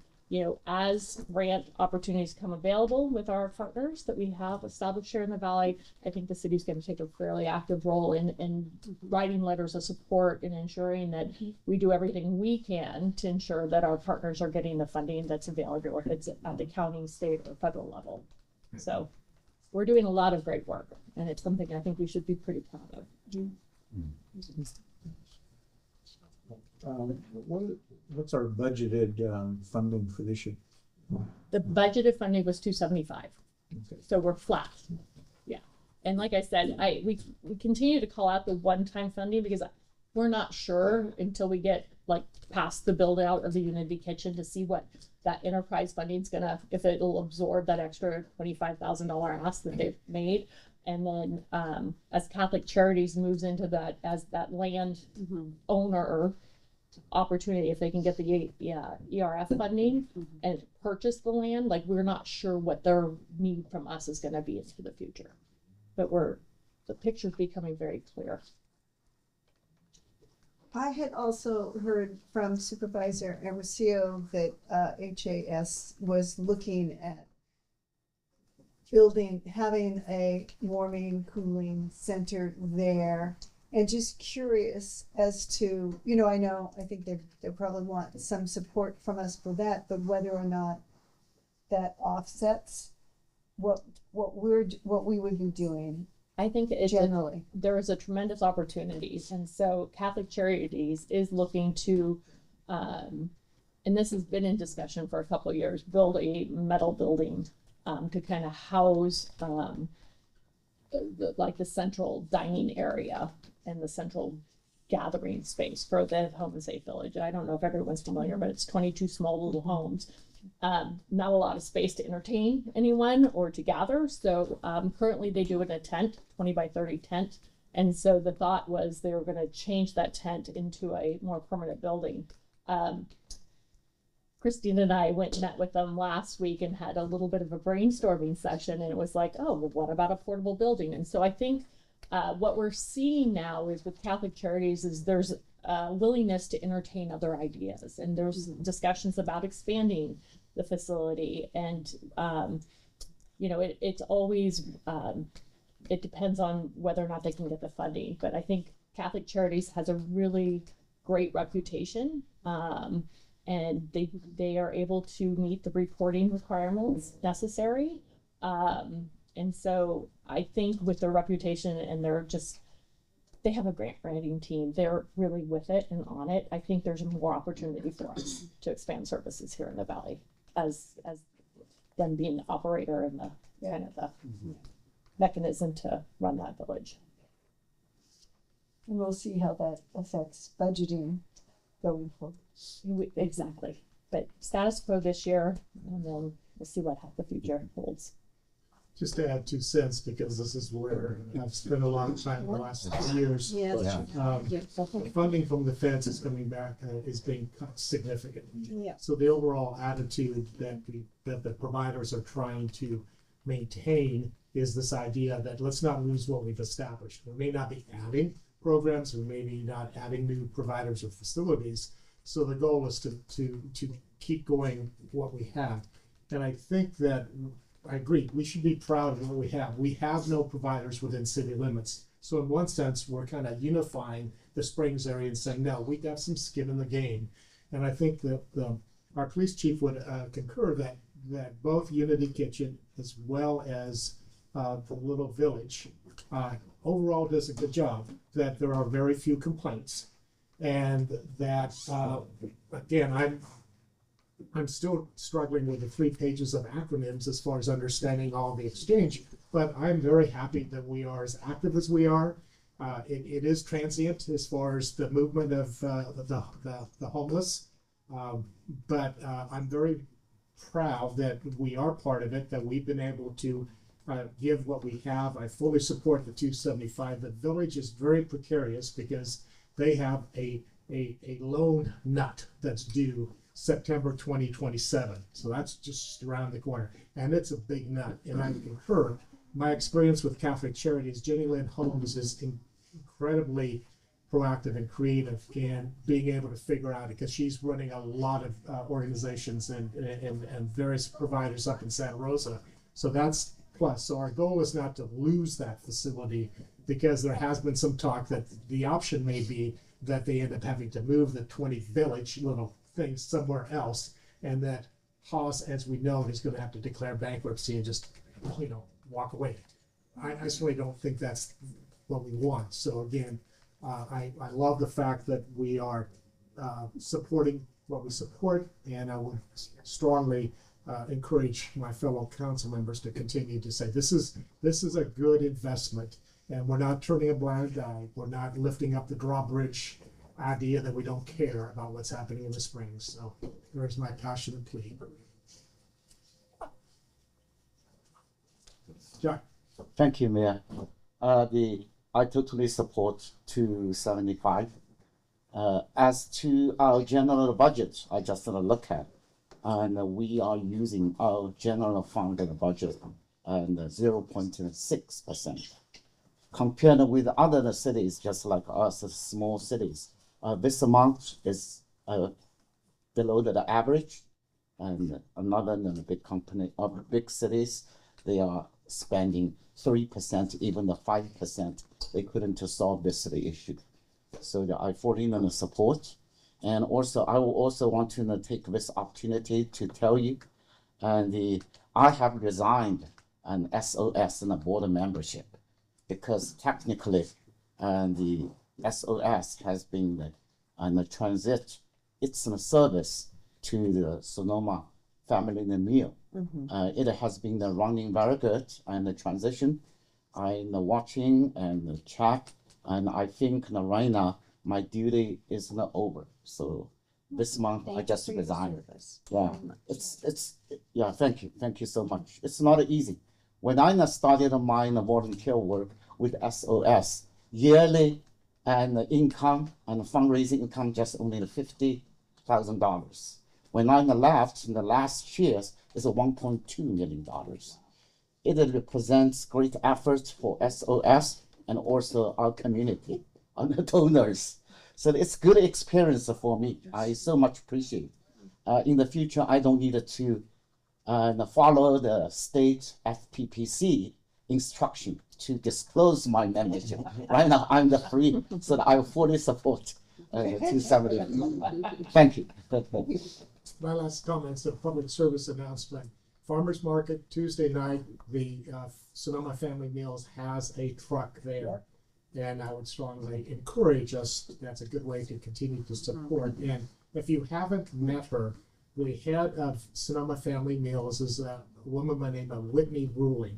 as grant opportunities come available with our partners that we have established here in the valley, I think the city's going to take a fairly active role in writing letters of support and ensuring that we do everything we can to ensure that our partners are getting the funding that's available, if it's at the county, state, or federal level. So we're doing a lot of great work, and it's something I think we should be pretty proud of. What's our budgeted funding for this year? The budgeted funding was 275. So we're flat. Yeah. And like I said, we continue to call out the one-time funding because we're not sure until we get like past the build out of the Unity Kitchen to see what that enterprise funding is gonna, if it'll absorb that extra $25,000 ask that they've made. And then as Catholic Charities moves into that, as that land owner opportunity, if they can get the ERF funding and purchase the land, like we're not sure what their need from us is going to be into the future, but the picture's becoming very clear. I had also heard from Supervisor Emercio that HAS was looking at having a warming, cooling center there. And just curious as to, I think they probably want some support from us for that, but whether or not that offsets what we would be doing. I think generally there is a tremendous opportunity, and so Catholic Charities is looking to, and this has been in discussion for a couple of years, build a metal building to kind of house the central dining area and the central gathering space for the Home and Safe Village. I don't know if everyone's familiar, but it's 22 small little homes. Not a lot of space to entertain anyone or to gather. So currently they do it in a tent, 20 by 30 tent. And so the thought was they were going to change that tent into a more permanent building. Cristine and I went and met with them last week and had a little bit of a brainstorming session. And it was like, oh, well, what about a portable building? And so I think what we're seeing now is with Catholic Charities is there's willingness to entertain other ideas, and there's discussions about expanding the facility. And it's always it depends on whether or not they can get the funding. But I think Catholic Charities has a really great reputation, and they are able to meet the reporting requirements necessary. And so I think with their reputation, and they have a grant writing team, they're really with it and on it. I think there's more opportunity for us to expand services here in the Valley as them being the operator and the kind of the mechanism to run that village. And we'll see how that affects budgeting going forward. Exactly. But status quo this year, and then we'll see what the future holds. Just to add 2 cents, because this is where I've spent a lot of time in the last 2 years. Funding from the feds is coming back, is being cut significantly. Yeah. So the overall attitude that the providers are trying to maintain is this idea that let's not lose what we've established. We may not be adding programs, we may be not adding new providers or facilities. So the goal is to keep going what we have. And I think that I agree, we should be proud of what we have. We have no providers within city limits. So in one sense, we're kind of unifying the Springs area and saying, no, we got some skin in the game. And I think that our police chief would concur that both Unity Kitchen as well as the little village overall does a good job, that there are very few complaints. And that, again, I'm still struggling with the 3 pages of acronyms as far as understanding all the exchange, but I'm very happy that we are as active as we are. It is transient as far as the movement of the homeless, but I'm very proud that we are part of it, that we've been able to give what we have. I fully support the 275. The village is very precarious because they have a loan nut that's due September 2027. So that's just around the corner. And it's a big nut. And I concur. My experience with Catholic Charities, Jenny Lynn Holmes is incredibly proactive and creative in being able to figure out it, because she's running a lot of organizations and various providers up in Santa Rosa. So that's plus. So our goal is not to lose that facility, because there has been some talk that the option may be that they end up having to move the 20 village little things somewhere else, and that Haas, as we know, is going to have to declare bankruptcy and just walk away. I certainly don't think that's what we want. So again, I love the fact that we are supporting what we support, and I would strongly encourage my fellow council members to continue to say, this is a good investment, and we're not turning a blind eye. We're not lifting up the drawbridge idea that we don't care about what's happening in the Springs. So there's my passionate plea. John. Thank you, Mayor. I totally support 275. As to our general budget, I just look at, and we are using our general funded budget and 0.6%. Compared with other cities, just like us, small cities, this amount is below the average, and another big company or big cities, they are spending 3%, even the 5%. They couldn't solve this issue. So I fully support. And also, I will also want to take this opportunity to tell you, I have resigned an SOS and a board membership because technically, the SOS has been on the transit. It's a service to the Sonoma family meal. It has been running very good, and the transition, I'm watching and track, and I think right now my duty is not over. So this month I just resigned. Yeah, yeah. Thank you so much. It's not easy. When I started my volunteer work with SOS, yearly and income and fundraising income just only $50,000. When I left in the last years, it's $1.2 million. It represents great effort for SOS and also our community and the donors. So it's good experience for me. I so much appreciate. In the future, I don't need to follow the state FPPC instruction to disclose my membership. Right now, I'm the free, so that I fully support 270. Thank you. My last comments, a public service announcement. Farmers Market Tuesday night, the Sonoma Family Meals has a truck there. And I would strongly encourage us, that's a good way to continue to support. And if you haven't met her, the head of Sonoma Family Meals is a woman by the name of Whitney Ruling.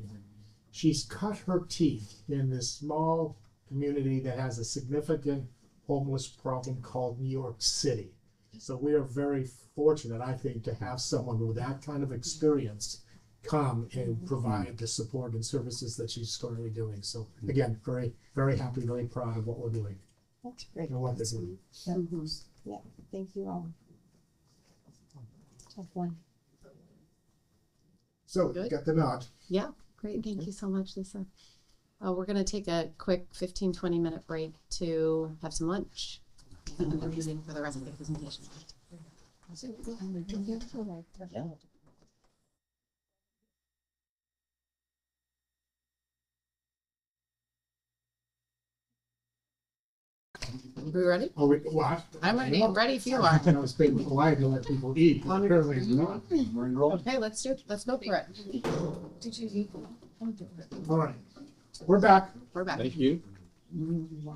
She's cut her teeth in this small community that has a significant homeless problem called New York City. So we are very fortunate, I think, to have someone with that kind of experience come and provide the support and services that she's currently doing. So again, very, very happy, very proud of what we're doing. That's great. And what they're doing. Yeah, thank you all. Tough one. So Good. got the nod. Yeah, great. Thank you so much, Lisa. We're going to take a quick 15-20 minute break to have some lunch. And then we're using for the rest of the presentation. Yeah. We ready? Oh, what? I'm ready. I'm ready if you are. I was being quiet to let people eat. but Apparently it's not. Okay, let's go for it. All right, we're back. We're back. Thank you.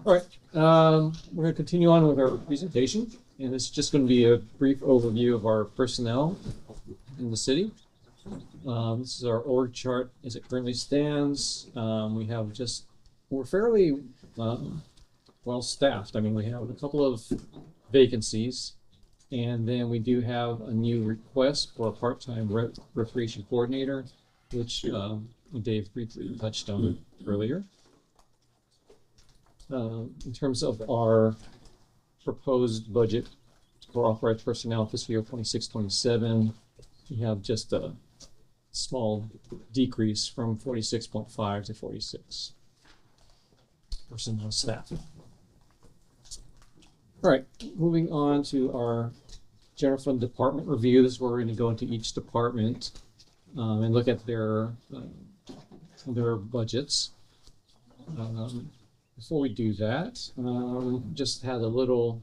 All right, we're going to continue on with our presentation, and this is just going to be a brief overview of our personnel in the city. This is our org chart as it currently stands. We're fairly well staffed. I mean, we have a couple of vacancies, and then we do have a new request for a part-time recreation coordinator, which Dave briefly touched on earlier. In terms of our proposed budget for authorized personnel fiscal year 26-27, we have just a small decrease from 46.5 to 46 personnel staff. All right, moving on to our general fund department review. This is where we're going to go into each department and look at their budgets. Before we do that, just had a little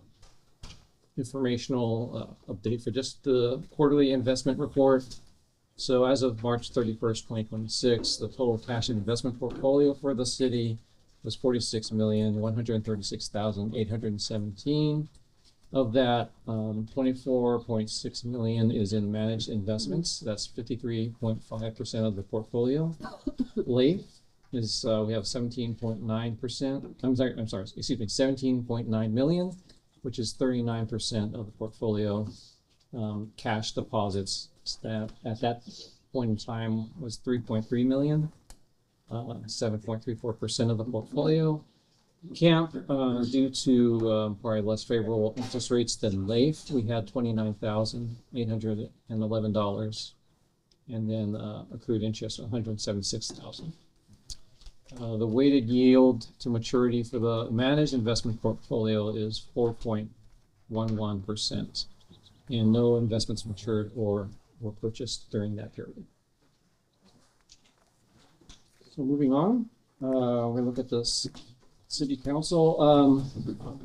informational update for just the quarterly investment report. So as of March 31st, 2026, the total cash and investment portfolio for the city was $46,136,817. Of that, 24.6 million is in managed investments. That's 53.5% of the portfolio. Late is we have 17.9%. I'm sorry, excuse me, 17.9 million, which is 39% of the portfolio. Cash deposits that at that point in time was 3.3 million, 7.34% of the portfolio. Camp, due to probably less favorable interest rates than LAIF, we had $29,811, and then accrued interest $176,000. The weighted yield to maturity for the managed investment portfolio is 4.11%, and no investments matured or were purchased during that period. So moving on, we look at this. City Council,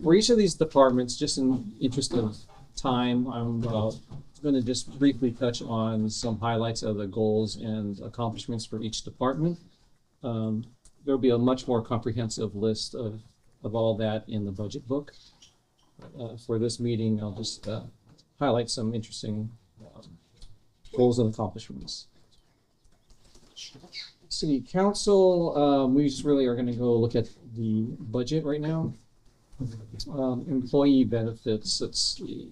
for each of these departments, just in interest of time, I'm going to just briefly touch on some highlights of the goals and accomplishments for each department. There'll be a much more comprehensive list of all that in the budget book. For this meeting, I'll just highlight some interesting goals and accomplishments. City Council, we just really are going to go look at the budget right now. Employee benefits, let's see.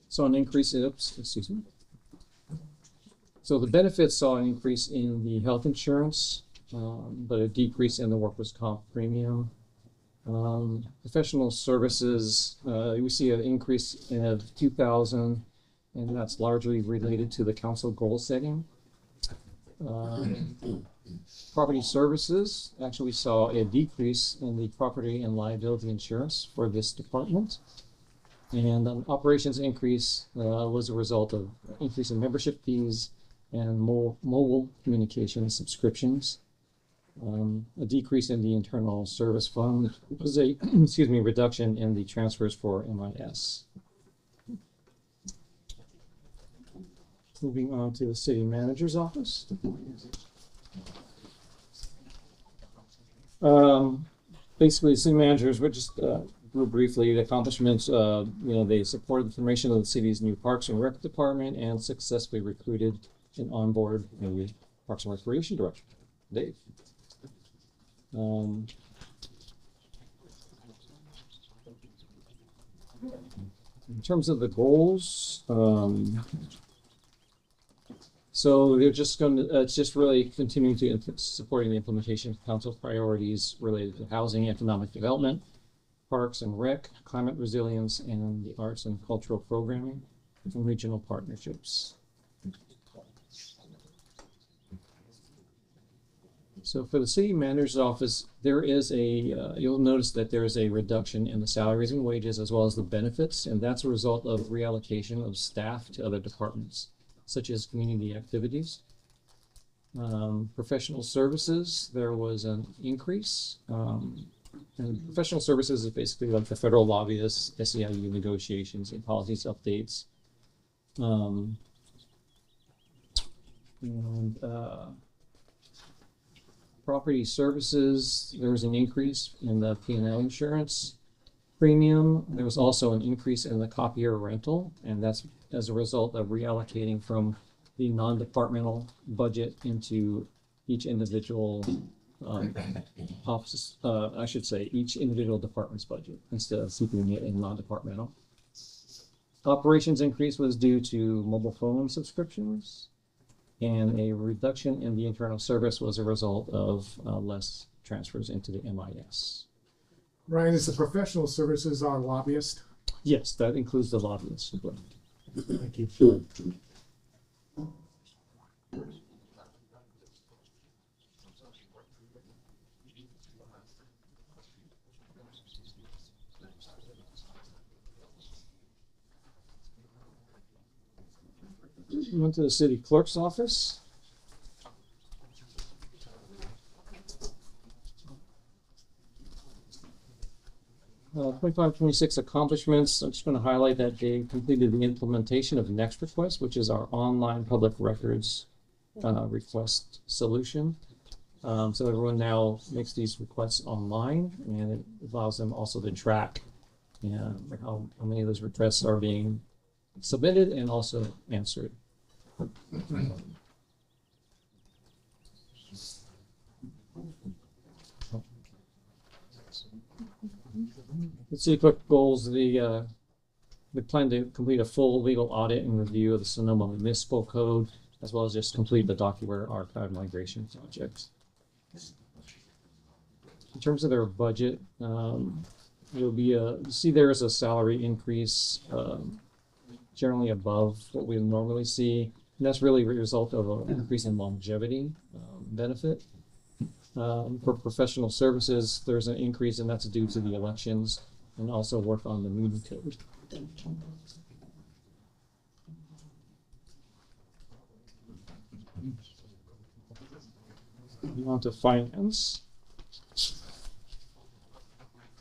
So an increase in, excuse me. So the benefits saw an increase in the health insurance, but a decrease in the workers' comp premium. Professional services, we see an increase of 2,000, and that's largely related to the council goal setting. Property services, actually we saw a decrease in the property and liability insurance for this department. And operations increase was a result of increase in membership fees and mobile communication subscriptions. A decrease in the internal service fund was a excuse me, reduction in the transfers for MIS. Moving on to the city manager's office. Basically, the city managers, we're just real briefly, the accomplishments, they supported the formation of the city's new Parks and Rec department and successfully recruited and onboard a Parks and Recreation director, Dave. In terms of the goals, so they're just going to, it's just really continuing to supporting the implementation of council priorities related to housing, economic development, parks and rec, climate resilience, and the arts and cultural programming and regional partnerships. So for the city manager's office, there is you'll notice that there is a reduction in the salaries and wages as well as the benefits, and that's a result of reallocation of staff to other departments, such as community activities. Professional services, there was an increase. And professional services is basically like the federal lobbyists, SEIU negotiations, and policies updates. Property services, there was an increase in the P&L insurance premium. There was also an increase in the copier rental, and that's as a result of reallocating from the non-departmental budget into each individual office, I should say each individual department's budget instead of keeping it in non-departmental. Operations increase was due to mobile phone subscriptions, and a reduction in the internal service was a result of less transfers into the MIS. Ryan, is the professional services our lobbyist? Yes, that includes the lobbyists. Thank you. Went to the city clerk's office. Uh, 25-26 accomplishments. I'm just going to highlight that they completed the implementation of Next Request, which is our online public records request solution. So everyone now makes these requests online, and it allows them also to track and how many of those requests are being submitted and also answered. Let's see quick goals. We plan to complete a full legal audit and review of the Sonoma Municipal Code, as well as just complete the document archive migration project. In terms of their budget, it'll be you see there is a salary increase, generally above what we normally see. And that's really a result of an increase in longevity benefit. For professional services, there's an increase, and that's due to the elections and also work on the meeting code. On to finance.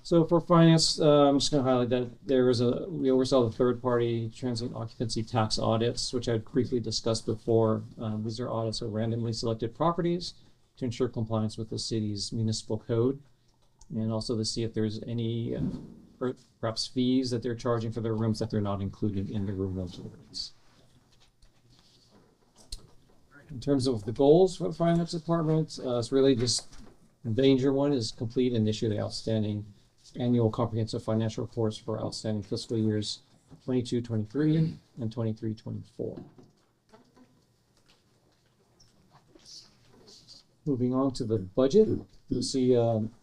So for finance, I'm just going to highlight that we oversaw the third-party transient occupancy tax audits, which I briefly discussed before. These are audits of randomly selected properties to ensure compliance with the city's municipal code, and also to see if there's any perhaps fees that they're charging for their rooms that they're not included in the room rental rates. In terms of the goals for the finance department, it's really just the major one is complete and issue the outstanding annual comprehensive financial reports for outstanding fiscal years 22-23 and 23-24. Moving on to the budget, you'll see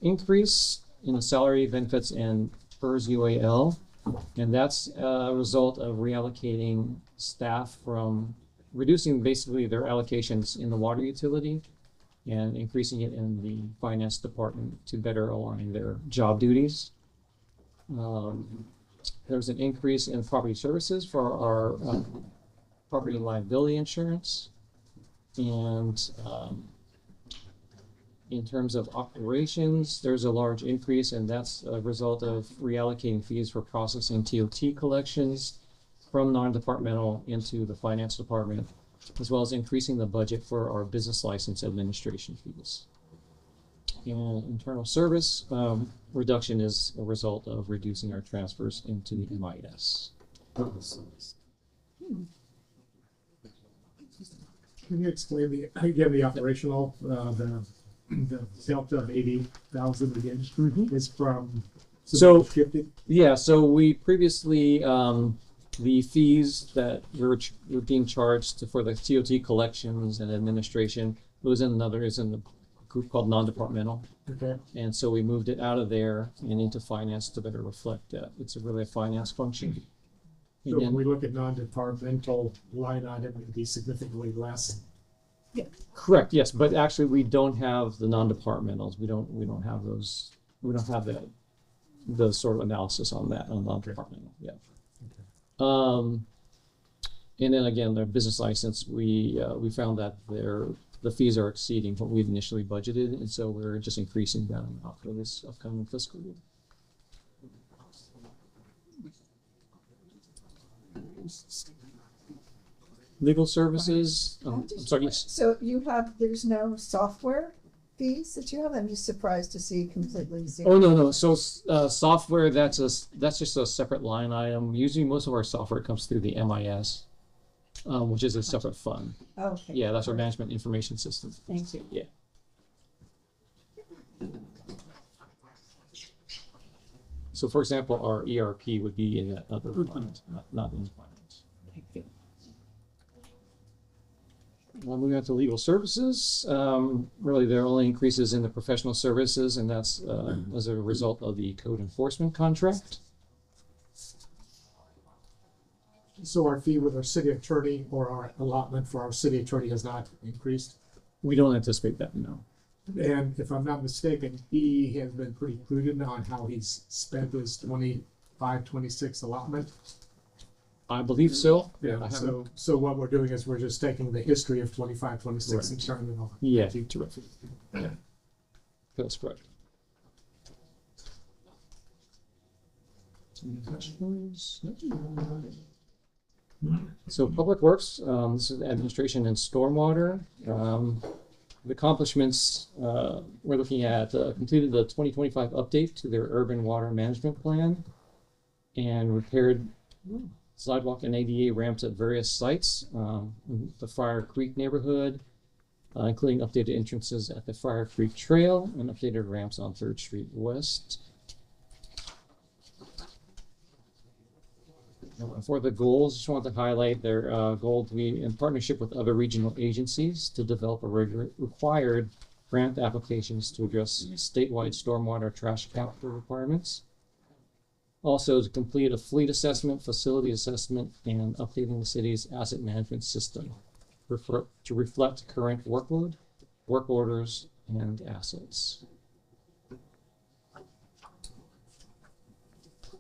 increase in the salary, benefits, and PERS UAL, and that's a result of reallocating staff from reducing basically their allocations in the water utility and increasing it in the finance department to better align their job duties. There's an increase in property services for our property liability insurance, and in terms of operations, there's a large increase, and that's a result of reallocating fees for processing TOT collections from non-departmental into the finance department, as well as increasing the budget for our business license administration fees. And internal service reduction is a result of reducing our transfers into the MIS. Can you explain again the operational, the delta of 80,000 again is from So shifted? yeah, so we previously the fees that were being charged for the TOT collections and administration is in the group called non-departmental. Okay. And so we moved it out of there and into finance to better reflect that. It's really a finance function. So when we look at non-departmental line item, it would be significantly less. Yeah. Correct. Yes, but actually we don't have the non-departmentals. We don't have those. We don't have the sort of analysis on that on non-departmental. Yeah. And then again, the business license, we found that the fees are exceeding what we'd initially budgeted, and so we're just increasing that amount for this upcoming fiscal year. Legal services. I'm sorry. Yes. So there's no software fees that you have? I'm just surprised to see completely zero. Oh no. So software that's just a separate line item. Usually, most of our software comes through the MIS, which is a separate fund. Okay. Yeah, that's our management information system. Thank you. Yeah. So, for example, our ERP would be in that other fund, not in finance. Thank you. Well, moving on to legal services, really there are only increases in the professional services, and that's as a result of the code enforcement contract. So our fee with our city attorney or our allotment for our city attorney has not increased? We don't anticipate that, no. And if I'm not mistaken, he has been pretty prudent on how he's spent his 25-26 allotment. I believe so. Yeah. So what we're doing is we're just taking the history of 25-26 and turning it on. Yeah, terrific. Yeah, that's correct. Any questions? So Public Works, this is administration and stormwater. The accomplishments, we're looking at completed the 2025 update to their urban water management plan. and repaired sidewalk and ADA ramps at various sites, in the Friar Creek neighborhood, including updated entrances at the Friar Creek Trail and updated ramps on 3rd Street West. For the goals, just wanted to highlight their goal to be in partnership with other regional agencies to develop a required grant applications to address statewide stormwater trash capture requirements. Also, to complete a fleet assessment, facility assessment, and updating the city's asset management system to reflect current workload, work orders, and assets.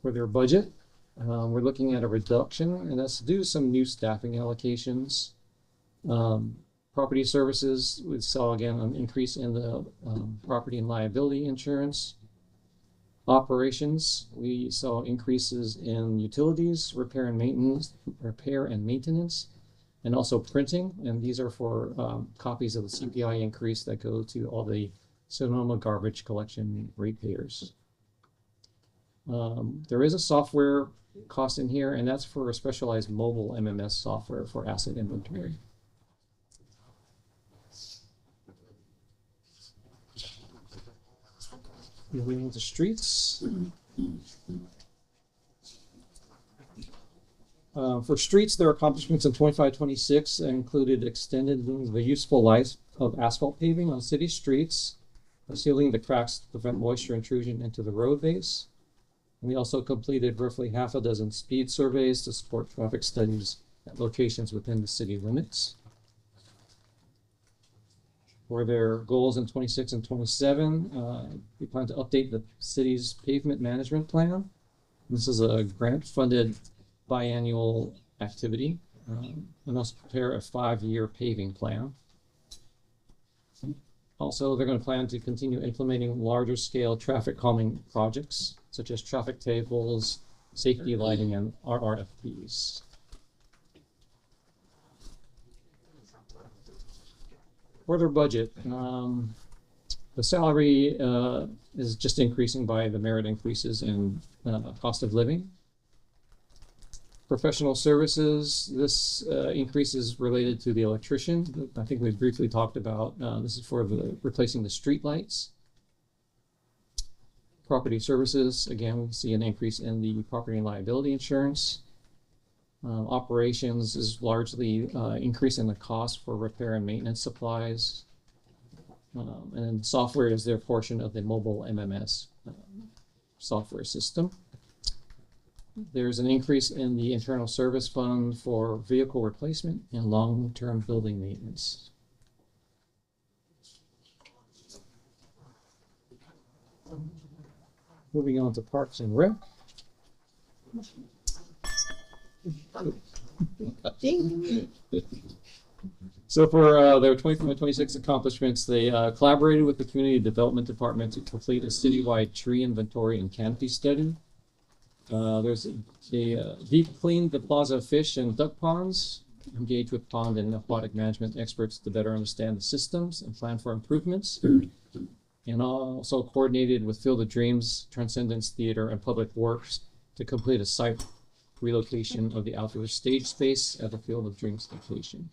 For their budget, we're looking at a reduction, and that's due to some new staffing allocations. Property services, we saw again an increase in the property and liability insurance. Operations, we saw increases in utilities, repair and maintenance, and also printing. And these are for copies of the CPI increase that go to all the Sonoma garbage collection ratepayers. There is a software cost in here, and that's for a specialized mobile MMS software for asset inventory. Moving into streets. For streets, their accomplishments in 25-26 included extending the useful life of asphalt paving on city streets, sealing the cracks to prevent moisture intrusion into the road base. And we also completed roughly half a dozen speed surveys to support traffic studies at locations within the city limits. For their goals in 26 and 27, we plan to update the city's pavement management plan. This is a grant-funded biannual activity, and also prepare a 5-year paving plan. Also, they're going to plan to continue implementing larger scale traffic calming projects, such as traffic tables, safety lighting, and RRFPs. For their budget, the salary is just increasing by the merit increases in cost of living. Professional services, this increase is related to the electrician. I think we briefly talked about, this is for replacing the street lights. Property services, again, we see an increase in the property and liability insurance. Operations is largely increasing the cost for repair and maintenance supplies. And then software is their portion of the mobile MMS software system. There's an increase in the internal service fund for vehicle replacement and long-term building maintenance. Moving on to Parks and Rec. So for their 25-26 accomplishments, they collaborated with the Community Development Department to complete a citywide tree inventory and canopy study. There's a deep cleaned the plaza fish and duck ponds, engaged with pond and aquatic management experts to better understand the systems and plan for improvements, and also coordinated with Field of Dreams, Transcendence Theater, and Public Works to complete a site relocation of the outdoor stage space at the Field of Dreams location.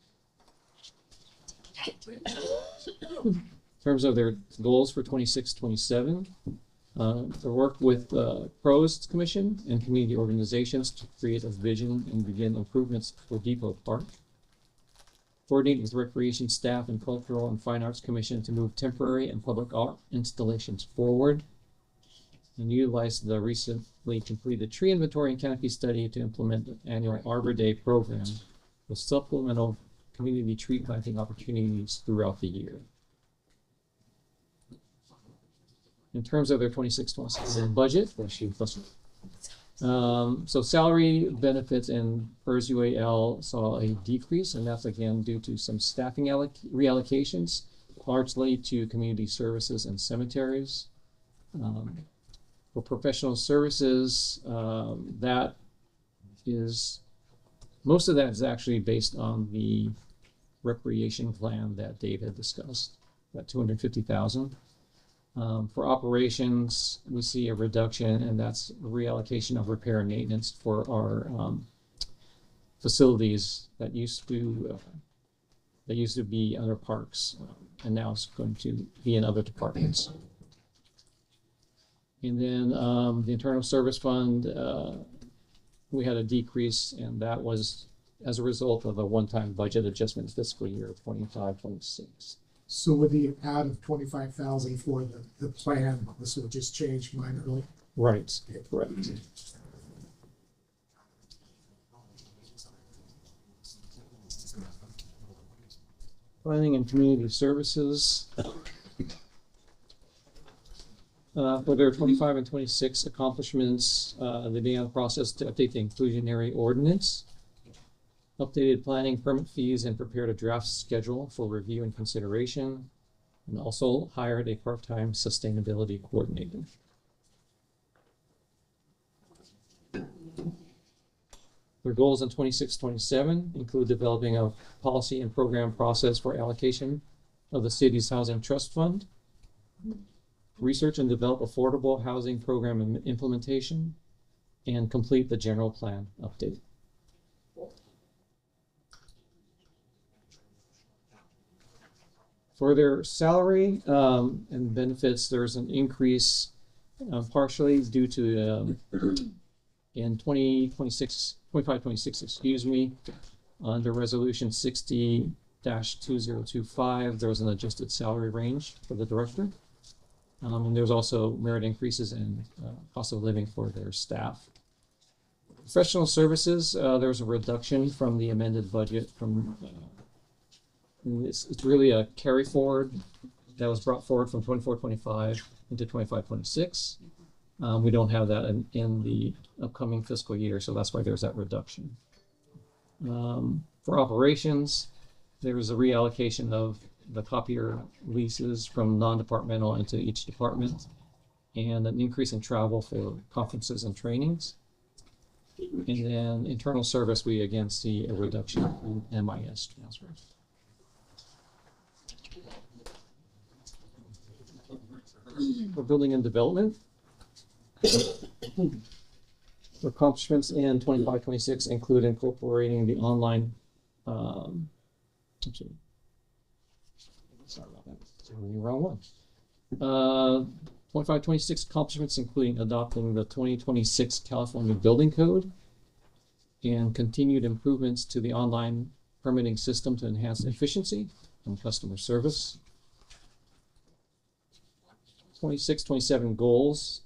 In terms of their goals for 26-27, to work with Pros Commission and community organizations to create a vision and begin improvements for Depot Park. Coordinate with Recreation staff and Cultural and Fine Arts Commission to move temporary and public art installations forward. And utilize the recently completed tree inventory and canopy study to implement an annual Arbor Day program with supplemental community tree planting opportunities throughout the year. In terms of their 26-27 budget, so salary, benefits, and PERS UAL saw a decrease, and that's again due to some staffing reallocations, largely to community services and cemeteries. For professional services, that is, most of that is actually based on the recreation plan that Dave had discussed, that $250,000. For operations, we see a reduction, and that's reallocation of repair and maintenance for our facilities that used to be under parks, and now it's going to be in other departments. And then the internal service fund, we had a decrease, and that was as a result of a one-time budget adjustment fiscal year 25-26. So with the add of 25,000 for the plan, this will just change minorly. Right, correct. Planning and community services. For their 25 and 26 accomplishments, they began the process to update the inclusionary ordinance, updated planning permit fees, and prepared a draft schedule for review and consideration, and also hired a part-time sustainability coordinator. Their goals in 26-27 include developing a policy and program process for allocation of the city's housing trust fund, research and develop affordable housing program implementation, and complete the general plan update. For their salary and benefits, there's an increase partially due to in 25-26, excuse me, under resolution 60-2025, there was an adjusted salary range for the director. And there's also merit increases and cost of living for their staff. Professional services, there's a reduction from the amended budget from it's really a carry forward that was brought forward from 24-25 into 25-26. We don't have that in the upcoming fiscal year, so that's why there's that reduction. For operations, there's a reallocation of the copier leases from non-departmental into each department, and an increase in travel for conferences and trainings. And then internal service, we again see a reduction in MIS transfers. For building and development, accomplishments in 25-26 include incorporating the online sorry about that, the wrong one. 25-26 accomplishments including adopting the 2026 California Building Code and continued improvements to the online permitting system to enhance efficiency and customer service. 26-27 goals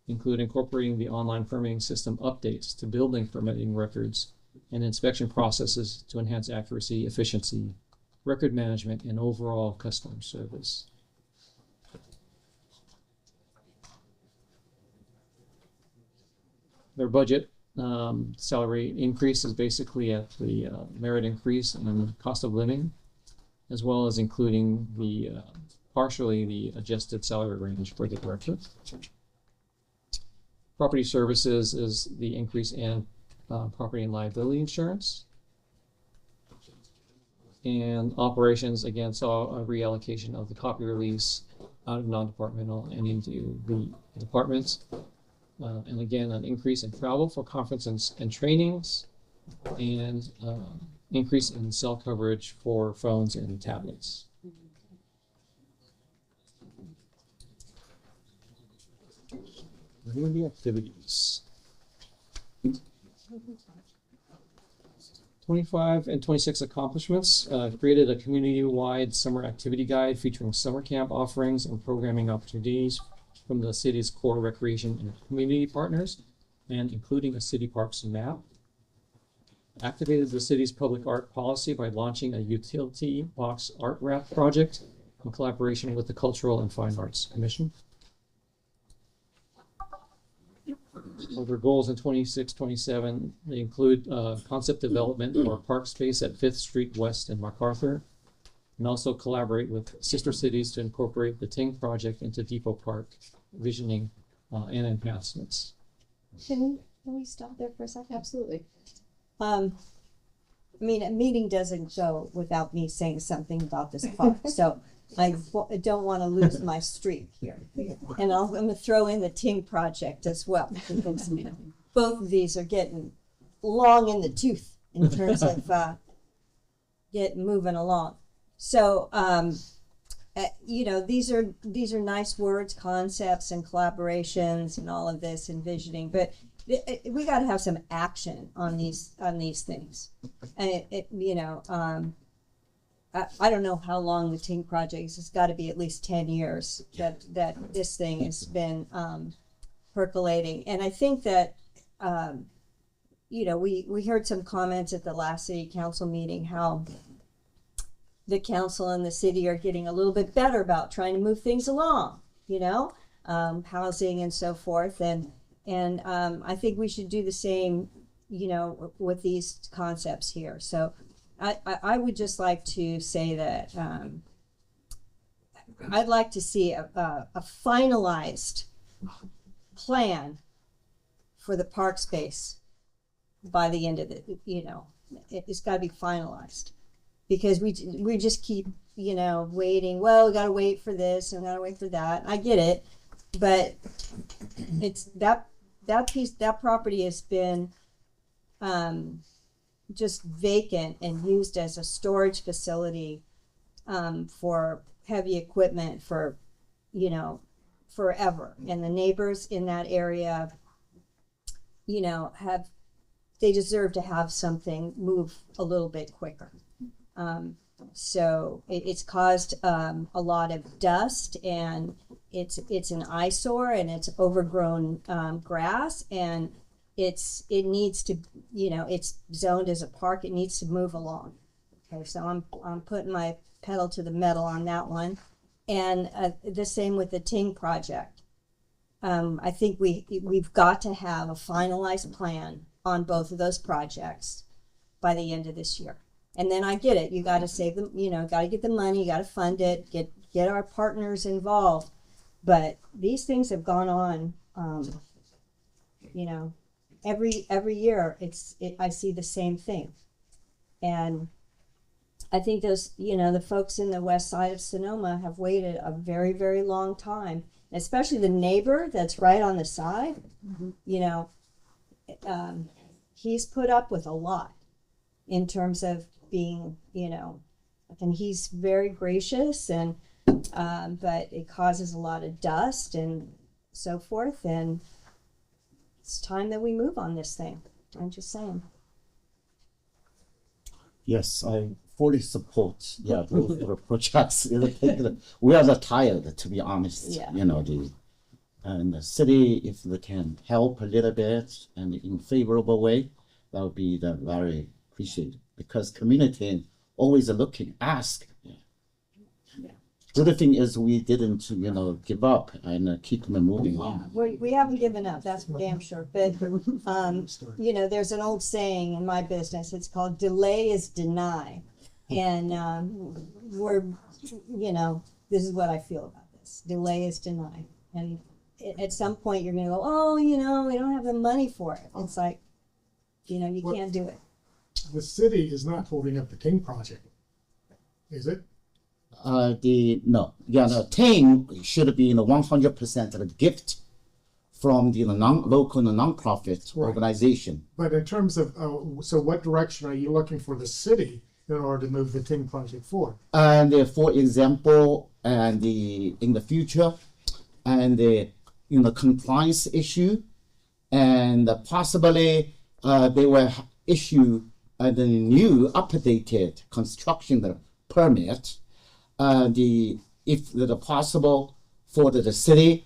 include incorporating the online permitting system updates to building permitting records and inspection processes to enhance accuracy, efficiency, record management, and overall customer service. Their budget salary increase is basically at the merit increase and cost of living, as well as including the partially the adjusted salary range for the director. Property services is the increase in property and liability insurance. And operations, again, saw a reallocation of the copier lease out of non-departmental and into the departments. And again, an increase in travel for conferences and trainings, and increase in cell coverage for phones and tablets. Community activities. 25 and 26 accomplishments. Created a community-wide summer activity guide featuring summer camp offerings and programming opportunities from the city's core recreation and community partners, and including a city parks map. Activated the city's public art policy by launching a utility box art wrap project in collaboration with the Cultural and Fine Arts Commission. Other goals in 26-27, they include concept development for park space at 5th Street West and MacArthur, and also collaborate with sister cities to incorporate the Ting project into Depot Park visioning and enhancements. Can we stop there for a second? Absolutely. I mean, a meeting doesn't go without me saying something about this park. So don't want to lose my streak here. And I'm going to throw in the Ting project as well. Because both of these are getting long in the tooth in terms of moving along. So, these are nice words, concepts, and collaborations, and all of this envisioning. But we got to have some action on these things. And I don't know how long the Ting project is. It's got to be at least 10 years that this thing has been percolating. And I think that we heard some comments at the last city council meeting how the council and the city are getting a little bit better about trying to move things along, housing and so forth. And I think we should do the same, with these concepts here. So I would just like to say that I'd like to see a finalized plan for the park space by the end of it's got to be finalized, because we just keep waiting. Well, we got to wait for this and we got to wait for that. I get it, but it's that property has been just vacant and used as a storage facility for heavy equipment for forever. And the neighbors in that area they deserve to have something move a little bit quicker. So it's caused a lot of dust, and it's an eyesore, and it's overgrown grass, and it needs to, it's zoned as a park. It needs to move along. Okay, so I'm putting my pedal to the metal on that one, and the same with the Ting project. I think we've got to have a finalized plan on both of those projects by the end of this year. And then I get it. You got to save them. Got to get the money. You got to fund it. Get our partners involved. But these things have gone on. Every year I see the same thing, and I think those the folks in the west side of Sonoma have waited a very, very long time, especially the neighbor that's right on the side. He's put up with a lot in terms of being, and he's very gracious, and but it causes a lot of dust and so forth, and it's time that we move on this thing. I'm just saying. Yes, I fully support. Yeah, both the projects. We are tired, to be honest. Yeah. And the city, if they can help a little bit and in favorable way, that would be very appreciated, because community always looking, ask. Good thing is we didn't, give up and keep them moving on. We haven't given up, that's for damn sure. But, there's an old saying in my business, it's called delay is deny. And this is what I feel about this. Delay is deny. And at some point you're going to go, we don't have the money for it. It's like, you can't do it. The city is not holding up the Ting project, is it? The Ting should be 100% a gift from the local non-profit organization. But in terms of, so what direction are you looking for the city in order to move the Ting project forward? And for example, in the future, and in the compliance issue, and possibly they will issue the new updated construction permit. If it's possible for the city,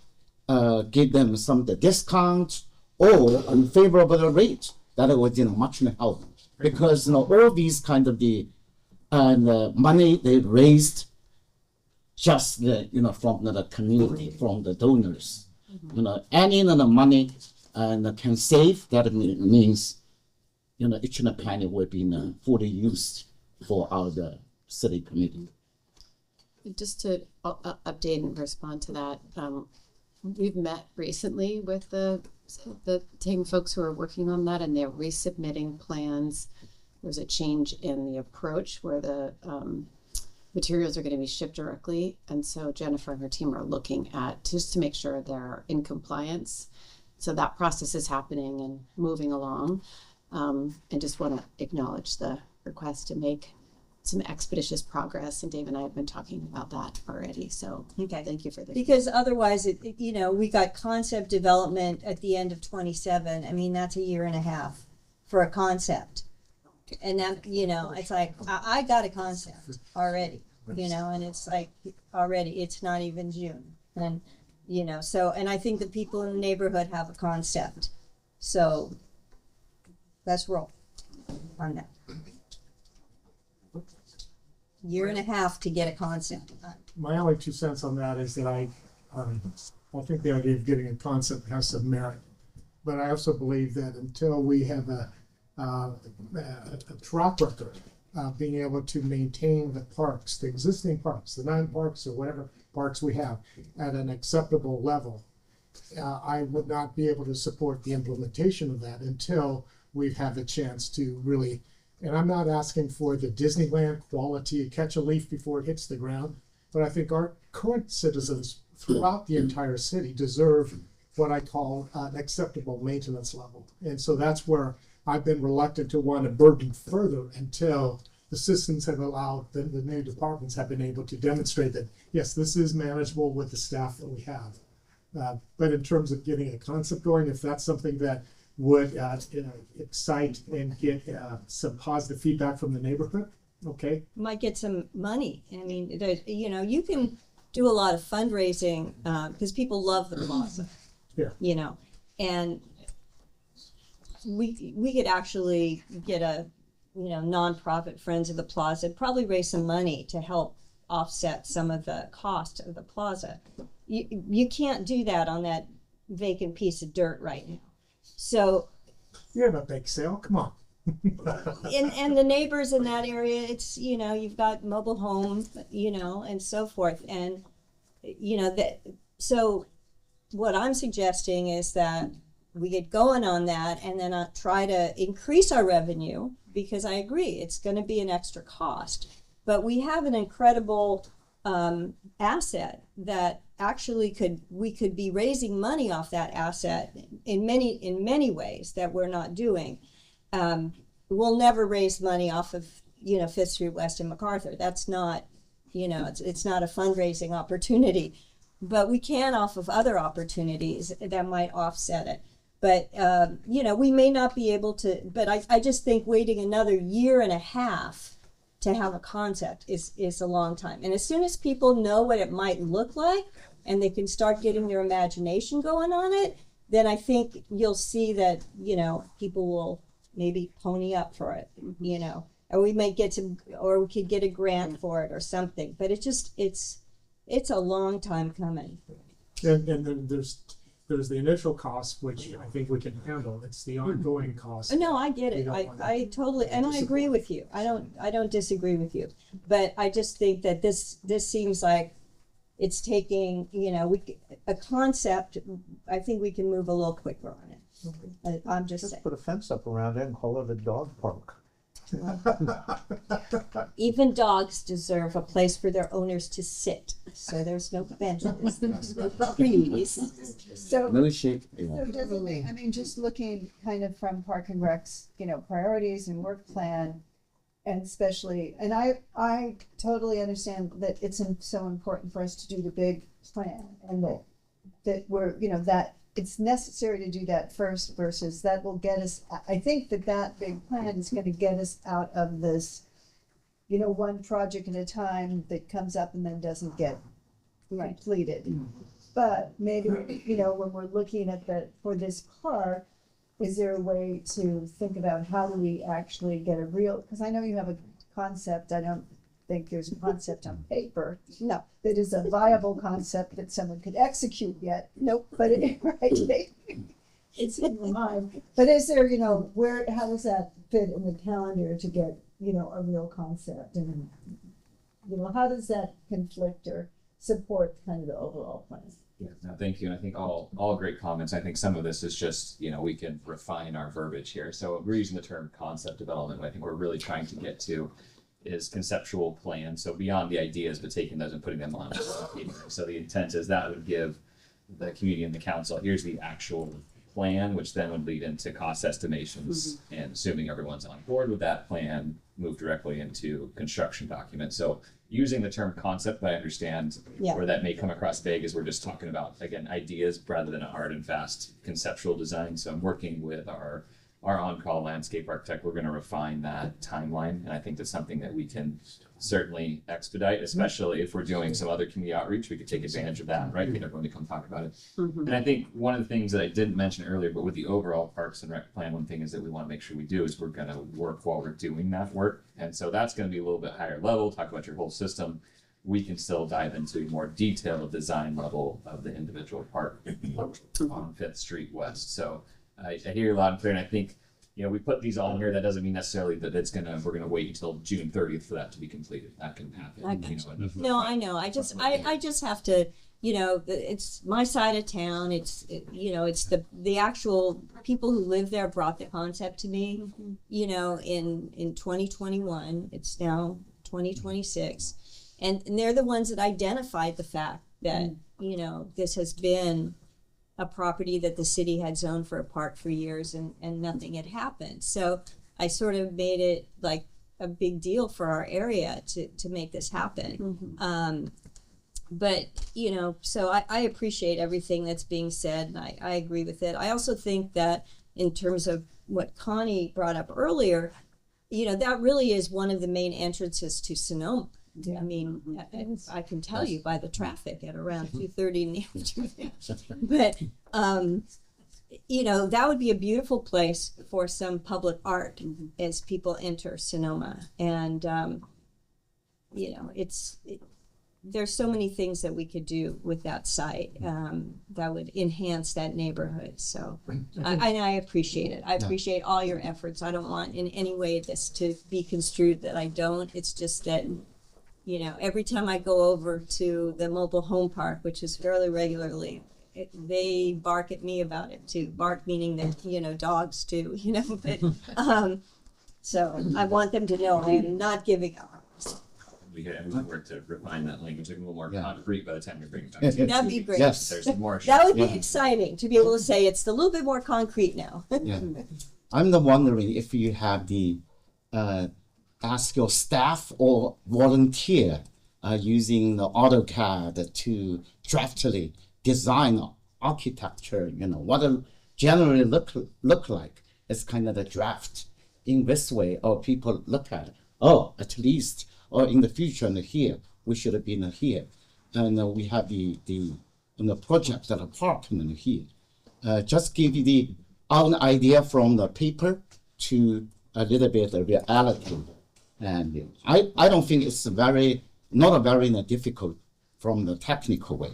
give them some discount or unfavorable rate, that would much help, because all these kind of the money they raised just from the community, from the donors, any of the money and can save, that means each penny will be fully used for our city community. Just to update and respond to that, we've met recently with the Ting folks who are working on that, and they're resubmitting plans. There's a change in the approach where the materials are going to be shipped directly. And so Jennifer and her team are looking at just to make sure they're in compliance. So that process is happening and moving along. And just want to acknowledge the request to make some expeditious progress. And Dave and I have been talking about that already. So Okay. thank you for this. Because otherwise, you know, we got concept development at the end of 27. I mean, that's a year and a half for a concept. And then, you know, it's like, I got a concept already, you know, and it's like already, it's not even June. And, you know, so, and I think the people in the neighborhood have a concept. So let's roll on that. Year and a half to get a concept. My only 2 cents on that is that I think the idea of getting a concept has some merit, but I also believe that until we have a track record of being able to maintain the parks, the existing parks, the 9 parks or whatever parks we have at an acceptable level, I would not be able to support the implementation of that until we've had the chance to really. And I'm not asking for the Disneyland quality, catch a leaf before it hits the ground, but I think our current citizens throughout the entire city deserve what I call an acceptable maintenance level. And so that's where I've been reluctant to want to burden further until the systems have allowed, the new departments have been able to demonstrate that, yes, this is manageable with the staff that we have. But in terms of getting a concept going, if that's something that would excite and get some positive feedback from the neighborhood, okay. Might get some money. I mean, you know, you can do a lot of fundraising because people love the plaza. Yeah. You know, and we could actually get a, you know, nonprofit Friends of the Plaza, probably raise some money to help offset some of the cost of the plaza. You can't do that on that vacant piece of dirt right now. So You have a bake sale, come on. and the neighbors in that area, it's, you know, you've got mobile homes, you know, and so forth. And, you know, that, so what I'm suggesting is that we get going on that and then try to increase our revenue, because I agree, it's going to be an extra cost. But we have an incredible asset that actually we could be raising money off that asset in many ways that we're not doing. We'll never raise money off of, you know, 5th Street West and MacArthur. That's not, you know, it's not a fundraising opportunity, but we can off of other opportunities that might offset it. But, you know, we may not be able to, but I just think waiting another year and a half to have a concept is a long time. And as soon as people know what it might look like and they can start getting their imagination going on it, then I think you'll see that, you know, people will maybe pony up for it, you know, or we might get some, or we could get a grant for it or something. But it's a long time coming. And then there's the initial cost, which I think we can handle. It's the ongoing cost. No, I get it. I totally, and I agree with you. I don't disagree with you. But I just think that this seems like it's taking, you know, a concept. I think we can move a little quicker on it. I'm just saying. Put a fence up around it and call it a dog park. Even dogs deserve a place for their owners to sit. So there's no benches, there's no trees. So, Milkshake. so doesn't it, I mean, just looking kind of from Park and Rec's, you know, priorities and work plan, and especially, and I totally understand that it's so important for us to do the big plan, and that we're, you know, that it's necessary to do that first, versus that will get us, I think that big plan is going to get us out of this, you know, one project at a time that comes up and then doesn't get completed. But maybe, you know, when we're looking at for this park, is there a way to think about how do we actually get a real, because I know you have a concept, I don't think there's a concept on paper. No, that is a viable concept that someone could execute yet. Nope. But it's in my mind. But is there, you know, how does that fit in the calendar to get, you know, a real concept? And, you know, how does that conflict or support kind of the overall plan? Yeah, no, thank you. And I think all great comments. I think some of this is just, you know, we can refine our verbiage here. So we're using the term concept development. I think we're really trying to get to is conceptual plan. So beyond the ideas, but taking those and putting them on. So the intent is that would give the community and the council, here's the actual plan, which then would lead into cost estimations, and assuming everyone's on board with that plan, move directly into construction documents. So using the term concept, but I understand where that may come across vague, as we're just talking about, again, ideas rather than a hard and fast conceptual design. So I'm working with our on-call landscape architect. We're going to refine that timeline, and I think that's something that we can certainly expedite, especially if we're doing some other community outreach. We could take advantage of that, right? Get everyone to come talk about it. And I think one of the things that I didn't mention earlier, but with the overall Parks and Rec plan, one thing is that we want to make sure we do is we're going to work while we're doing that work. And so that's going to be a little bit higher level, talk about your whole system. We can still dive into more detailed design level of the individual park on 5th Street West. So I hear you loud and clear, and I think, you know, we put these on here. That doesn't mean necessarily that we're gonna wait until June 30th for that to be completed. That can happen. No, I know. I just have to, you know, it's my side of town. It's the actual people who live there brought the concept to me, you know, in 2021. It's now 2026. And they're the ones that identified the fact that, you know, this has been a property that the city had zoned for a park for years, and nothing had happened. So I sort of made it like a big deal for our area to make this happen. But, you know, so I appreciate everything that's being said, and I agree with it. I also think that in terms of what Connie brought up earlier, you know, that really is one of the main entrances to Sonoma. I mean, I can tell you by the traffic at around 2:30 in the afternoon. But, you know, that would be a beautiful place for some public art as people enter Sonoma. And, you know, there's so many things that we could do with that site that would enhance that neighborhood. So I appreciate it. I appreciate all your efforts. I don't want in any way this to be construed that I don't. It's just that, you know, every time I go over to the mobile home park, which is fairly regularly, they bark at me about it too. Bark meaning that, you know, dogs too, you know. But, so I want them to know I am not giving up. We could work to refine that language, a little more concrete by the time you're bringing it back. That'd be great. Yes. There's more. That would be exciting to be able to say it's a little bit more concrete now. I'm wondering if you have the ask your staff or volunteer using the AutoCAD to draftily design architecture, you know, what it generally look like. It's kind of the draft in this way, or people look at, at least, or in the future and here, we should have been here. And we have the project that apartment here. Just give you the own idea from the paper to a little bit of reality. And I don't think it's not a very difficult from the technical way.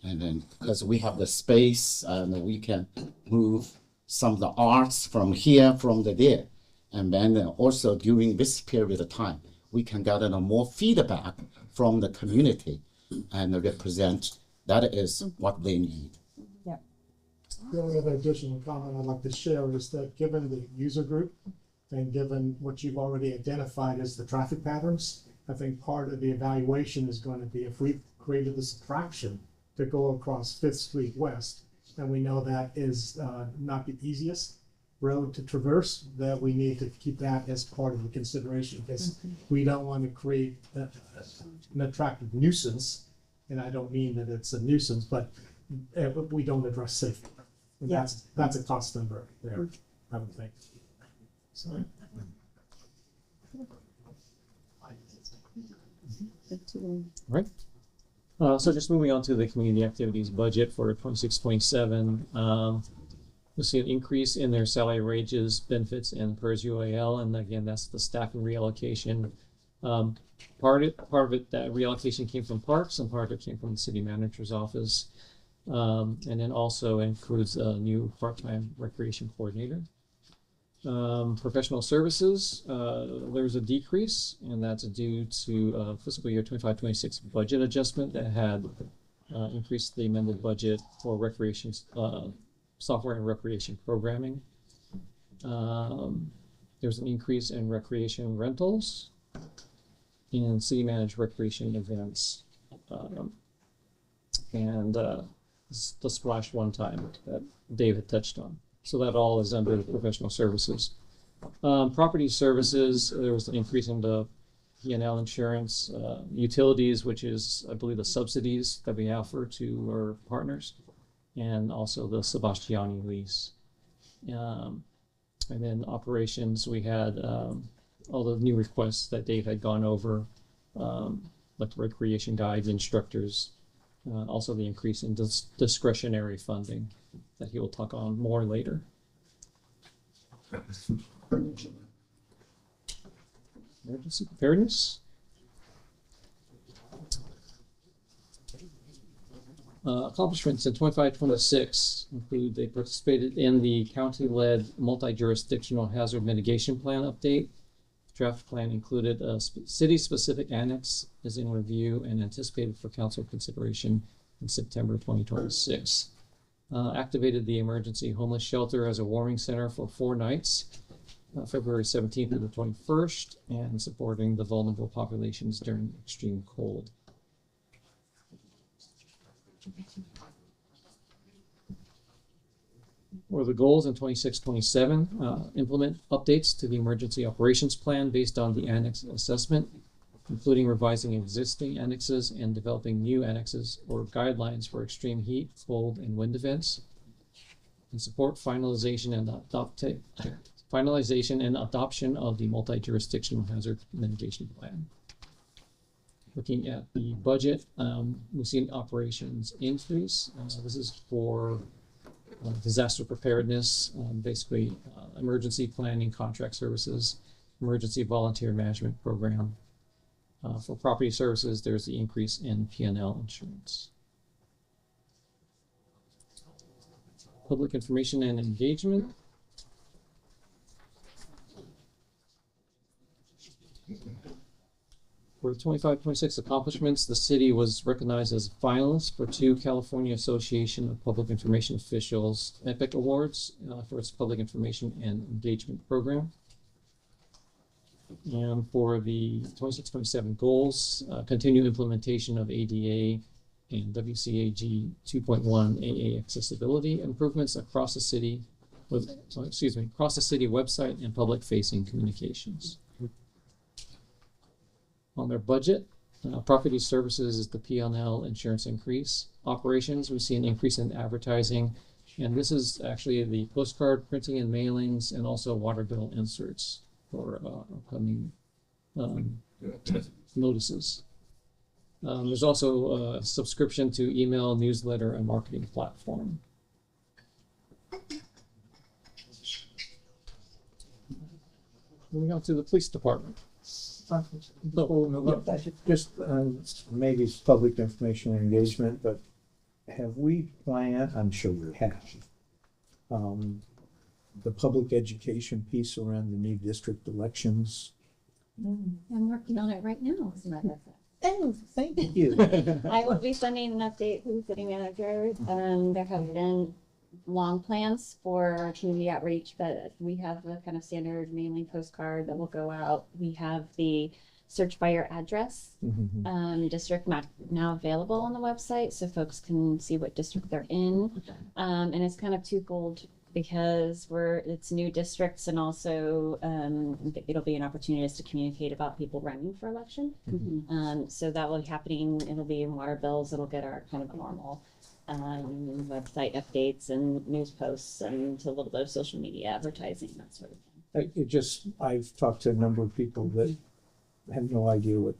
And then because we have the space and we can move some of the arts from here, from there. And then also during this period of time, we can gather more feedback from the community and represent that is what they need. The only other additional comment I'd like to share is that given the user group and given what you've already identified as the traffic patterns, I think part of the evaluation is going to be if we've created this attraction to go across 5th Street West, and we know that is not the easiest road to traverse, that we need to keep that as part of the consideration, because we don't want to create an attractive nuisance, and I don't mean that it's a nuisance, but we don't address safety. And that's a cost number there, I would think. So. Right. So just moving on to the community activities budget for 26-27. You'll see an increase in their salary, wages, benefits, and PERS UAL, and again, that's the staffing reallocation. Part of it, that reallocation came from parks, and part of it came from the city manager's office, and then also includes a new part-time recreation coordinator. Professional services, there's a decrease, and that's due to fiscal year 25-26 budget adjustment that had increased the amended budget for recreation software and recreation programming. There's an increase in recreation rentals, and city managed recreation events. And the splash one time that David touched on. So that all is under professional services. Property services, there was an increase in the P&L insurance, utilities, which is, I believe, the subsidies that we offer to our partners, and also the Sebastiani lease. And then operations, we had all the new requests that Dave had gone over, like recreation guides, instructors, also the increase in discretionary funding that he will talk on more later. Emergency preparedness. Accomplishments in 25-26 include they participated in the county-led multi-jurisdictional hazard mitigation plan update. Draft plan included a city-specific annex is in review and anticipated for council consideration in September 2026. Activated the emergency homeless shelter as a warming center for 4 nights, February 17th to the 21st, and supporting the vulnerable populations during extreme cold. For the goals in 26-27, implement updates to the emergency operations plan based on the annex assessment, including revising existing annexes and developing new annexes or guidelines for extreme heat, cold, and wind events, and support finalization and adoption of the multi-jurisdictional hazard mitigation plan. Looking at the budget, we've seen operations increase. This is for disaster preparedness, basically emergency planning, contract services, emergency volunteer management program. For property services, there's the increase in P&L insurance. Public information and engagement. For 25-26 accomplishments, the city was recognized as a finalist for 2 California Association of Public Information Officials EPIC Awards for its public information and engagement program. And for the 26-27 goals, continue implementation of ADA and WCAG 2.1 AA accessibility improvements across the city across the city website and public-facing communications. On their budget, property services is the P&L insurance increase. Operations, we see an increase in advertising, and this is actually the postcard printing and mailings, and also water bill inserts for upcoming notices. There's also a subscription to email, newsletter, and marketing platform. Moving on to the police department. Just maybe it's public information and engagement, but have we planned, I'm sure we have, the public education piece around the new district elections? I'm working on it right now, as a matter of fact. Oh, thank you. I will be sending an update to the city manager. There have been long plans for community outreach, but we have the kind of standard mailing postcard that will go out. We have the search by your address district map now available on the website, so folks can see what district they're in. And it's kind of twofold because it's new districts, and also it'll be an opportunity to communicate about people running for election. So that will be happening. It'll be in water bills. It'll get our kind of normal website updates and news posts, and a little bit of social media advertising, that sort of thing. I've talked to a number of people that have no idea what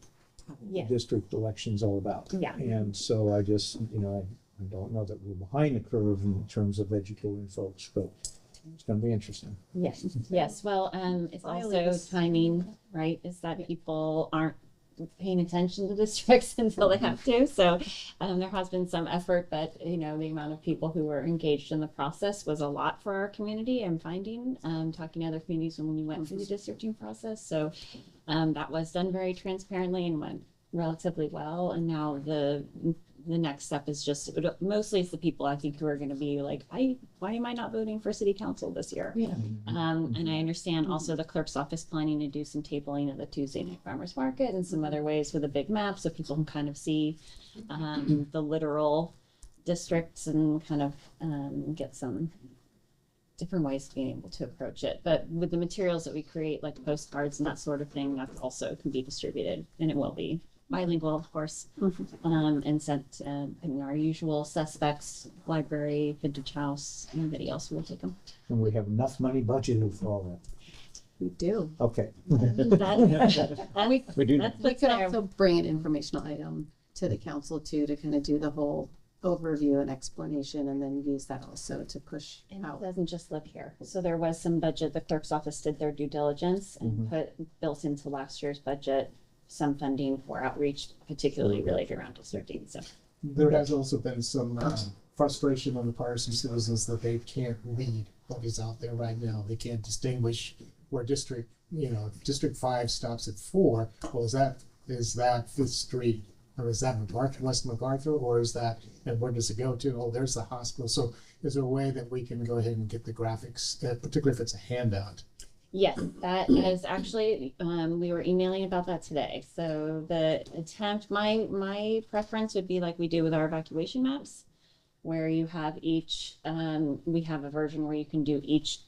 Yeah. district election's all about. Yeah. And so I just, I don't know that we're behind the curve in terms of educating folks, but it's going to be interesting. Yes, yes. Well, it's also timing, right? Is that people aren't paying attention to districts until they have to. So there has been some effort, but the amount of people who were engaged in the process was a lot for our community. I'm finding, talking to other communities when we went through the districting process. So that was done very transparently and went relatively well. And now the the next step is just, mostly it's the people I think who are gonna be like, why am I not voting for city council this year? Yeah. And I understand also the clerk's office planning to do some tabling of the Tuesday night farmers market and some other ways with a big map so people can kind of see the literal districts and kind of get some different ways of being able to approach it. But with the materials that we create, like postcards and that sort of thing, that also can be distributed, and it will be bilingual, of course, and sent in our usual suspects, library, vintage house, anybody else will take them. And we have enough money budgeted for all that. We do. Okay. We do. That's We what's could there. also bring an informational item to the council too, to kind of do the whole overview and explanation, and then use that also to push And out. it doesn't just live here. So there was some budget, the clerk's office did their due diligence and built into last year's budget some funding for outreach, particularly related around districting, so. There has also been some frustration on the part of some citizens that they can't read what is out there right now. They can't distinguish where District 5 stops at 4. Well, is that Fifth Street, or is that West MacArthur, or is that, and where does it go to? Oh, there's the hospital. So is there a way that we can go ahead and get the graphics, particularly if it's a handout? Yes, that is actually, we were emailing about that today. So the attempt, my preference would be like we do with our evacuation maps, where you have each, we have a version where you can do each,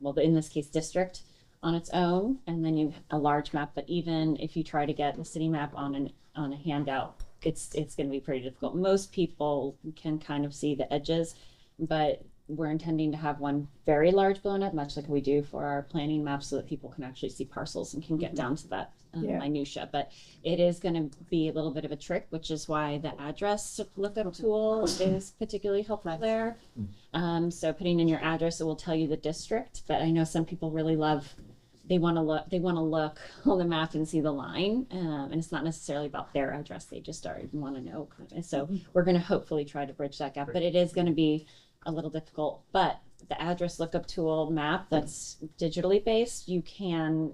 well, in this case, district on its own, and then you a large map. But even if you try to get the city map on a handout, it's going to be pretty difficult. Most people can kind of see the edges, but we're intending to have one very large blown up, much like we do for our planning maps, so that people can actually see parcels and can get down to that minutia. But it is going to be a little bit of a trick, which is why the address lookup tool is particularly helpful there. So putting in your address, it will tell you the district. But I know some people really love, they want to look on the map and see the line, and it's not necessarily about their address. They just want to know. And so we're going to hopefully try to bridge that gap, but it is going to be a little difficult. But the address lookup tool map that's digitally based, you can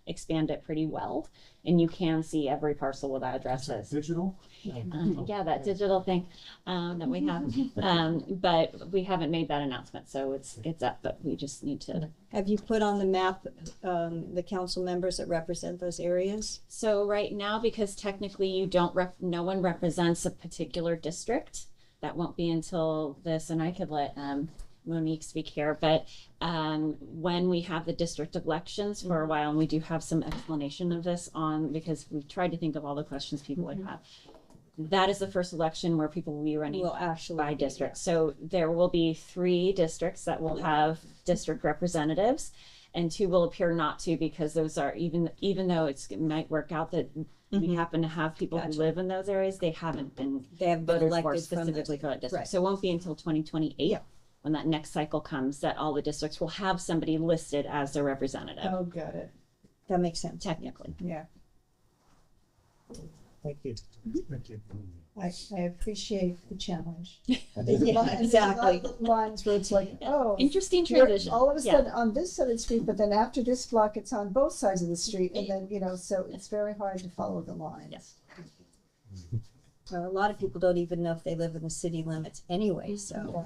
expand it pretty well, and you can see every parcel with addresses. Digital? Yeah, that digital thing that we have, but we haven't made that announcement, so it's up. But we just need to. Have you put on the map the council members that represent those areas? So right now, because technically you don't no one represents a particular district. That won't be until this, and I could let Monique speak here, but when we have the district elections for a while, and we do have some explanation of this because we've tried to think of all the questions people would have. That is the first election where people will be running by district. So there will be 3 districts that will have district representatives, and 2 will appear not to, because those are, even though it might work out that we happen to have people who live in those areas, they haven't been voted for specifically for that district. Right. So it won't be until 2028 when that next cycle comes that all the districts will have somebody listed as their representative. Oh, got it. That makes sense. Technically. Yeah. Thank you. Thank you. I appreciate the challenge. Yeah, exactly. Lines where it's like, oh. Interesting you're transition. all of a sudden on this side of the street, but then after this block, it's on both sides of the street, and then, so it's very hard to follow the lines. Yes. Well, a lot of people don't even know if they live in the city limits anyway, so.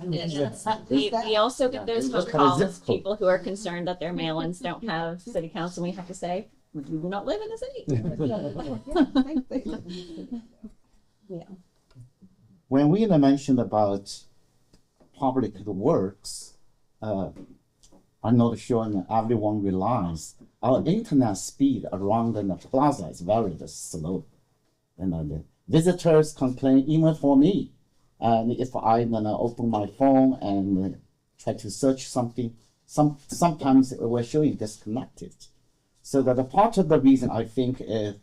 We also get those phone calls, people who are concerned that their mail-ins don't have city council. We have to say, we do not live in the city. Yeah. When we mentioned about public works, I'm not sure everyone realizes our internet speed around the plaza is very slow. And the visitors complain even for me. And if I open my phone and try to search something, sometimes it will show you disconnected. So that a part of the reason I think is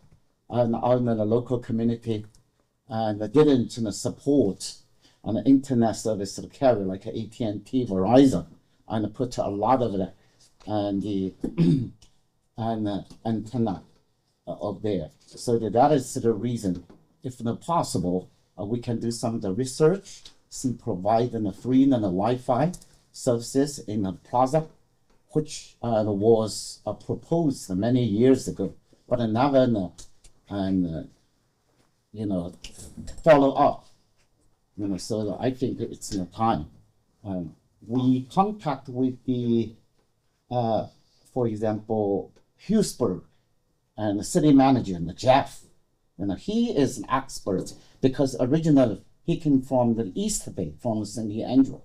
our local community didn't support an internet service to carry like AT&T, Verizon, and put a lot of the antenna up there. So that is the reason. If not possible, we can do some of the research, provide free Wi-Fi services in the plaza, which was proposed many years ago, but never follow up. so I think it's in time. We contact with the, for example, Hillsburg and the city manager, and Jeff. He is an expert because originally he came from the East Bay, from San Andrew.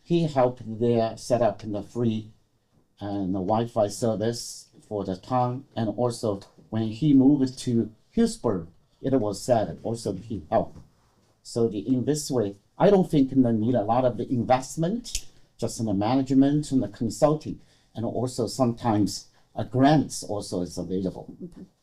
He helped there set up the free and the Wi-Fi service for the town, and also when he moved to Hillsburg, it was said also he helped. So in this way, I don't think they need a lot of the investment, just in the management and the consulting, and also sometimes grants also is available.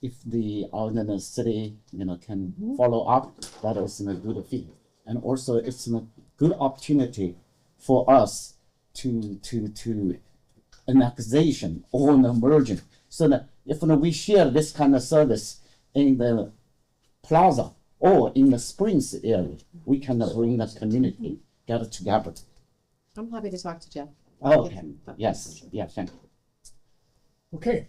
If the ordinary city, can follow up, that is a good thing. And also it's a good opportunity for us to annexation or an merging. So that if we share this kind of service in the plaza or in the Springs area, we can bring the community get together. I'm happy to talk to Jeff. Oh, okay. Yes, yeah, thank you. Okay.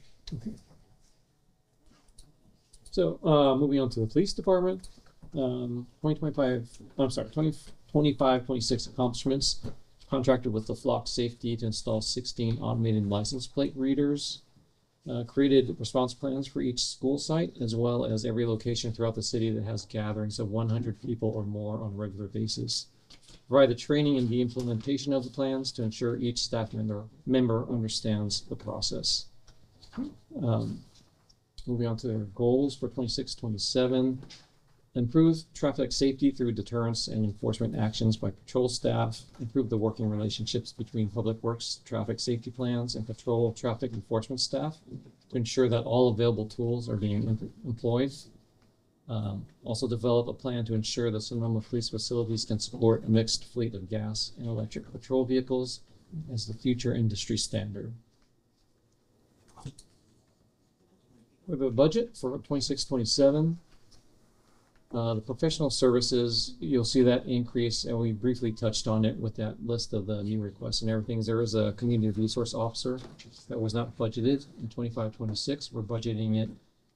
So, moving on to the police department, 2025-26 accomplishments. Contracted with the Flock Safety to install 16 automated license plate readers. Created response plans for each school site, as well as every location throughout the city that has gatherings of 100 people or more on a regular basis. Provide the training and the implementation of the plans to ensure each staff member understands the process. Moving on to their goals for 26-27. Improve traffic safety through deterrence and enforcement actions by patrol staff. Improve the working relationships between public works, traffic safety plans, and patrol traffic enforcement staff to ensure that all available tools are being employed. Also develop a plan to ensure that Sonoma police facilities can support a mixed fleet of gas and electric patrol vehicles as the future industry standard. We have a budget for 26-27. The professional services, you'll see that increase, and we briefly touched on it with that list of the new requests and everything. There is a community resource officer that was not budgeted in 25-26. We're budgeting it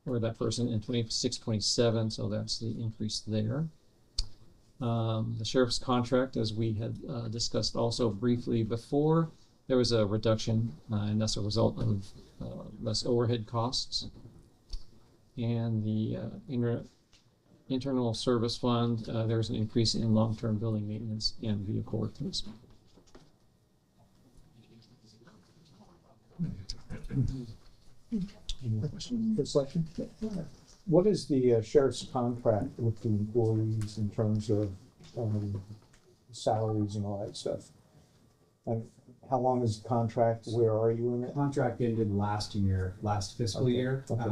for that person in 26-27, so that's the increase there. The sheriff's contract, as we had discussed also briefly before, there was a reduction, and that's a result of less overhead costs. And the internal service fund, there's an increase in long-term building maintenance and vehicle replacement. Any more questions? Good question. What is the sheriff's contract with the employees in terms of salaries and all that stuff? And how long is the contract? Where are you in it? Contract ended last fiscal year. Okay.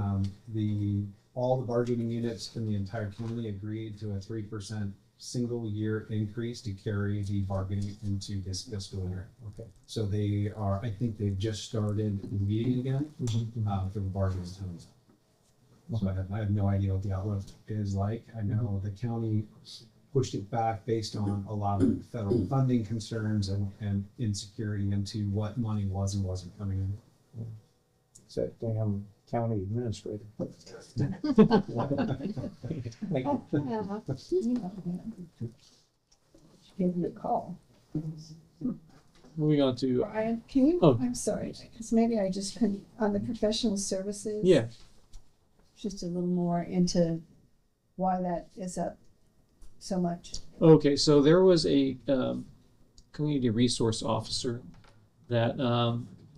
All the bargaining units in the entire county agreed to a 3% single year increase to carry the bargaining into this fiscal year. Okay. So I think they've just started meeting again for the bargaining teams. So I have no idea what the outlook is like. I know the county pushed it back based on a lot of federal funding concerns and insecurity into what money was and wasn't coming in. It's that damn county administrator. Give you a call. Moving on to Brian, can you, Oh. I'm sorry, because maybe I just couldn't, on the professional services. yeah. Just a little more into why that is up so much. Okay, so there was a community resource officer that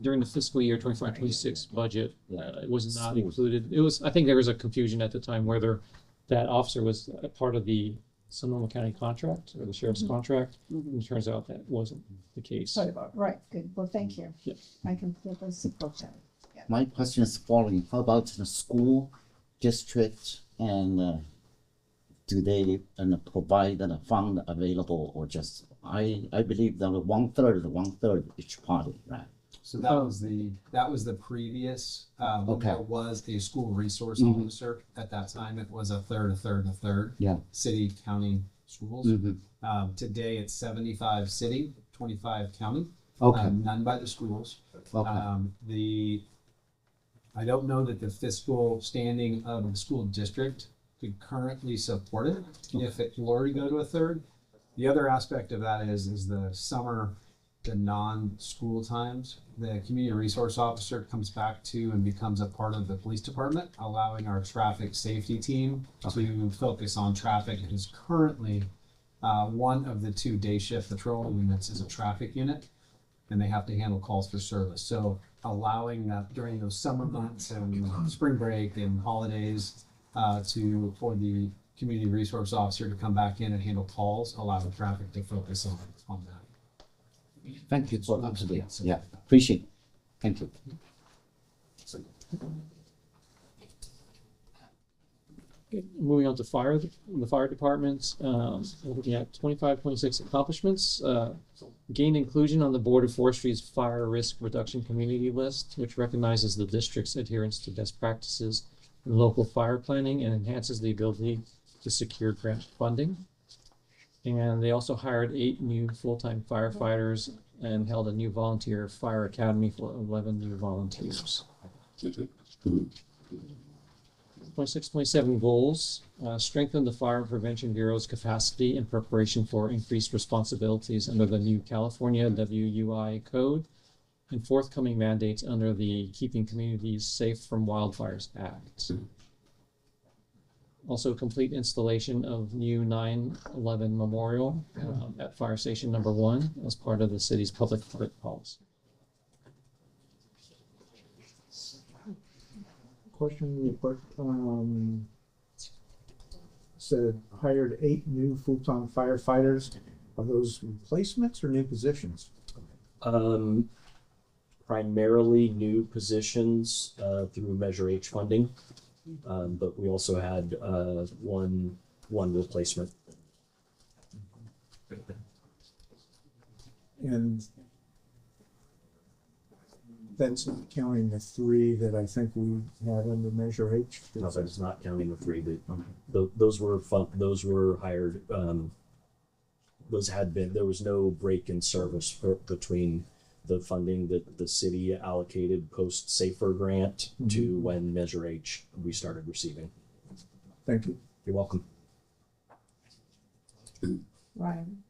during the fiscal year 25-26 budget, it was not included. It was, I think there was a confusion at the time whether that officer was a part of the Sonoma County contract or the sheriff's contract. And it turns out that wasn't the case. Sorry about, right, good, well, thank you. Yeah. I can get those support that. My question is following. How about the school district and do they provide the fund available or just, I believe that one third each party, right? So that was the previous, Okay. there was a school resource officer at that time. It was a third. Yeah. City, county, schools. Today it's 75 city, 25 county. Okay. None by the schools. Okay. I don't know that the fiscal standing of the school district could currently support it if it were to go to a third. The other aspect of that is the summer, the non-school times, the community resource officer comes back to and becomes a part of the police department, allowing our traffic safety team to focus on traffic. It is currently one of the 2 day shift patrol units is a traffic unit, and they have to handle calls for service. So allowing that during those summer months and spring break and holidays for the community resource officer to come back in and handle calls, allow the traffic to focus on that. Thank you for absolutely. Yeah, appreciate it. Thank you. Okay, moving on to the fire department, we're looking at 25-26 accomplishments. Gained inclusion on the Board of Forestry's Fire Risk Reduction Community List, which recognizes the district's adherence to best practices in local fire planning and enhances the ability to secure grant funding. And they also hired 8 new full-time firefighters and held a new volunteer fire academy for 11 new volunteers. 26-27 goals, strengthen the Fire Prevention Bureau's capacity in preparation for increased responsibilities under the new California WUI code and forthcoming mandates under the Keeping Communities Safe from Wildfires Act. Also complete installation of new 9/11 memorial at Fire Station Number 1 as part of the city's public art policy. Question real quick. Said hired 8 new full-time firefighters. Are those replacements or new positions? Primarily new positions through Measure H funding, but we also had one replacement. And that's not counting the 3 that I think we had under Measure H. No, that is not counting the 3 that those were hired. Those had been, there was no break in service between the funding that the city allocated post Safer grant to when Measure H we started receiving. Thank you. You're welcome. Ryan.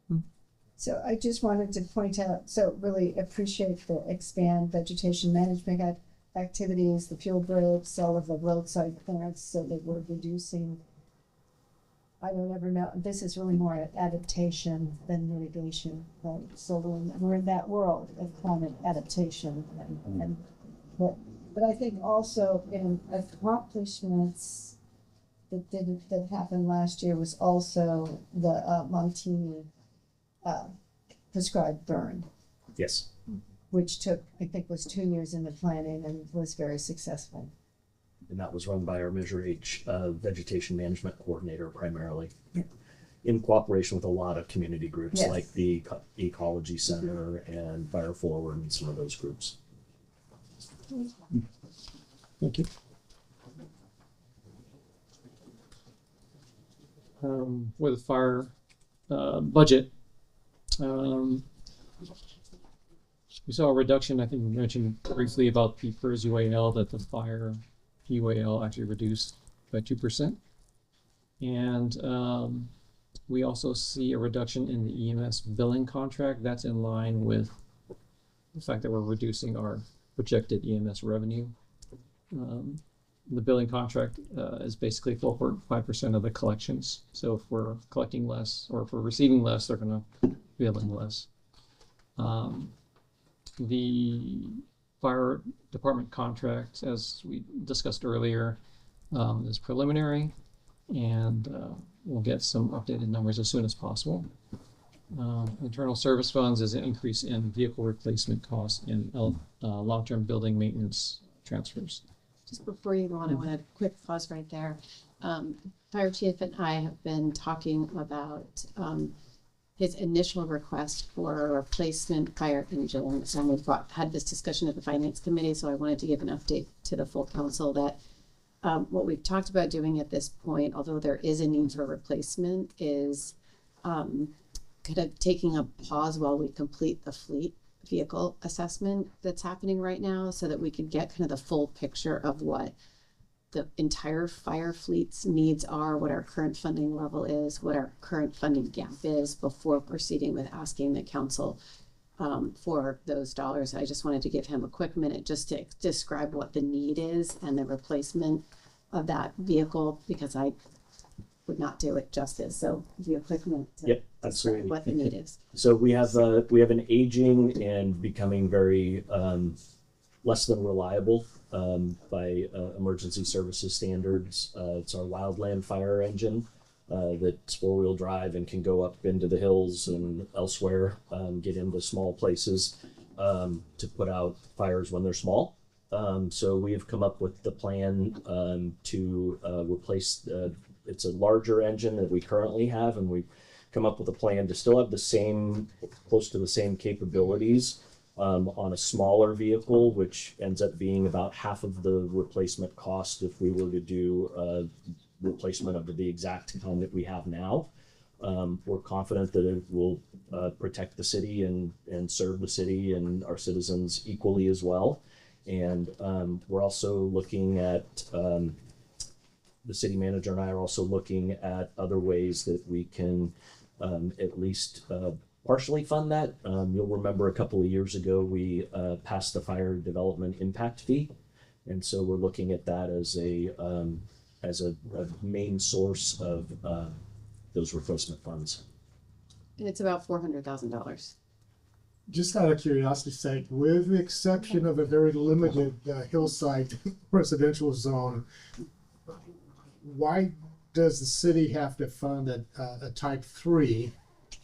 So I just wanted to point out, so really appreciate the expand vegetation management activities, the fuel breaks, all of the roadside clearance, so that we're reducing. I don't ever know, this is really more adaptation than mitigation, right? So we're in that world of climate adaptation but I think also in accomplishments that happened last year was also the Montini prescribed burn. Yes. Which took, I think, was 2 years in the planning and was very successful. And that was run by our Measure H vegetation management coordinator primarily, yeah, in cooperation with a lot of community groups, yes, like the Ecology Center and Fire Forward and some of those groups. Thank you. With the fire budget, we saw a reduction. I think we mentioned briefly about the PERS UAL, that the fire UAL actually reduced by 2%. And we also see a reduction in the EMS billing contract. That's in line with the fact that we're reducing our projected EMS revenue. The billing contract is basically 4.5% of the collections. So if we're collecting less, or if we're receiving less, they're going to be billing less. The fire department contract, as we discussed earlier, is preliminary, and we'll get some updated numbers as soon as possible. Internal service funds is an increase in vehicle replacement costs and long-term building maintenance transfers. Just before you go on, I want a quick pause right there. Fire Chief and I have been talking about his initial request for a replacement fire engine, and we've had this discussion at the Finance Committee, so I wanted to give an update to the full council that what we've talked about doing at this point, although there is a need for replacement, is kind of taking a pause while we complete the fleet vehicle assessment that's happening right now, so that we can get kind of the full picture of what the entire fire fleet's needs are, what our current funding level is, what our current funding gap is before proceeding with asking the council for those dollars. I just wanted to give him a quick minute just to describe what the need is and the replacement of that vehicle, because I would not do it justice. So give you a quick minute to Yep, describe absolutely. what the need is. So we have an aging and becoming very less than reliable by emergency services standards. It's our wildland fire engine that's four-wheel drive and can go up into the hills and elsewhere, get into small places to put out fires when they're small. So we have come up with the plan to replace. It's a larger engine that we currently have, and we've come up with a plan to still have the same, close to the same capabilities on a smaller vehicle, which ends up being about half of the replacement cost if we were to do replacement of the exact kind that we have now. We're confident that it will protect the city and serve the city and our citizens equally as well. And we're also looking at, the city manager and I are also looking at other ways that we can at least partially fund that. You'll remember a couple of years ago, we passed the fire development impact fee. And so we're looking at that as a main source of those replacement funds. And it's about $400,000. Just out of curiosity's sake, with the exception of a very limited hillside residential zone, why does the city have to fund a type 3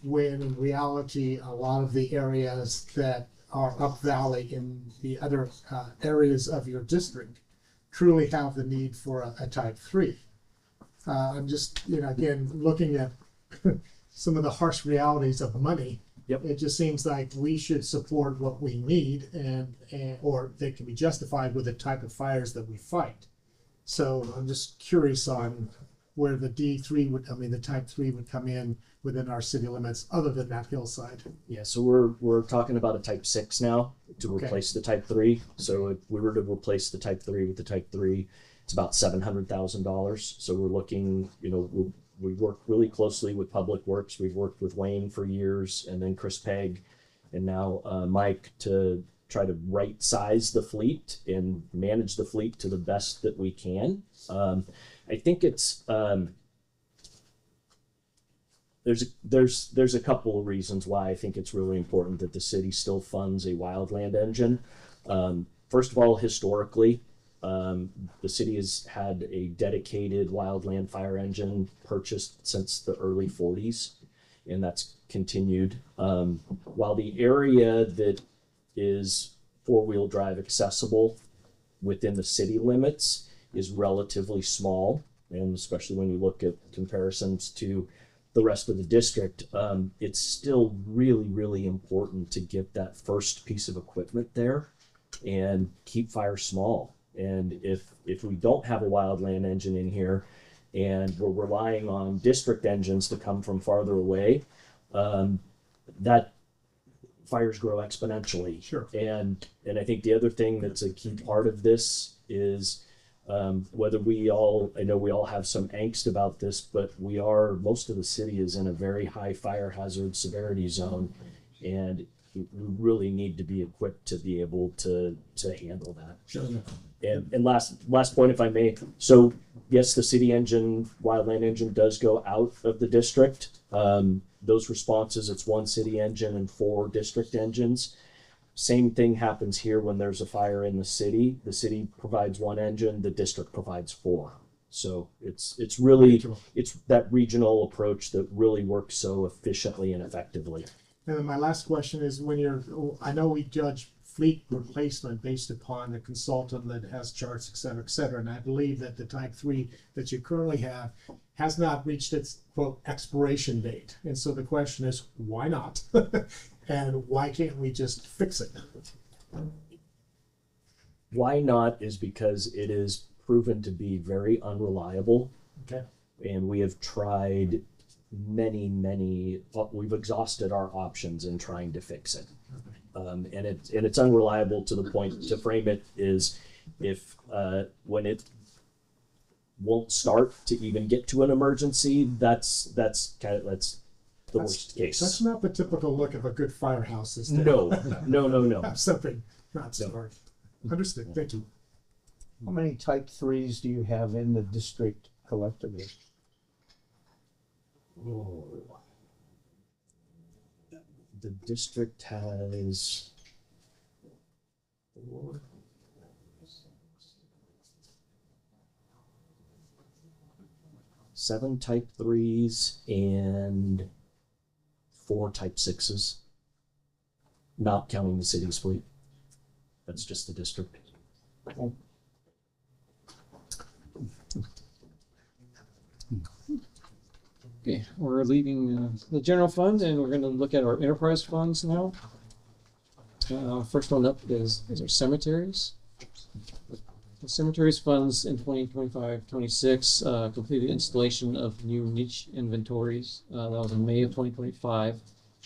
when in reality a lot of the areas that are up valley in the other areas of your district truly have the need for a type 3? I'm just, again, looking at some of the harsh realities of money. Yep. It just seems like we should support what we need or they can be justified with the type of fires that we fight. So I'm just curious on where the the type 3 would come in within our city limits other than that hillside. Yeah, so we're talking about a type 6 now to Okay. replace the type 3. So if we were to replace the type 3 with the type 3, it's about $700,000. So we're looking, we work really closely with Public Works. We've worked with Wayne for years, and then Chris Pegg, and now Mike, to try to right size the fleet and manage the fleet to the best that we can. I think it's there's a couple of reasons why I think it's really important that the city still funds a wildland engine. First of all, historically, the city has had a dedicated wildland fire engine purchased since the early 40s, and that's continued. While the area that is four-wheel drive accessible within the city limits is relatively small, and especially when you look at comparisons to the rest of the district, it's still really, really important to get that first piece of equipment there and keep fires small. And if we don't have a wildland engine in here and we're relying on district engines to come from farther away, that fires grow exponentially. Sure. And I think the other thing that's a key part of this is whether I know we all have some angst about this, but most of the city is in a very high fire hazard severity zone, and we really need to be equipped to be able to handle that. Sure. And last point, if I may. So yes, the city engine, wildland engine, does go out of the district. Those responses, it's one city engine and 4 district engines. Same thing happens here when there's a fire in the city. The city provides 1 engine, the district provides 4. So it's really that regional approach that really works so efficiently and effectively. And then my last question is, I know we judge fleet replacement based upon the consultant that has charts, et cetera, and I believe that the type 3 that you currently have has not reached its quote expiration date. And so the question is, why not? And why can't we just fix it? Why not is because it is proven to be very unreliable. Okay. And we have tried we've exhausted our options in trying to fix it. And it's unreliable to the point, to frame it, is if when it won't start to even get to an emergency, that's the worst case. That's not the typical look of a good firehouse. Is there? No. Have something not start. Understood. Thank you. How many type threes do you have in the district collectively? Oh. The district has 7 type 3s and 4 type 6s, not counting the city's fleet. That's just the district. Okay, we're leaving the general fund and we're going to look at our enterprise funds now. First one up is our cemeteries. The cemeteries funds in 2025-26 completed installation of new niche inventories. That was in May of 2025,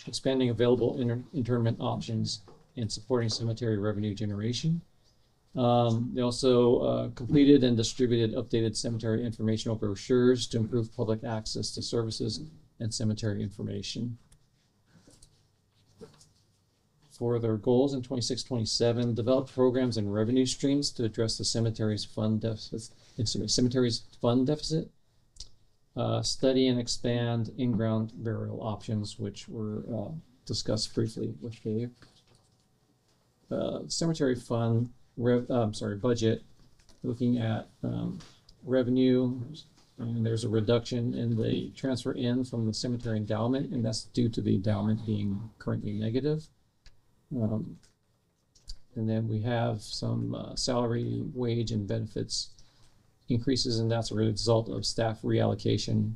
expanding available interment options and supporting cemetery revenue generation. They also completed and distributed updated cemetery informational brochures to improve public access to services and cemetery information. For their goals in 26-27, develop programs and revenue streams to address the cemetery's fund deficit. Study and expand in-ground burial options, which were discussed briefly with Dave. Cemetery fund budget, looking at revenue, and there's a reduction in the transfer in from the cemetery endowment, and that's due to the endowment being currently negative. And then we have some salary, wage, and benefits increases, and that's a result of staff reallocation,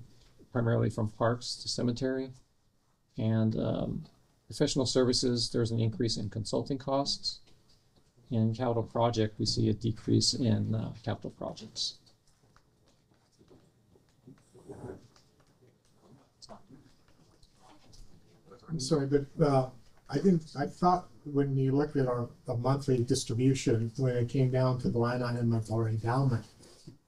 primarily from parks to cemetery. And professional services, there's an increase in consulting costs. In capital project, we see a decrease in capital projects. I'm sorry, but I thought when you looked at the monthly distribution, when it came down to the line item of our endowment,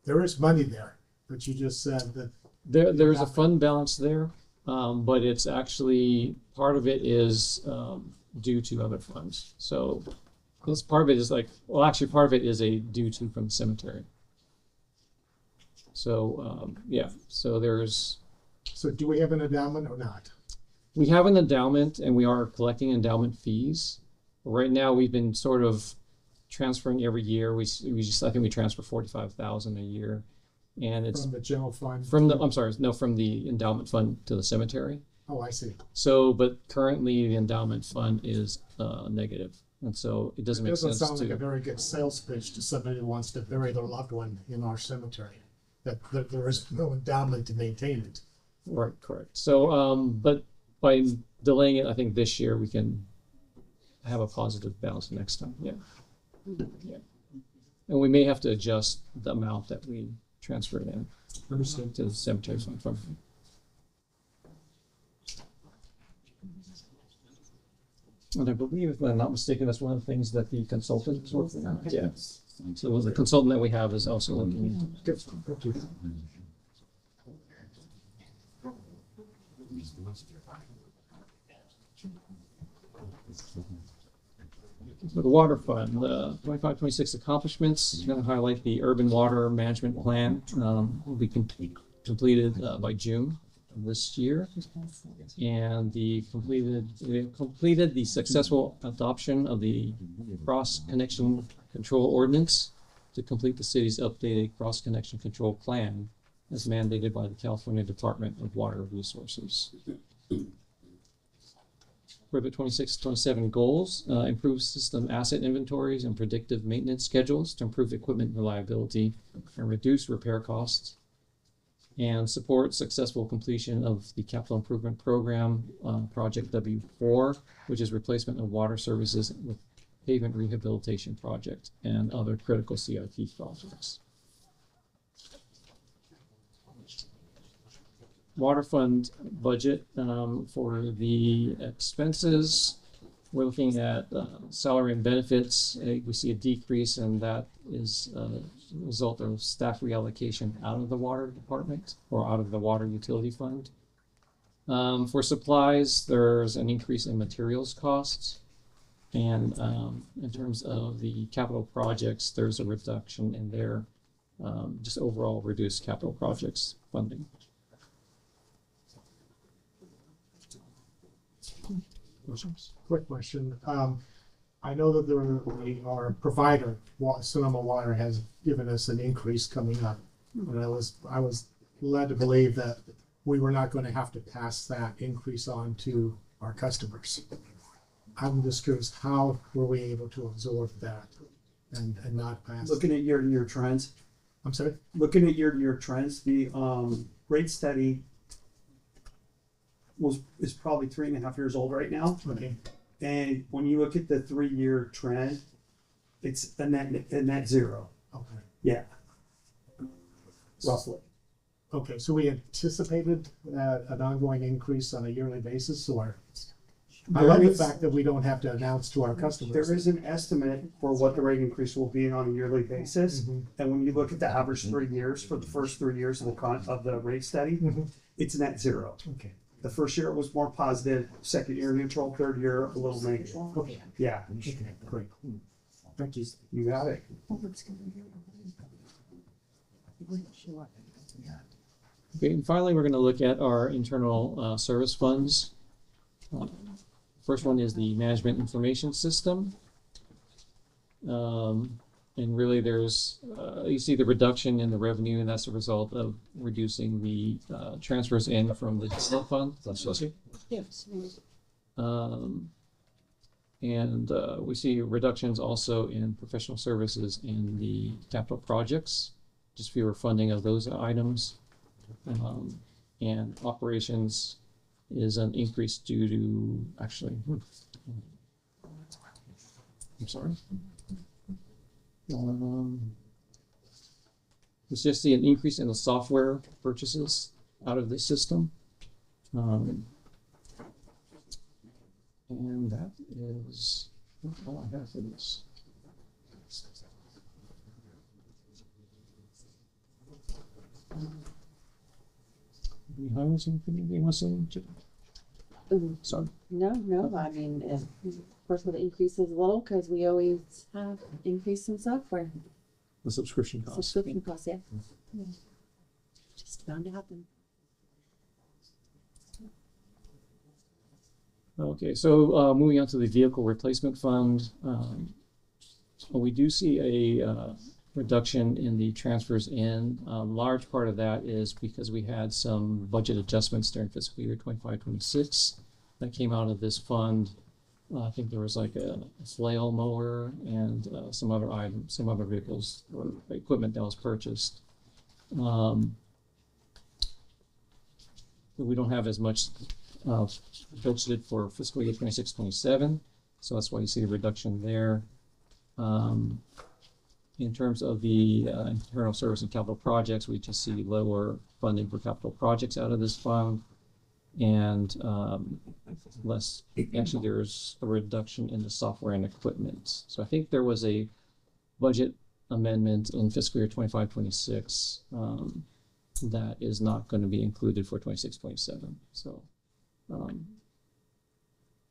there is money there, but you just said that there's a fund balance there, but it's actually, part of it is due to other funds. So this part of it is part of it is a due to from the cemetery. So So do we have an endowment or not? We have an endowment and we are collecting endowment fees. Right now we've been sort of transferring every year. I think we transfer 45,000 a year, and it's from the general fund. From the endowment fund to the cemetery. Oh, I see. So, but currently the endowment fund is negative, and so it doesn't make sense. It doesn't sound like a very good sales pitch to somebody who wants to bury their loved one in our cemetery. That there is no endowment to maintain it. Right, correct. So, but by delaying it, I think this year we can have a positive balance next time. Yeah. And we may have to adjust the amount that we transfer in to the cemetery fund. And I believe, if I'm not mistaken, that's one of the things that the consultant is working on. Yeah. So the consultant that we have is also looking into. For the water fund, the 25-26 accomplishments, I'm going to highlight the urban water management plan. Will be completed by June of this year, and we completed the successful adoption of the cross connection control ordinance to complete the city's updated cross connection control plan as mandated by the California Department of Water Resources. For the 26-27 goals, improve system asset inventories and predictive maintenance schedules to improve equipment reliability and reduce repair costs, and support successful completion of the capital improvement program project W4, which is replacement of water services with pavement rehabilitation project and other critical CIP projects. Water fund budget for the expenses. we're looking at salary and benefits. We see a decrease, and that is a result of staff reallocation out of the water department or out of the water utility fund. For supplies, there's an increase in materials costs. And in terms of the capital projects, there's a reduction in their just overall reduced capital projects funding. Quick question. I know that our provider, Sonoma Water, has given us an increase coming up. And I was led to believe that we were not going to have to pass that increase on to our customers. I'm just curious, how were we able to absorb that and not pass? Looking at year-to-year trends. I'm sorry? Looking at year-to-year trends, the rate study is probably 3.5 years old right now. Okay. And when you look at the 3-year trend, it's a net zero. Okay. Yeah. Roughly. Okay, so we anticipated an ongoing increase on a yearly basis, or? I love the fact that we don't have to announce to our customers. There is an estimate for what the rate increase will be on a yearly basis. Mm-hmm. And when you look at the average 3 years for the first 3 years of the rate study, it's net zero. Okay. The first year was more positive, second year neutral, third year a little negative. Okay. Yeah. Okay, great. Thank you. You got it. Okay, and finally, we're going to look at our internal service funds. First one is the management information system. And really there's, you see the reduction in the revenue, and that's a result of reducing the transfers in from the general fund. Yes. And we see reductions also in professional services and the capital projects, just fewer funding of those items. And operations is an increase due to, actually, I'm sorry. Let's just see an increase in the software purchases out of the system. And that is all I have for this. Any highlights, anything else? Sorry. No, I mean, of course, with the increases a little, because we always have increase in software. The subscription cost. Subscription costs, yeah. Just bound to happen. Okay, so moving on to the vehicle replacement fund, we do see a reduction in the transfers in. Large part of that is because we had some budget adjustments during fiscal year 25-26 that came out of this fund. I think there was like a flail mower and some other items, some other vehicles or equipment that was purchased. We don't have as much budgeted for fiscal year 26-27, so that's why you see a reduction there. In terms of the internal service and capital projects, we just see lower funding for capital projects out of this fund, and less. Actually, there's a reduction in the software and equipment. So I think there was a budget amendment in fiscal year 25-26 that is not going to be included for 26-27. So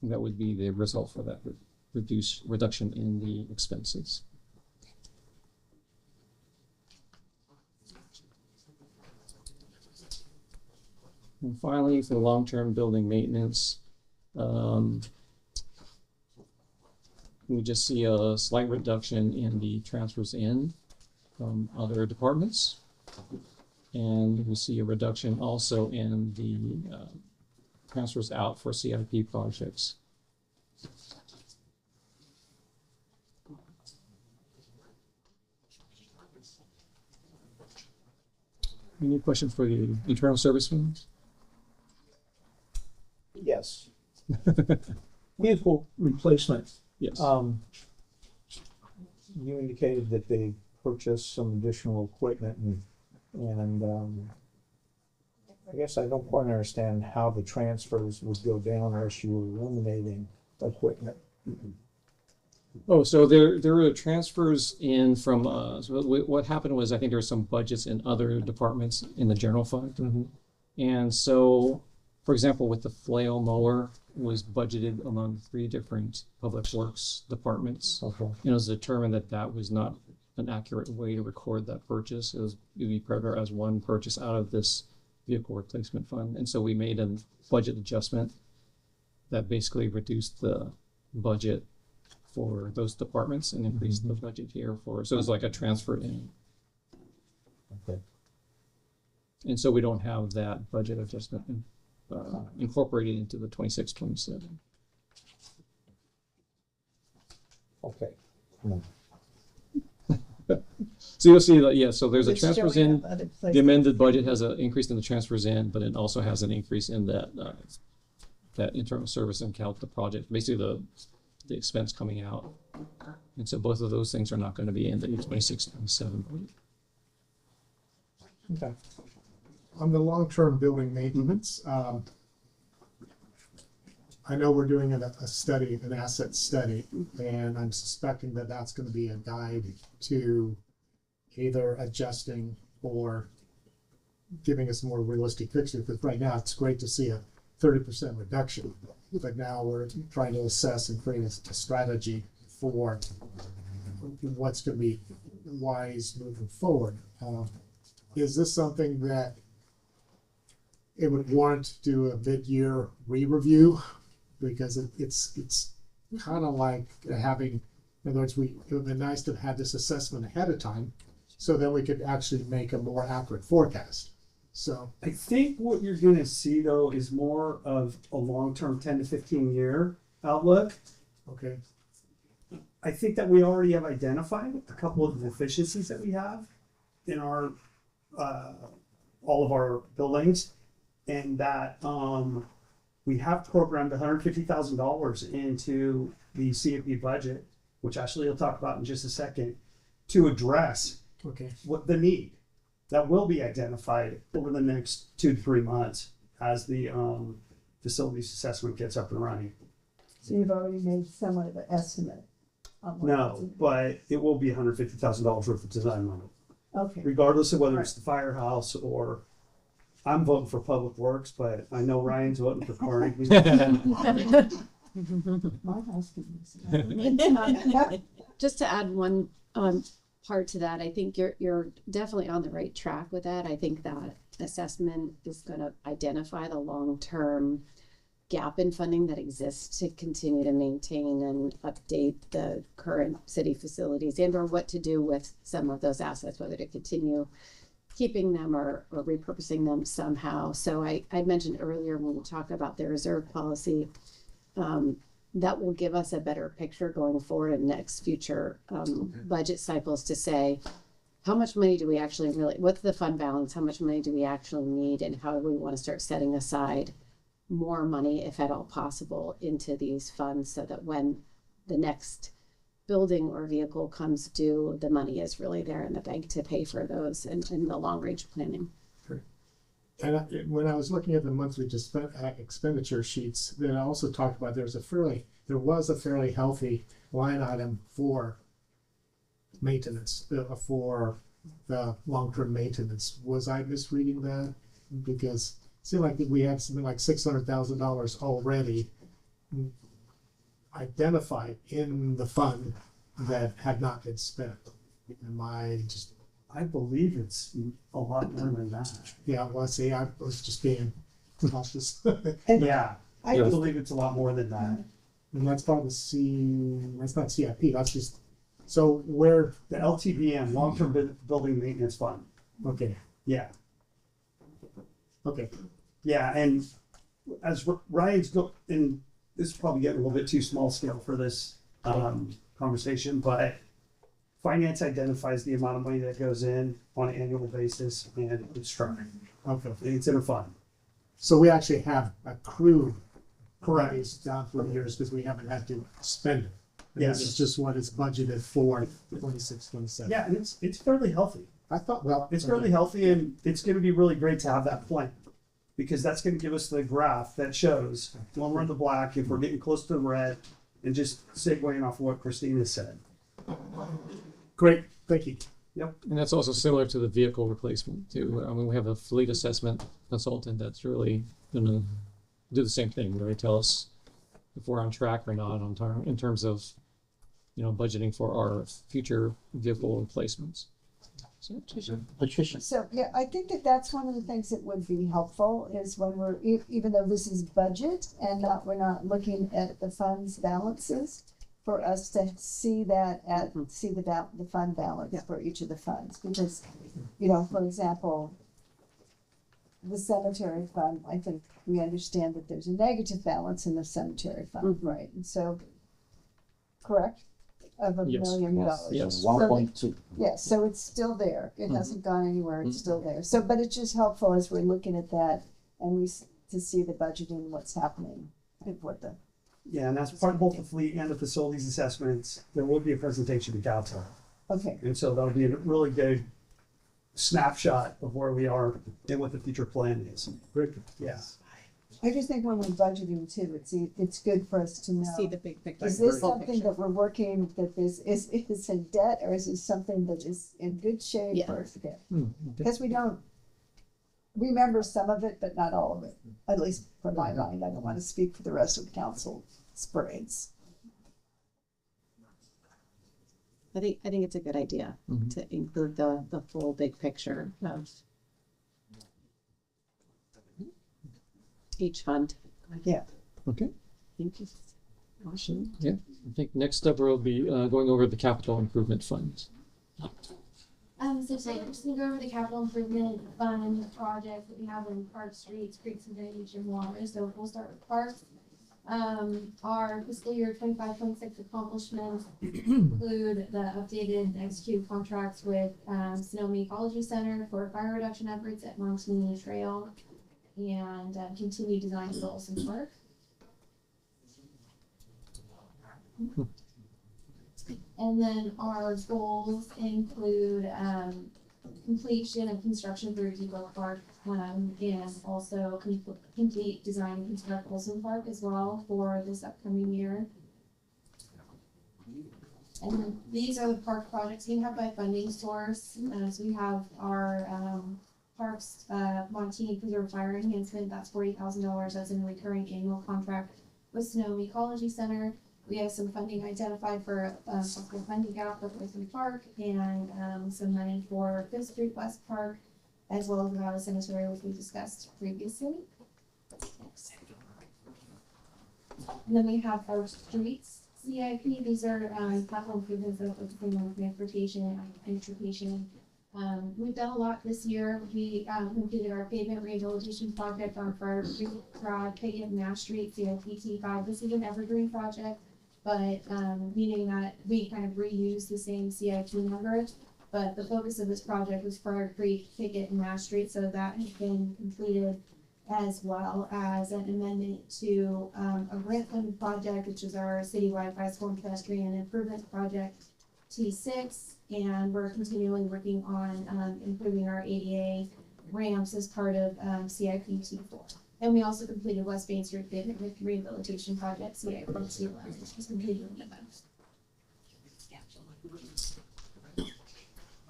that would be the result for that reduction in the expenses. And finally, for long-term building maintenance, we just see a slight reduction in the transfers in from other departments. And we see a reduction also in the transfers out for CIP projects. Any questions for the internal service funds? Yes. Vehicle replacement. Yes. You indicated that they purchased some additional equipment and I guess I don't quite understand how the transfers would go down unless you were eliminating equipment. Oh, so there were transfers in from, so what happened was, I think there were some budgets in other departments in the general fund. And so, for example, with the flail mower, was budgeted among 3 different public works departments. Okay. And it was determined that that was not an accurate way to record that purchase. It would be credited as one purchase out of this vehicle replacement fund. And so we made a budget adjustment that basically reduced the budget for those departments and increased the budget here for, so it was like a transfer in. Okay. And so we don't have that budget adjustment incorporated into the 26-27. Okay. So you'll see that, yeah, so there's a It's transfers showing in, up other the places. amended budget has an increase in the transfers in, but it also has an increase in that, that internal service account, the project, basically the expense coming out. And so both of those things are not going to be in the 26-27 budget. Okay. On the long-term building maintenance, I know we're doing a study, an asset study, and I'm suspecting that that's going to be a guide to either adjusting or giving us a more realistic picture. Because right now it's great to see a 30% reduction, but now we're trying to assess and create a strategy for what's going to be wise moving forward. Is this something that it would warrant to do a mid-year re-review? Because it's kind of like having, in other words, it would be nice to have had this assessment ahead of time, so then we could actually make a more accurate forecast. So I think what you're going to see though is more of a long-term 10 to 15 year outlook. Okay. I think that we already have identified a couple of the deficiencies that we have in our all of our buildings, and that we have programmed $150,000 into the CFP budget, which Ashley will talk about in just a second, to address what the need that will be identified over the next 2 to 3 months as the facilities assessment gets up and running. So you've already made somewhat of an estimate. On what No, but it will be $150,000 worth of design money. Okay. Regardless of whether it's the firehouse or I'm voting for Public Works, but I know Ryan's voting for Carnegie. My house can use it. Just to add one part to that, I think you're definitely on the right track with that. I think that assessment is going to identify the long-term gap in funding that exists to continue to maintain and update the current city facilities, and or what to do with some of those assets, whether to continue keeping them or repurposing them somehow. So I mentioned earlier when we talked about the reserve policy, that will give us a better picture going forward in next future budget cycles to say, how much money do we actually what's the fund balance? How much money do we actually need? And how do we want to start setting aside more money, if at all possible, into these funds so that when the next building or vehicle comes due, the money is really there in the bank to pay for those and the long range planning. And when I was looking at the monthly expenditure sheets, then I also talked about there was a fairly healthy line item for maintenance, for the long-term maintenance. Was I misreading that? Because it seemed like we had something like $600,000 already identified in the fund that had not been spent. I believe it's a lot more than that. Yeah, well, see, I was just being cautious. Yeah, I believe it's a lot more than that. And that's part of that's not CIP, that's just, so where? The LTBM, Long-Term Building Maintenance Fund. Okay. Yeah. Okay. Yeah, and as Ryan's and this is probably getting a little bit too small scale for this conversation, but finance identifies the amount of money that goes in on an annual basis, and it's trying. Okay. It's in a fund. So we actually have accrued monies down through the years because we haven't had to spend it. And Yes. This is just what is budgeted for 26, 27. Yeah, and it's fairly healthy. I thought, well. It's fairly healthy, and it's going to be really great to have that plan, because that's going to give us the graph that shows when we're in the black, if we're getting close to the red, And just segueing off what Christina said. Great, thank you. Yep. And that's also similar to the vehicle replacement too. I mean, we have a fleet assessment consultant that's really gonna do the same thing, really tell us if we're on track or not on time in terms of, budgeting for our future vehicle replacements. So, Patricia. So, yeah, I think that that's one of the things that would be helpful is when we're, even though this is budget and we're not looking at the funds balances, for us to see that see the fund balance for each of the funds. Because, for example, the cemetery fund, I think we understand that there's a negative balance in the cemetery fund, right? And so, correct? Of $1 million. Yes, So 1.2. yes, so it's still there. It hasn't gone anywhere. It's still there. So, but it's just helpful as we're looking at that and to see the budgeting, what's happening, and what the. Yeah, and that's part of both the fleet and the facilities assessments. There will be a presentation to council. Okay. And so that'll be a really good snapshot of where we are and what the future plan is. Great. Yeah. I just think when we're budgeting too, it's good for us to know. See the big picture. Is this something that we're working, that is in debt, or is it something that is in good shape? Yeah. Or because we don't remember some of it, but not all of it. At least for my mind, I don't want to speak for the rest of the council sprains. I think it's a good idea to include the full big picture of each fund. Yeah. Okay. Thank you. Awesome. Yeah. I think next up we'll be going over the capital improvement funds. So today I'm just gonna go over the capital improvement fund project that we have in park, streets, creeks, and drainage and water. So we'll start with parks. Our fiscal year 25-26 accomplishments include the updated execute contracts with Sonoma Ecology Center for fire reduction efforts at Montini Trail and continued design for Olson Park. And then our goals include completion of construction for Depot Park and also complete design and construct Olson Park as well for this upcoming year. And then these are the park projects we have by funding source. So we have our Parks Montini Preserve Fire Enhancement, that's $40,000. That's in a recurring annual contract with Sonoma Ecology Center. We have some funding identified for a funding gap for Olson Park and some money for Fifth Street West Park, as well as the Valley Cemetery, which we discussed previously. And then we have our streets CIP. These are capital improvements that are focusing on transportation and transportation. We've done a lot this year. We completed our pavement rehabilitation project on Friar Creek Drive, Payette Nash Street, CIP 5. This is an evergreen project, but meaning that we kind of reuse the same CIP number. But the focus of this project was Friar Creek, Pickett, and Nash Street, so that has been completed, as well as an amendment to a grant-funded project, which is our citywide bicycle and pedestrian improvement project T6, and we're continually working on improving our ADA ramps as part of CIP T4. And we also completed West Main Street pavement rehabilitation project CIP T11, which was completed in November.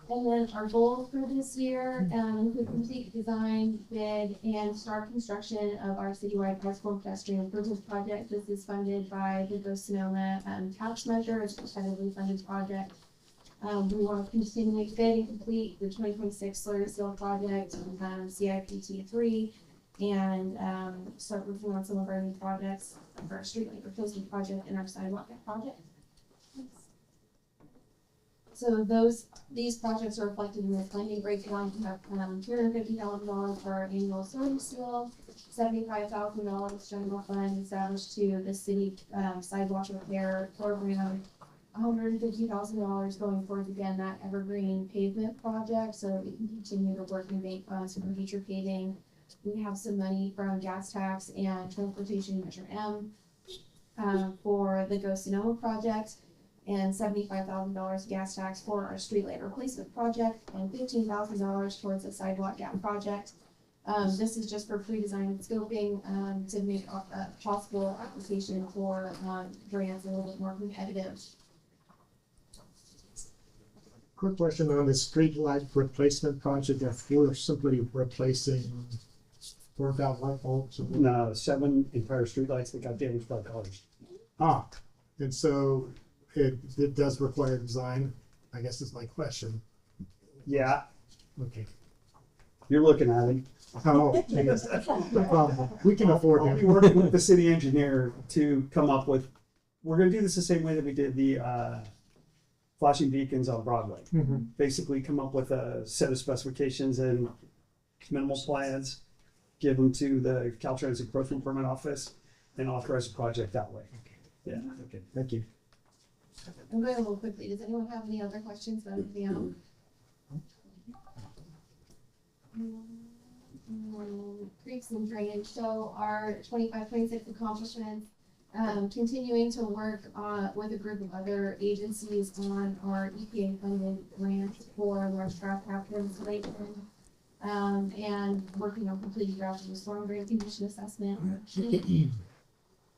And then our goals for this year include complete design, bid, and start construction of our citywide bicycle and pedestrian improvement project. This is funded by the Sonoma tax measure. It's a competitively funded project. We want to continue bid and complete the 2026 Sawyer Seal project, CIP T3, and start working on some of our new projects, like our street light replacement project and our sidewalk project. So these projects are reflected in the funding breakdown. We have $250,000 for our annual Sawyer Seal, $75,000 general fund established to the city sidewalk repair program, $150,000 going towards, again, that evergreen pavement project so that we can continue to work and make funds for future paving. We have some money from gas tax and transportation measure M for the Go Sonoma project, and $75,000 gas tax for our streetlight replacement project, and $15,000 towards the sidewalk gap project. This is just for pre-design and scoping, to make a possible application for, grants a little bit more competitive. Quick question on the street light replacement project, if we're simply replacing burned out light bulbs. No, 7 entire streetlights that got damaged by colors. And so it does require design, I guess is my question. Yeah, Okay. you're looking at it. Oh, geez. No problem. We can afford I'll be it. working with the city engineer to come up with, we're gonna do this the same way that we did the, flashing beacons on Broadway. Mhm. Basically come up with a set of specifications and minimal plans, give them to the Caltrans Encroachment Permit Office, and authorize the project that way. Yeah. Okay, thank you. I'm going a little quickly. Does anyone have any other questions about anything else? Creeks and drainage. So our 25-26 accomplishments, continuing to work with a group of other agencies on our EPA funded grants for large drought capture installation, and working on completing drought and storm drain condition assessment.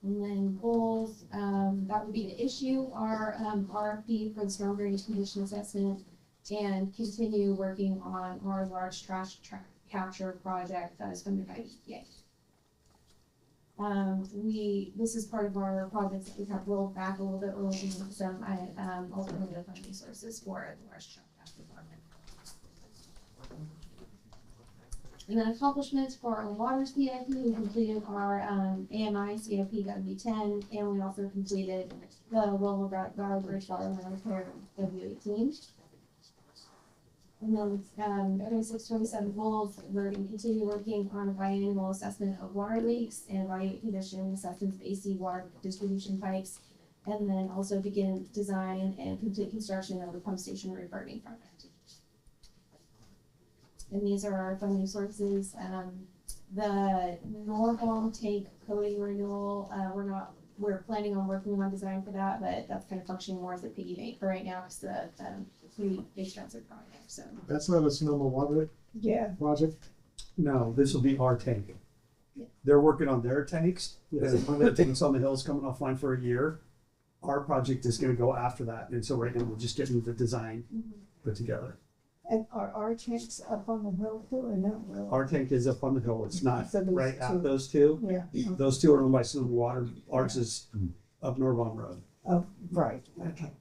And then goals, that would be to issue our RFP for the storm drainage condition assessment and continue working on our large trash capture project that is funded by EPA. This is part of our projects that we have rolled back a little bit. We're looking at some alternative funding sources for the large trash capture project. And then accomplishments for our water CIP, we completed our AMI CIP W10, and we also completed the Willow Guard Bridge Water Line Repair W18. And then 26-27 goals, we're going to continue working on a biannual assessment of water leaks and evaluate condition assessments of AC water distribution pipes, and then also begin design and complete construction of the pump station reverting project. And these are our funding sources. The Norbalm tank coating renewal, we're planning on working on design for that, but that's kind of functioning more as a piggy bank for right now because the pretty expensive project. So That's not a Sonoma water project? No, this will be our tank. Yeah. They're working on their tanks. There's one of their tanks on the hills coming offline for a year. Our project is gonna go after that. And so right now we're just getting the design put together. And are our tanks up on the hill too, or not really? Our tank is up on the hill. It's not So those right two. at those two. Yeah. Those two are owned by Sonoma Water. Ours is up Norbalm Road. Oh, right, okay.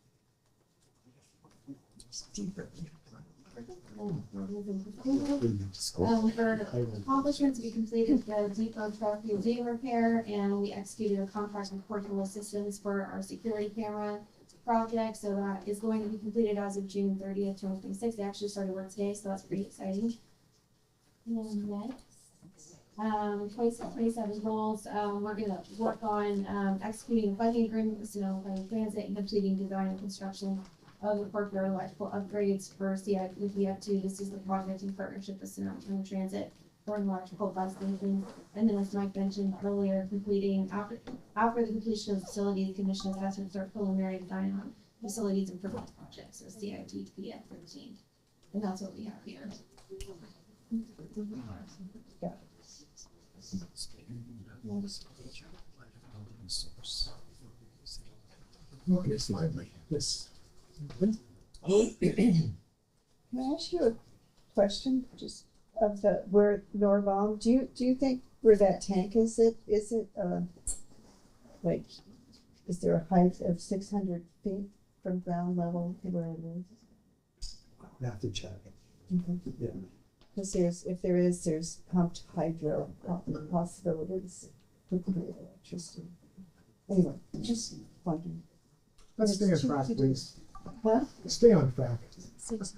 For accomplishments, we completed the depot truck museum repair, and we executed a contract with Portable Systems for our security camera project. So that is going to be completed as of June 30th, 2026. They actually started work today, so that's pretty exciting. And next, 26-27 goals. We're gonna work on executing a funding agreement with Sonoma County Transit and completing design and construction of the corporate electrical upgrades for CIP-PF2. This is the project in partnership with Sonoma County Transit for an electrical bus station. And then, as Mike mentioned earlier, completing after the completion of facility commission assessments or preliminary design on facilities improvement projects, so CIP-PF13. And that's what we have here. Okay, finally, yes. Can I ask you a question, just of the, where Norbalm, do you think where that tank is, like, is there a height of 600 feet from ground level to where it is? We have to check. Yeah. Because if there is, there's pumped hydro possibilities to create electricity. Anyway, just wondering. Let's stay on track, please. Huh? Stay on track.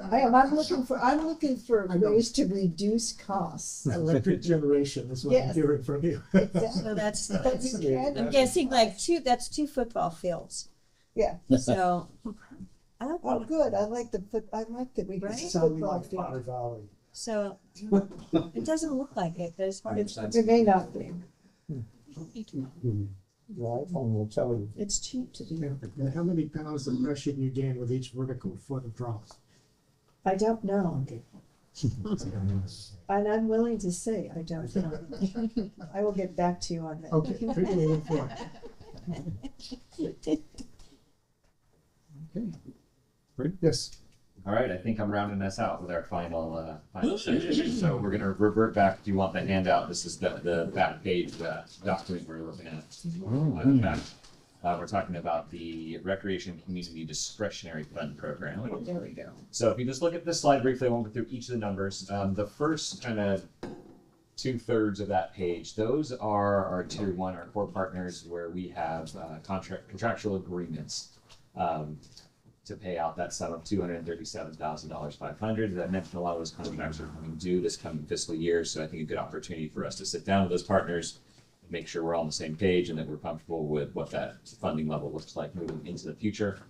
I'm looking for ways to reduce costs. Electric generation is what I'm Yes. hearing from you. So that's I'm guessing like that's 2 football fields. Yeah. So I don't Oh, think, good. I like that we Right? can Sounding football like field. Potter Valley. so it doesn't look like it, but as far as It may not be. The iPhone will tell you. It's cheap to do. And how many pounds of pressure do you gain with each vertical foot of drop? I don't know. Okay. And I'm willing to say I don't know. I will get back to you on that. Okay, put you in for it. Okay. Yes. All right, I think I'm rounding us out with our final section. So we're gonna revert back. Do you want the handout? This is the back page document we're looking at. We're talking about the Recreation Community Discretionary Fund Program. There we go. So if you just look at this slide briefly, I won't go through each of the numbers. The first kind of 2/3 of that page, those are our tier 1, our core partners, where we have contractual agreements to pay out that sum of $237,500. As I mentioned, a lot of those contracts are coming due this coming fiscal year, so I think a good opportunity for us to sit down with those partners, make sure we're all on the same page and that we're comfortable with what that funding level looks like moving into the future.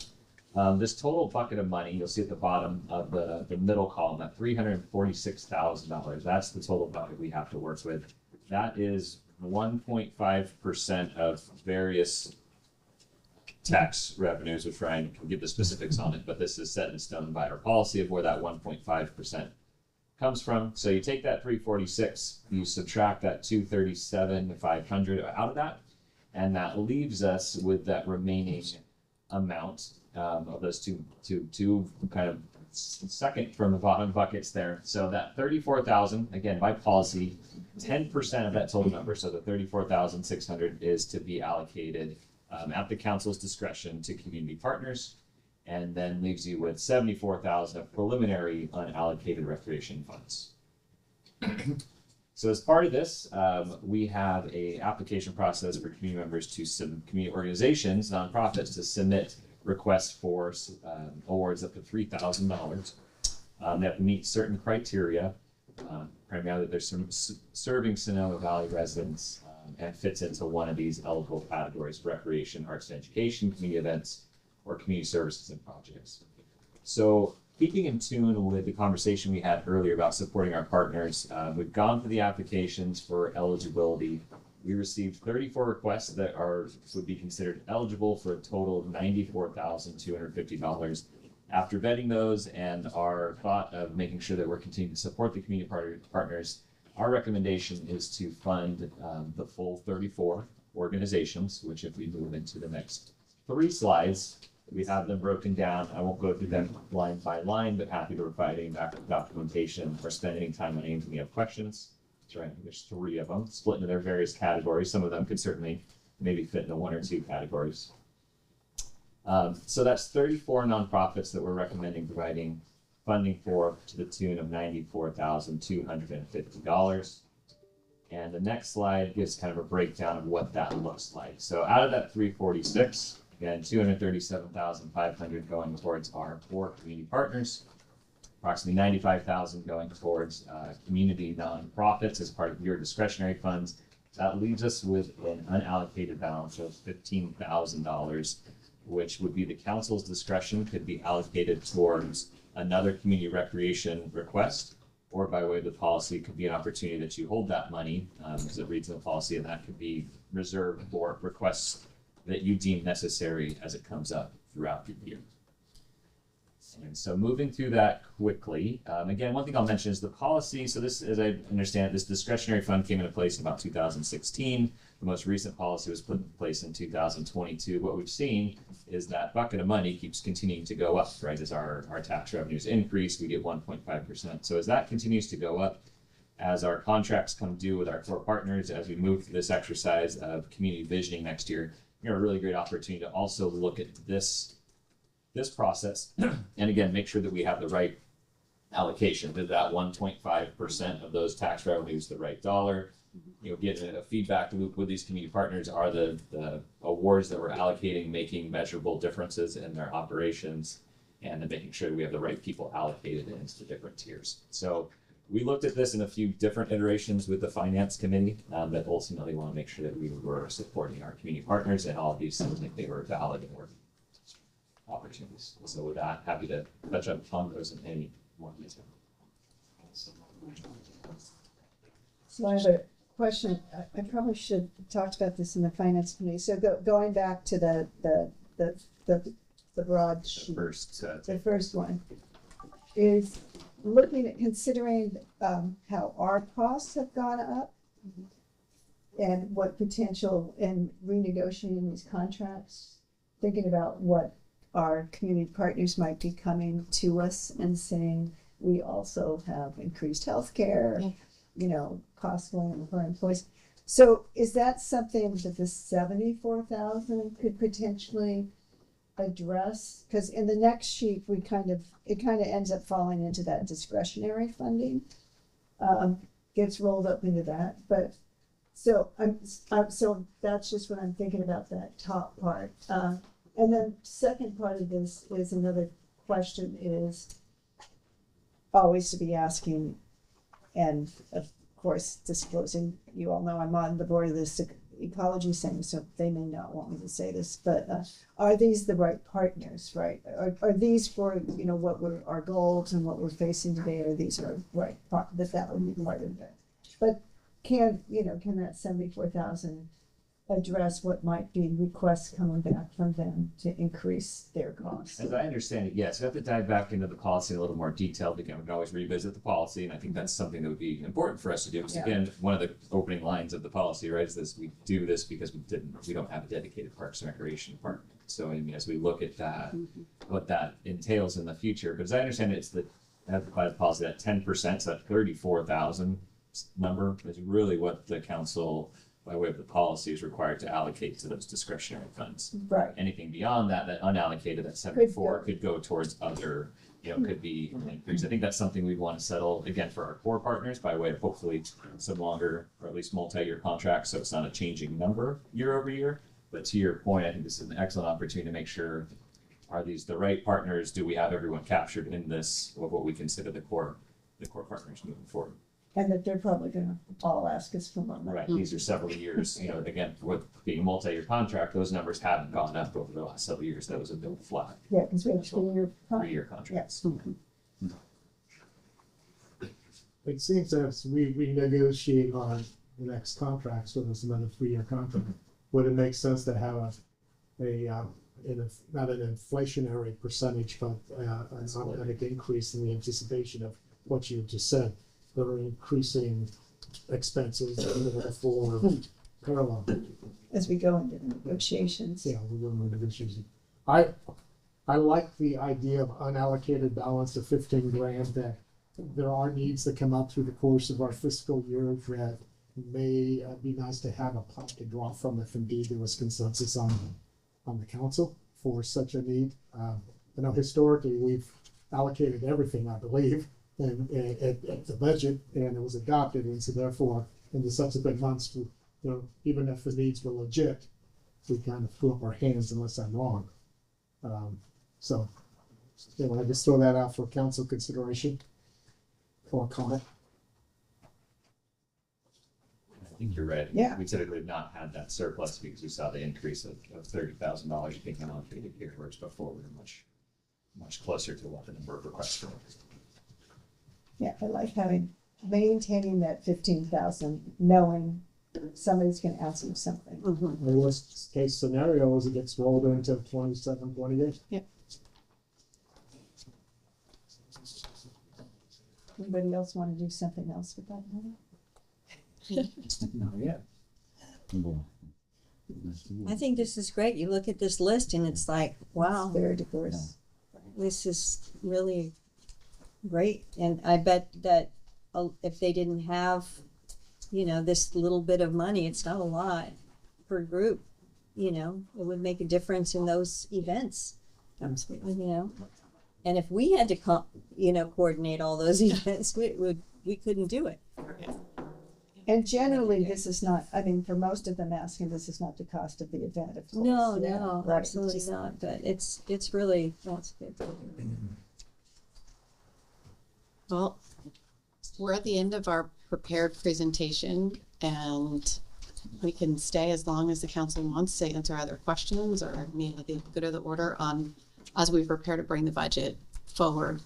This total bucket of money, you'll see at the bottom of the middle column, that $346,000, that's the total bucket we have to work with. That is 1.5% of various tax revenues, which Ryan can give the specifics on it, but this is set in stone by our policy of where that 1.5% comes from. So you take that 346, you subtract that 237,500 out of that, and that leaves us with that remaining amount of those two kind of second from the bottom buckets there. So that 34,000, again, by policy, 10% of that total number, so the 34,600 is to be allocated at the council's discretion to community partners, and then leaves you with 74,000 of preliminary unallocated recreation funds. So as part of this, we have a application process for community members community organizations, nonprofits, to submit requests for awards up to $3,000. They have to meet certain criteria, primarily they're serving Sonoma Valley residents, and fits into one of these eligible categories: recreation, arts and education, community events, or community services and projects. So keeping in tune with the conversation we had earlier about supporting our partners, we've gone through the applications for eligibility. We received 34 requests that would be considered eligible for a total of $94,250. After vetting those and our thought of making sure that we're continuing to support the community partners, our recommendation is to fund the full 34 organizations, which if we move into the next 3 slides, we have them broken down. I won't go through them line by line, but happy to provide any backup documentation or spend any time on anything you have questions. That's right, there's 3 of them split into their various categories. Some of them could certainly maybe fit into 1 or 2 categories. So that's 34 nonprofits that we're recommending providing funding for to the tune of $94,250. And the next slide gives kind of a breakdown of what that looks like. So out of that 346, again, 237,500 going towards our 4 community partners, approximately 95,000 going towards community nonprofits as part of your discretionary funds. That leaves us with an unallocated balance of $15,000, which would be the council's discretion, could be allocated towards another community recreation request, or by way of the policy, could be an opportunity that you hold that money, as it reads in the policy, and that could be reserved for requests that you deem necessary as it comes up throughout the year. And so moving through that quickly, again, one thing I'll mention is the policy. So this, as I understand it, this discretionary fund came into place in about 2016. The most recent policy was put in place in 2022. What we've seen is that bucket of money keeps continuing to go up, right? As our tax revenues increase, we get 1.5%. So as that continues to go up, as our contracts come due with our core partners, as we move through this exercise of community visioning next year, we have a really great opportunity to also look at this process and again make sure that we have the right allocation, that 1.5% of those tax revenues the right dollar. You know, get a feedback loop with these community partners. Are the awards that we're allocating making measurable differences in their operations, and then making sure we have the right people allocated into the different tiers. So we looked at this in a few different iterations with the finance committee, but ultimately want to make sure that we were supporting our community partners, and all of these seemed like they were valid and worth opportunities. So with that, happy to touch up on those in any more detail. So I have a question. I probably should have talked about this in the finance committee. So going back to the broad sheet, The first the first one is looking at considering, how our costs have gone up and what potential in renegotiating these contracts, thinking about what our community partners might be coming to us and saying, we also have increased healthcare, you know, costs going up for employees. So is that something that the 74,000 could potentially address? Because in the next sheet, it kind of ends up falling into that discretionary funding, gets rolled up into that. But so so that's just what I'm thinking about, that top part. And then second part of this is another question is always to be asking, and of course disclosing, you all know I'm on the board of this ecology center, so they may not want me to say this, but are these the right partners, right? Are these for, you know, what we're, our goals and what we're facing today, or these are right, that would be part of it. But can that 74,000 address what might be requests coming back from them to increase their costs? As I understand it, yes, we have to dive back into the policy in a little more detail. Again, we can always revisit the policy, and I think that's something that would be important for us to do. Because again, one of the opening lines of the policy, right, is this: we do this because we don't have a dedicated Parks and Recreation department. So I mean, as we look at that, what that entails in the future, but as I understand it, it's the policy that 10%, so that 34,000 number is really what the council, by way of the policy, is required to allocate to those discretionary funds. Right. Anything beyond that, that unallocated, that 74 could go towards other, could be an increase. I think that's something we want to settle again for our core partners by way of hopefully some longer or at least multi-year contracts, so it's not a changing number year over year. But to your point, I think this is an excellent opportunity to make sure, are these the right partners? Do we have everyone captured in this, of what we consider the core partners moving forward? And that they're probably gonna all ask us for more money. Right, these are several years, again, with being a multi-year contract, those numbers haven't gone up over the last several years. That was a bit flat. Yeah, because we have 3-year contracts. Yes. It seems as we negotiate on the next contract, so there's another 3-year contract. Would it make sense to have not an inflationary percentage, but an automatic increase in the anticipation of what you just said? That are increasing expenses for parallel. As we go into negotiations. Yeah, we're going into negotiations. I like the idea of unallocated balance of 15 grand, that there are needs that come up through the course of our fiscal year that may be nice to have a pot to draw from if indeed there was consensus on the council for such a need. I know historically we've allocated everything, I believe, and at the budget, and it was adopted, and so therefore in the subsequent months, even if the needs were legit, we kind of threw up our hands unless I'm wrong. So I just throw that out for council consideration or comment. I think you're right. Yeah. We typically have not had that surplus because we saw the increase of $30,000 being allocated here, whereas before we were much closer to what the number of requests were. Yeah, I like maintaining that 15,000, knowing somebody's gonna ask you something. The worst case scenario is it gets rolled into 27, 28. Yep. Anybody else wanna do something else with that money? No, yeah. I think this is great. You look at this list and it's like, wow. It's very diverse. This is really great. And I bet that if they didn't have, this little bit of money, it's not a lot per group, it would make a difference in those events. Absolutely. And if we had to coordinate all those events, we couldn't do it. And generally, this is not, for most of them asking, this is not the cost of the event, of course. No, right. absolutely not. But it's really, that's good. Well, we're at the end of our prepared presentation, and we can stay as long as the council wants to answer either questions or the good of the order on as we prepare to bring the budget forward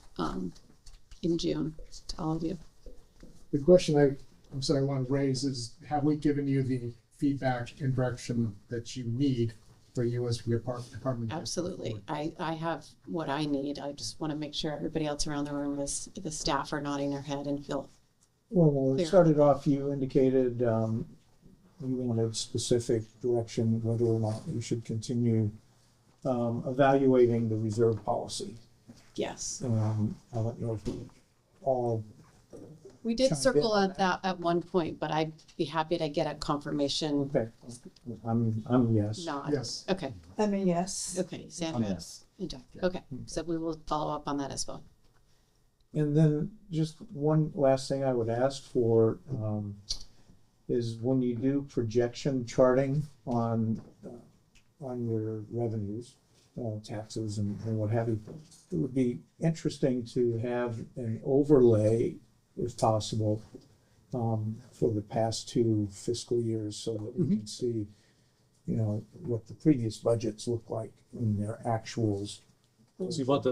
in June to all of you. The question I want to raise is, have we given you the feedback and direction that you need for you as your department. Absolutely. I have what I need. I just want to make sure everybody else around the room is, the staff are nodding their head and feel Well, it clear. started off, you indicated, you wanted specific direction, whether or not you should continue, evaluating the reserve policy. Yes. I don't know if we all. We did chimed circle in on that at one point, but I'd be happy to get a confirmation. Okay, I'm yes. Nod. Yes. Okay. I mean, yes. Okay, Sandra. Yes. And Jack. Okay, so we will follow up on that as well. And then just one last thing I would ask for, is when you do projection charting on your revenues, taxes and what have you, it would be interesting to have an overlay, if possible, for the past 2 fiscal years, so that we can see, what the previous budgets look like in their actuals. So you want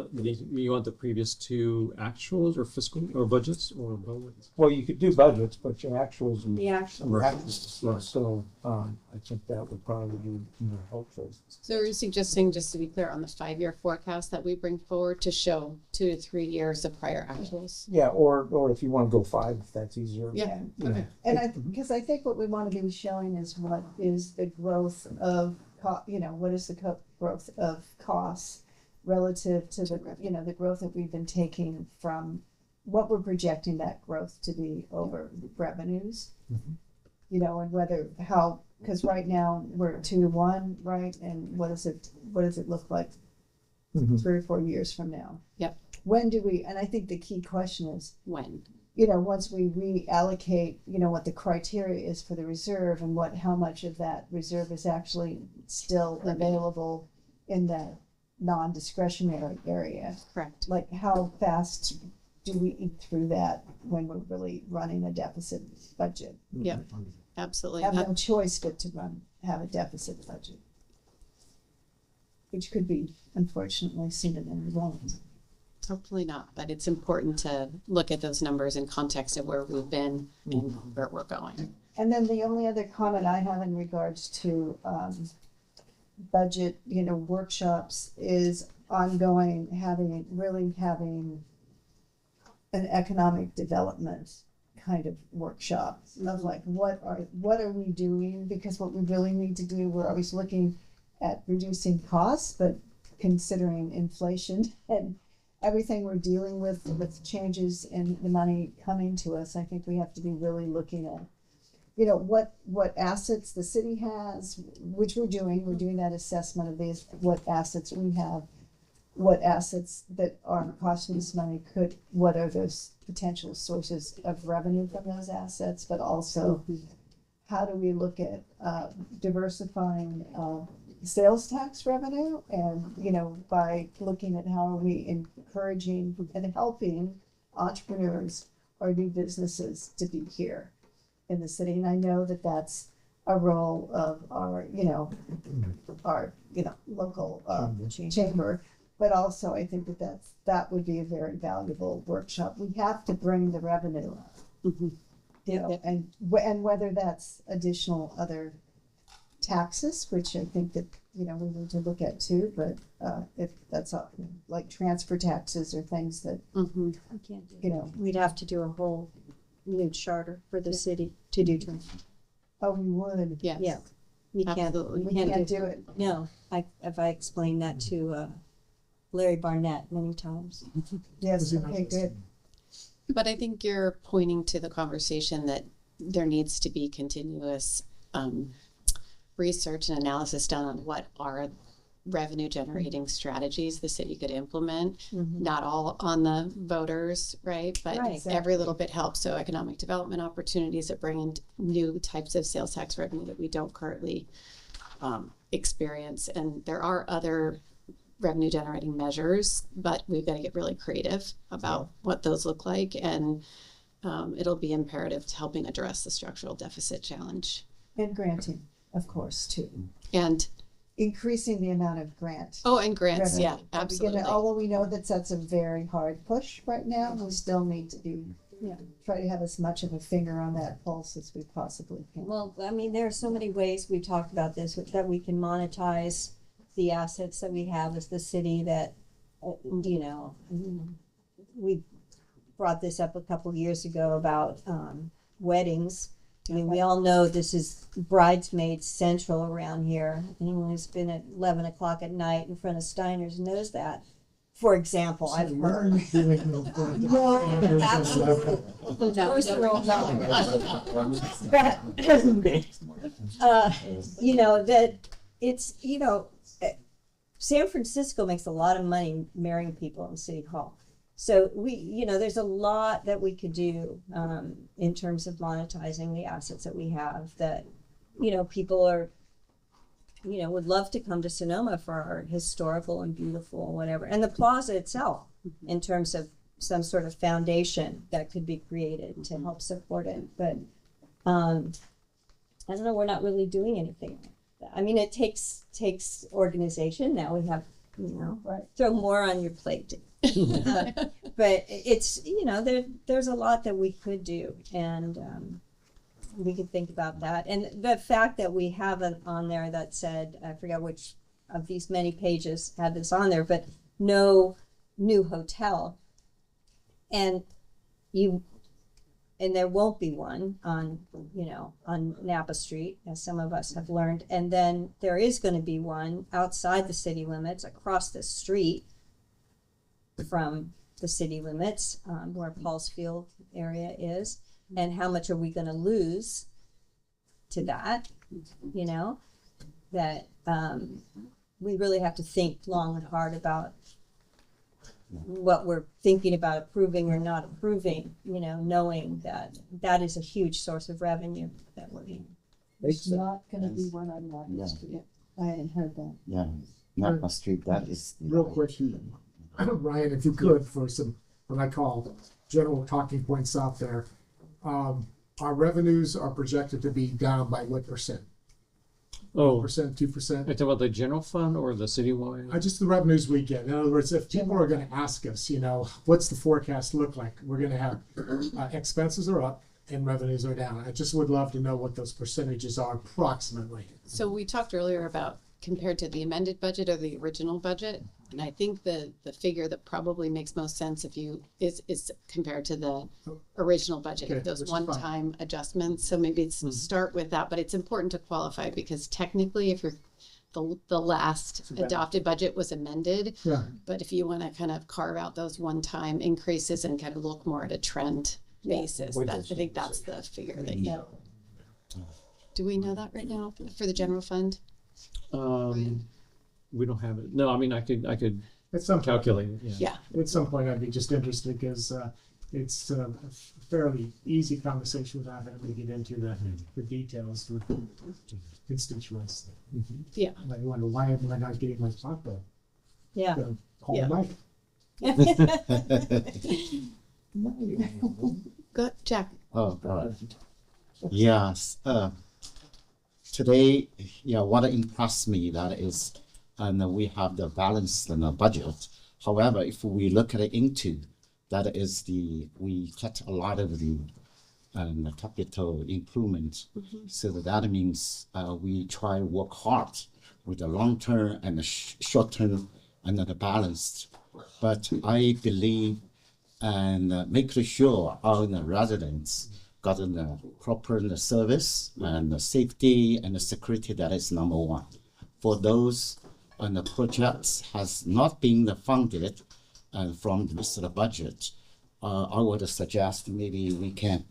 the previous 2 actuals or fiscal or budgets or both? Well, you could do budgets, but your actuals. The actuals. Right. So, I think that would probably be more helpful. So are you suggesting, just to be clear, on the 5-year forecast that we bring forward to show 2 to 3 years of prior actuals? Yeah, or if you want to go 5, if that's easier. Yeah. Okay. And because I think what we want to be showing is what is the growth of, what is the growth of costs relative to the, the growth that we've been taking from what we're projecting that growth to be over revenues. And whether, because right now we're at 2 to 1, right? And what does it look like 3 or 4 years from now? Yep. When do we, and I think the key question is, when? Once we reallocate, what the criteria is for the reserve and how much of that reserve is actually still available in that non-discretionary area. Correct. Like how fast do we eat through that when we're really running a deficit budget? Yeah, absolutely. Have no choice but to have a deficit budget, which could be unfortunately sooner than we want. Hopefully not, but it's important to look at those numbers in context of where we've been and where we're going. And then the only other comment I have in regards to budget, workshops is ongoing, having an economic development kind of workshop of like, what are we doing? Because what we really need to do, we're always looking at reducing costs, but considering inflation and everything we're dealing with changes in the money coming to us, I think we have to be really looking at, what assets the city has, which we're doing that assessment of these, what assets we have, what assets that are costing us money what are those potential sources of revenue from those assets, but also how do we look at diversifying sales tax revenue and, by looking at how are we encouraging and helping entrepreneurs or new businesses to be here in the city. And I know that that's a role of our local chamber, but also I think that would be a very valuable workshop. We have to bring the revenue up, and whether that's additional other taxes, which I think that we need to look at too, but if that's like transfer taxes or things that We can't do We'd have to do a whole new charter for the city to do transfer. Oh, we would. Yes. Yeah. We Absolutely. can't do it. No, I explained that to Larry Barnett many times. Yes, okay, good. But I think you're pointing to the conversation that there needs to be continuous research and analysis done on what are revenue generating strategies the city could implement. Not all on the voters, right? But every little bit helps. So economic development opportunities that bring in new types of sales tax revenue that we don't currently experience. And there are other revenue generating measures, but we've got to get really creative about what those look like. And it'll be imperative to helping address the structural deficit challenge. And granting, of course, too. And increasing the amount of grant. Oh, and grants, revenue. yeah, absolutely. Although we know that's a very hard push right now, we still need to be Yeah, try to have as much of a finger on that pulse as we possibly can. Well, I mean, there are so many ways, we've talked about this, that we can monetize the assets that we have as the city that, you know, we brought this up a couple years ago about weddings. I mean, we all know this is bridesmaid central around here. Anyone who's been at 11 o'clock at night in front of Steiner's knows that. For example, I've heard. No, absolutely. You know, that it's, you know, San Francisco makes a lot of money marrying people in City Hall. So we, you know, there's a lot that we could do in terms of monetizing the assets that we have that, you know, people are, you know, would love to come to Sonoma for our historical and beautiful and whatever. And the plaza itself, in terms of some sort of foundation that could be created to help support it. But I don't know, we're not really doing anything. I mean, it takes organization. Now we have, you know, throw more on your plate. But it's, you know, there's a lot that we could do, and we could think about that. And the fact that we have it on there that said, I forget which of these many pages had this on there, but no new hotel, and there won't be one on, you know, on Napa Street, as some of us have learned. And then there is going to be one outside the city limits, across the street from the city limits, where Paul's Field area is. And how much are we going to lose to that? You know, that we really have to think long and hard about what we're thinking about approving or not approving, you know, knowing that that is a huge source of revenue that we're in. It's not gonna be one on Napa Yeah. Street. I hadn't heard that. Yeah, Napa Street, that is. Real quick, Ryan, if you could, for some, what I call general talking points out there. Our revenues are projected to be down by what percent? Oh, 1%, 2%? It's about the general fund or the citywide? Just the revenues we get. In other words, if people are gonna ask us, you know, what's the forecast look like? We're gonna have, expenses are up and revenues are down. I just would love to know what those percentages are approximately. So we talked earlier about compared to the amended budget or the original budget. And I think the figure that probably makes most sense if you is compared to the original budget, Okay, those which is fine. one-time adjustments. So maybe it's start with that, but it's important to qualify because technically if you're the last adopted budget was amended. Yeah. But if you want to kind of carve out those one-time increases and kind of look more at a trend basis, I think that's the figure that you. Do we know that right now for the general fund? We don't have it. No, I mean, I could At some calculate it. Yeah. At some point, I'd be just interested because it's a fairly easy conversation without having to get into the details with constituents. Yeah. I wonder, why am I not getting my spot though? Yeah. Call Yeah. Mike. Good, Jack. Oh, God. Yes. Today, what impressed me that is, and we have the balanced budget. However, if we look at it into, that is we cut a lot of the capital improvement. So that means we try to work hard with the long term and the short term and the balanced. But I believe and making sure all the residents got the proper service and the safety and the security, that is number one. For those and the projects has not been funded from this budget, I would suggest maybe we can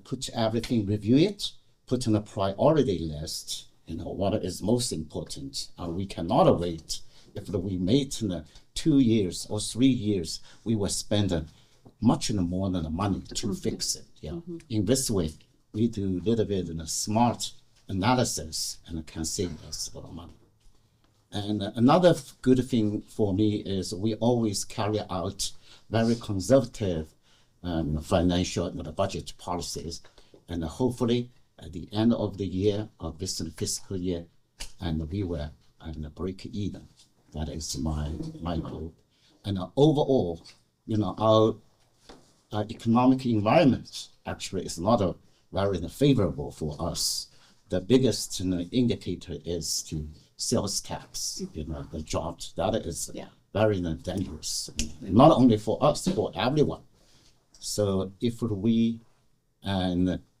put everything, review it, put in a priority list, what is most important. We cannot wait. If we made in 2 years or 3 years, we will spend much more than the money to fix it. In this way, we do a little bit of smart analysis and can save us a lot of money. And another good thing for me is we always carry out very conservative financial budget policies, and hopefully at the end of the year of this fiscal year, and we will break even. That is my goal. And overall, our economic environment actually is not very favorable for us. The biggest indicator is the sales tax, the dropped. That is very dangerous, not only for us, for everyone. So if we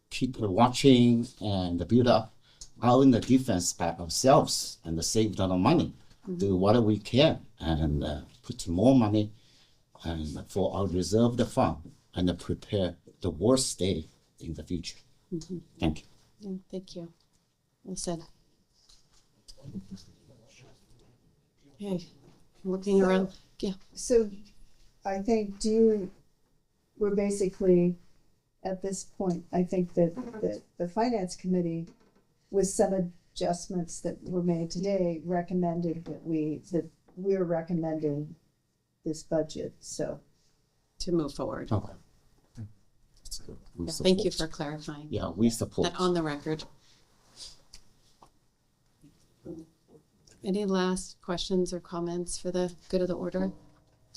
keep watching and build up our own defense by ourselves and save a lot of money, do what we can and put more money and for our reserved fund and prepare the worst day in the future. Thank you. Yeah, thank you. Well said. Okay, looking around. Yeah. So I think we're basically at this point, I think that the finance committee, with some adjustments that were made today, recommended that we're recommending this budget. So to move forward. Okay. Yeah, thank you for clarifying. Yeah, we support. That on the record. Any last questions or comments for the good of the order?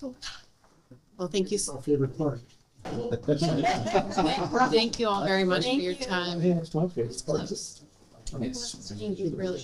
Well, thank you. My favorite part. Thank you all very much for your time. Yeah, it's my favorite part. Really.